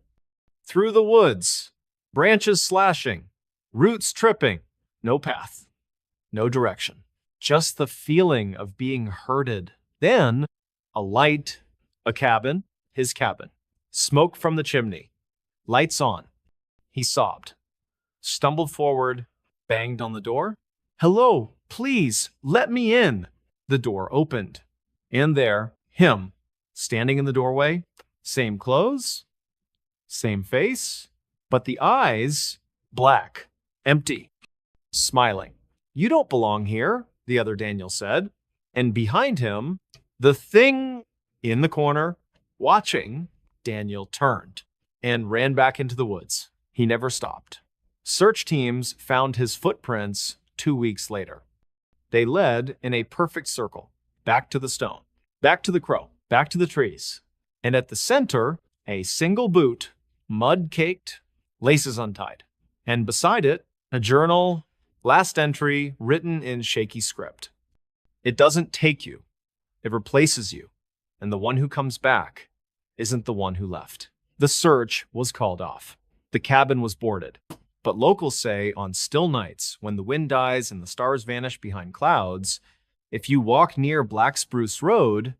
Through the woods. Branches slashing. Roots tripping. No path. No direction. Just the feeling of being herded. Then, a light. A cabin. His cabin. Smoke from the chimney. Lights on. He sobbed, stumbled forward, banged on the door. "Hello, please, let me in." The door opened. And there, him, standing in the doorway, same clothes, same face, but the eyes, black, empty, smiling. "You don't belong here," the other Daniel said. And behind him, the thing in the corner, watching, Daniel turned and ran back into the woods. He never stopped. Search teams found his footprints 2 weeks later. They led in a perfect circle, back to the stone, back to the crow, back to the trees. And at the center, a single boot, mud-caked, laces untied. And beside it, a journal, last entry written in shaky script. "It doesn't take you, it replaces you, and the one who comes back isn't the one who left." The search was called off. The cabin was boarded. But locals say on still nights, when the wind dies and the stars vanish behind clouds, if you walk near Black Spruce Road,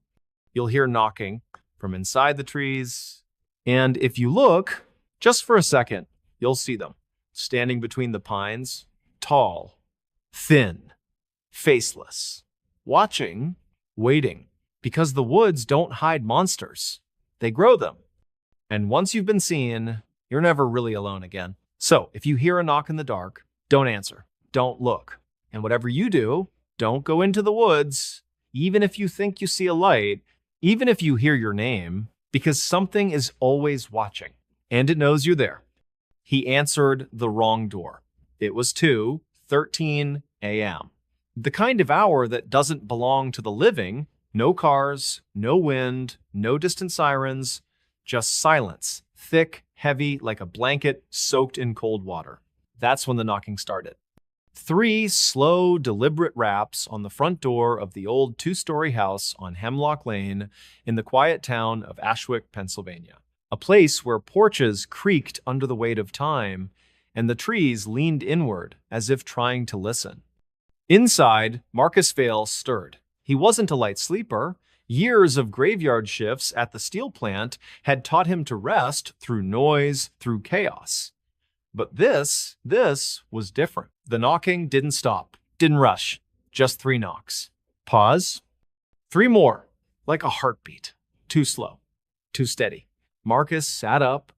you'll hear knocking from inside the trees. And if you look, just for a second, you'll see them standing between the pines, tall, thin, faceless, watching, waiting, because the woods don't hide monsters. They grow them. And once you've been seen, you're never really alone again. So, if you hear a knock in the dark, don't answer, don't look. And whatever you do, don't go into the woods, even if you think you see a light, even if you hear your name, because something is always watching, and it knows you're there. He answered the wrong door. It was 2:13 a.m. The kind of hour that doesn't belong to the living. No cars, no wind, no distant sirens, just silence, thick, heavy like a blanket soaked in cold water. That's when the knocking started. 3 slow, deliberate raps on the front door of the old 2-story house on Hemlock Lane in the quiet town of Ashwick, Pennsylvania. A place where porches creaked under the weight of time and the trees leaned inward as if trying to listen. Inside, Marcus Vale stirred. He wasn't a light sleeper. Years of graveyard shifts at the steel plant had taught him to rest through noise, through chaos. But this was different. The knocking didn't stop, didn't rush, just 3 knocks. Pause. 3 more, like a heartbeat. Too slow, too steady. Marcus sat up,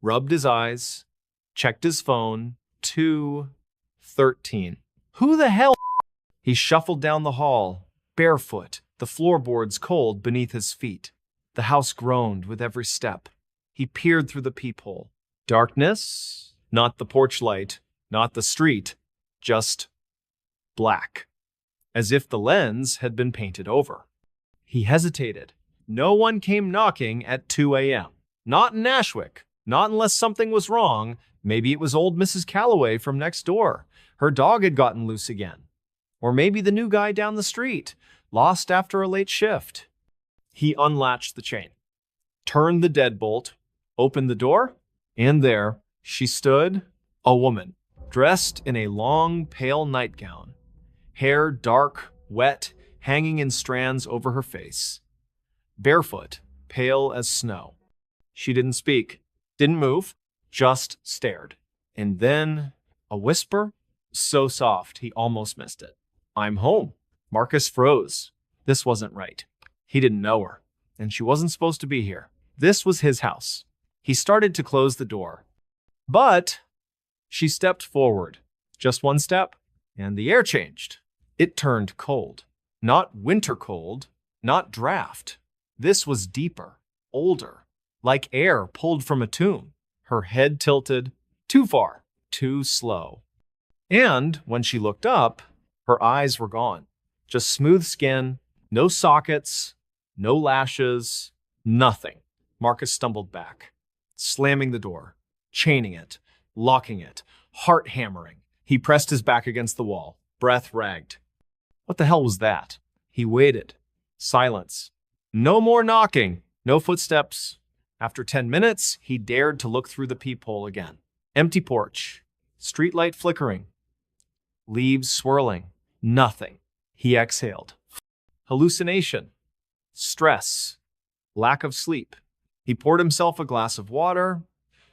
rubbed his eyes, checked his phone. 2:13. Who the hell? He shuffled down the hall, barefoot, the floorboards cold beneath his feet. The house groaned with every step. He peered through the peephole. Darkness, not the porch light, not the street, just black, as if the lens had been painted over. He hesitated. No one came knocking at 2 a.m. Not in Ashwick, not unless something was wrong. Maybe it was old Mrs. Calloway from next door. Her dog had gotten loose again. Or maybe the new guy down the street, lost after a late shift. He unlatched the chain, turned the deadbolt, opened the door, and there she stood, a woman, dressed in a long, pale nightgown, hair dark, wet, hanging in strands over her face, barefoot, pale as snow. She didn't speak, didn't move, just stared. And then a whisper, so soft he almost missed it. "I'm home." Marcus froze. This wasn't right. He didn't know her, and she wasn't supposed to be here. This was his house. He started to close the door. But she stepped forward. Just one step, and the air changed. It turned cold. Not winter cold, not draft. This was deeper, older, like air pulled from a tomb. Her head tilted, too far, too slow. And when she looked up, her eyes were gone. Just smooth skin, no sockets, no lashes, nothing. Marcus stumbled back, slamming the door, chaining it, locking it, heart hammering. He pressed his back against the wall, breath ragged. What the hell was that? He waited. Silence. No more knocking, no footsteps. After 10 minutes, he dared to look through the peephole again. Empty porch, streetlight flickering, leaves swirling, nothing. He exhaled. Hallucination, stress, lack of sleep. He poured himself a glass of water,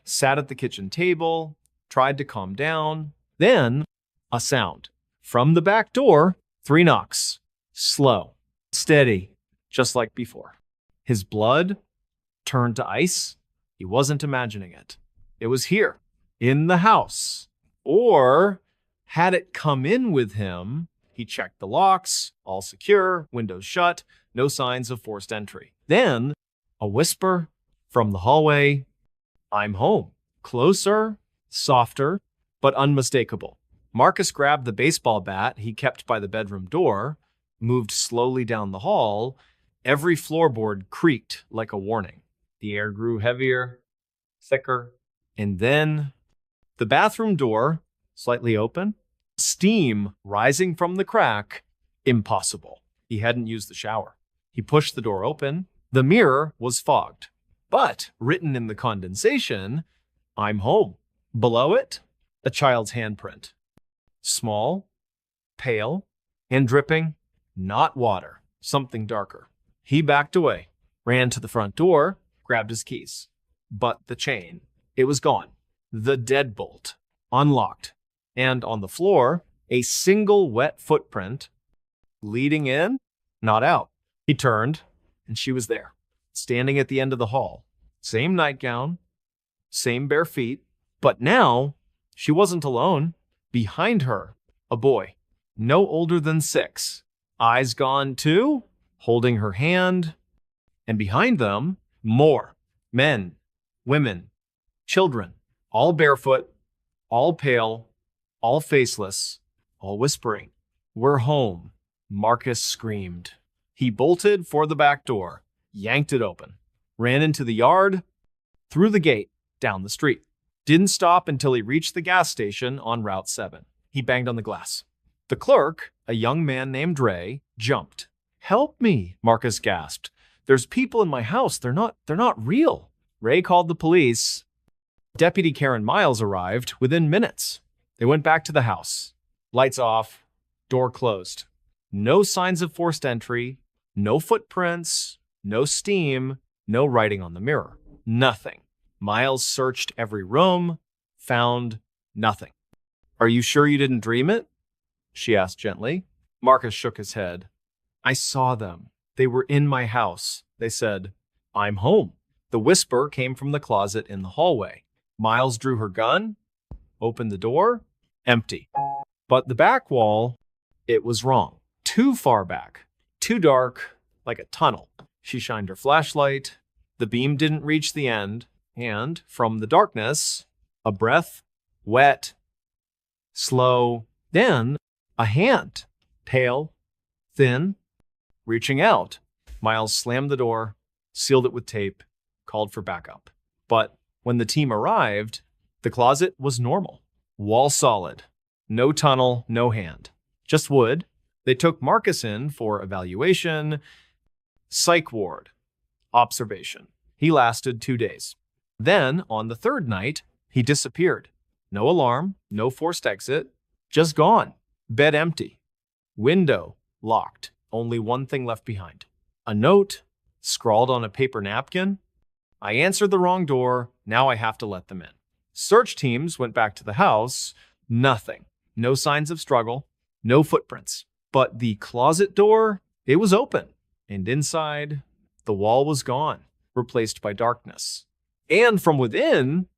sat at the kitchen table, tried to calm down. Then A sound. From the back door, 3 knocks. Slow, steady, just like before. His blood turned to ice. He wasn't imagining it. It was here, in the house. Or had it come in with him? He checked the locks, all secure, windows shut, no signs of forced entry. Then, a whisper from the hallway, "I'm home." Closer, softer, but unmistakable. Marcus grabbed the baseball bat he kept by the bedroom door, moved slowly down the hall. Every floorboard creaked like a warning. The air grew heavier, thicker, and then the bathroom door slightly open, steam rising from the crack. Impossible. He hadn't used the shower. He pushed the door open. The mirror was fogged, but written in the condensation, "I'm home." Below it, a child's handprint. Small, pale, and dripping, not water, something darker. He backed away, ran to the front door, grabbed his keys. But the chain, it was gone. The deadbolt, unlocked. And on the floor, a single wet footprint, leading in, not out. He turned, and she was there, standing at the end of the hall. Same nightgown, same bare feet, but now she wasn't alone. Behind her, a boy, no older than 6, eyes gone too, holding her hand. And behind them, more men, women, children, all barefoot, all pale, all faceless, all whispering, "We're home." Marcus screamed. He bolted for the back door, yanked it open, ran into the yard, through the gate, down the street. Didn't stop until he reached the gas station on Route 7. He banged on the glass. The clerk, a young man named Ray, jumped. "Help me," Marcus gasped. "There's people in my house. They're not real." Ray called the police. Deputy Karen Miles arrived within minutes. They went back to the house. Lights off, door closed. No signs of forced entry, no footprints, no steam, no writing on the mirror. Nothing. Miles searched every room, found nothing. "Are you sure you didn't dream it?" she asked gently. Marcus shook his head. "I saw them. They were in my house. They said, 'I'm home.'" The whisper came from the closet in the hallway. Miles drew her gun, opened the door, empty. But the back wall, it was wrong. Too far back, too dark, like a tunnel. She shined her flashlight. The beam didn't reach the end. And from the darkness, a breath, wet, slow, then a hand, pale, thin, reaching out. Miles slammed the door, sealed it with tape, called for backup. But when the team arrived, the closet was normal. Wall solid. No tunnel, no hand. Just wood. They took Marcus in for evaluation, psych ward, observation. He lasted 2 days. Then, on the 3rd night, he disappeared. No alarm, no forced exit, just gone. Bed empty. Window locked. Only one thing left behind. A note, scrawled on a paper napkin. "I answered the wrong door. Now I have to let them in." Search teams went back to the house. Nothing. No signs of struggle. No footprints. But the closet door, it was open. And inside, the wall was gone, replaced by darkness. And from within,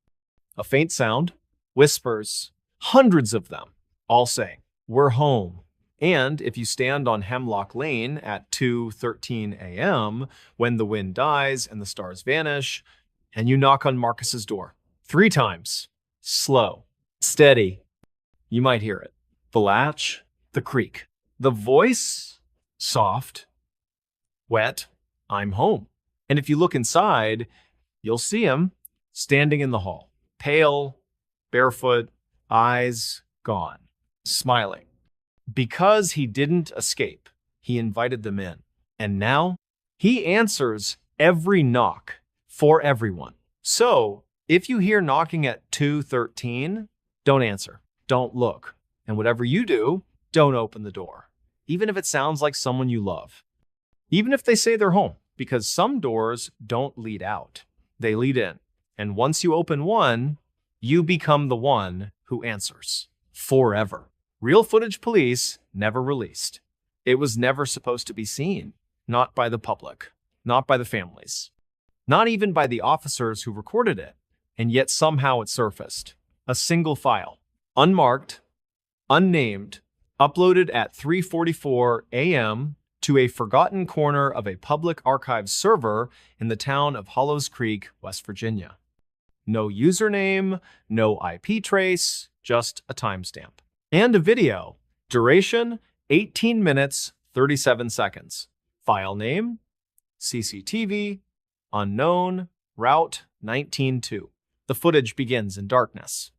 a faint sound, whispers, hundreds of them, all saying, "We're home." And if you stand on Hemlock Lane at 2:13 a.m., when the wind dies and the stars vanish, and you knock on Marcus's door 3 times, slow, steady, you might hear it. The latch, the creak. The voice, soft, wet, "I'm home." And if you look inside, you'll see him standing in the hall, pale, barefoot, eyes gone, smiling. Because he didn't escape, he invited them in. And now, he answers every knock for everyone. So, if you hear knocking at 2:13, don't answer, don't look. And whatever you do, don't open the door, even if it sounds like someone you love. Even if they say they're home, because some doors don't lead out, they lead in. And once you open one, you become the one who answers forever. Real footage police never released. It was never supposed to be seen. Not by the public. Not by the families. Not even by the officers who recorded it. And yet somehow it surfaced. A single file. Unmarked. Unnamed. Uploaded at 3:44 a.m. to a forgotten corner of a public archives server in the town of Hollows Creek, West Virginia. No username, no IP trace, just a timestamp. And a video. Duration, 18 minutes, 37 seconds. File name, CCTV, unknown, route 19-2. The footage begins in darkness.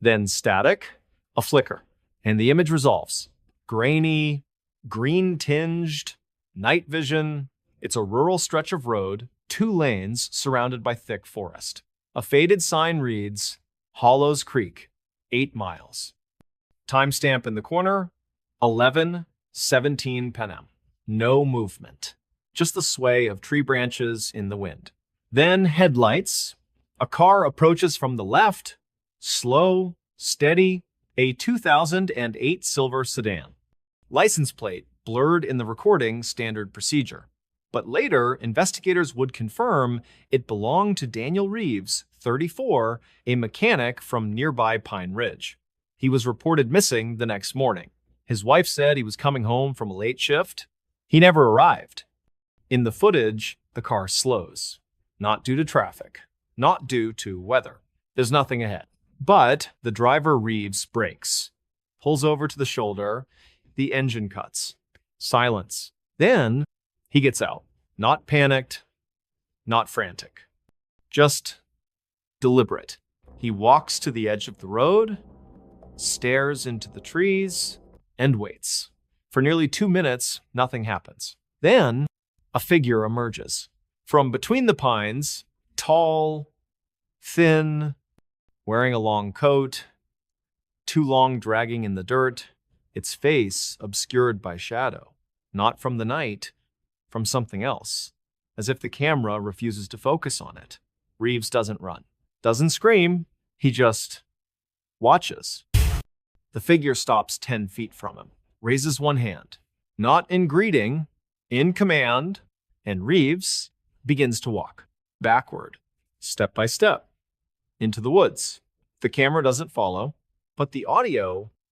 Then static, a flicker, and the image resolves. Grainy, green-tinged, night vision. It's a rural stretch of road, 2 lanes surrounded by thick forest. A faded sign reads, Hollows Creek, 8 miles. Timestamp in the corner, 11:17 p.m. No movement, just the sway of tree branches in the wind. Then headlights. A car approaches from the left, slow, steady, a 2008 silver sedan. License plate blurred in the recording, standard procedure. But later, investigators would confirm it belonged to Daniel Reeves, 34, a mechanic from nearby Pine Ridge. He was reported missing the next morning. His wife said he was coming home from a late shift. He never arrived. In the footage, the car slows. Not due to traffic. Not due to weather. There's nothing ahead. But the driver Reeves brakes. Pulls over to the shoulder. The engine cuts. Silence. Then he gets out. Not panicked. Not frantic. Just deliberate. He walks to the edge of the road, stares into the trees, and waits. For nearly 2 minutes, nothing happens. Then, a figure emerges. From between the pines, tall, thin, wearing a long coat, too long dragging in the dirt, its face obscured by shadow. Not from the night, from something else. As if the camera refuses to focus on it. Reeves doesn't run. Doesn't scream. He just watches. The figure stops 10 feet from him. Raises one hand. Not in greeting, in command. And Reeves begins to walk. Backward. Step by step. Into the woods. The camera doesn't follow. But the audio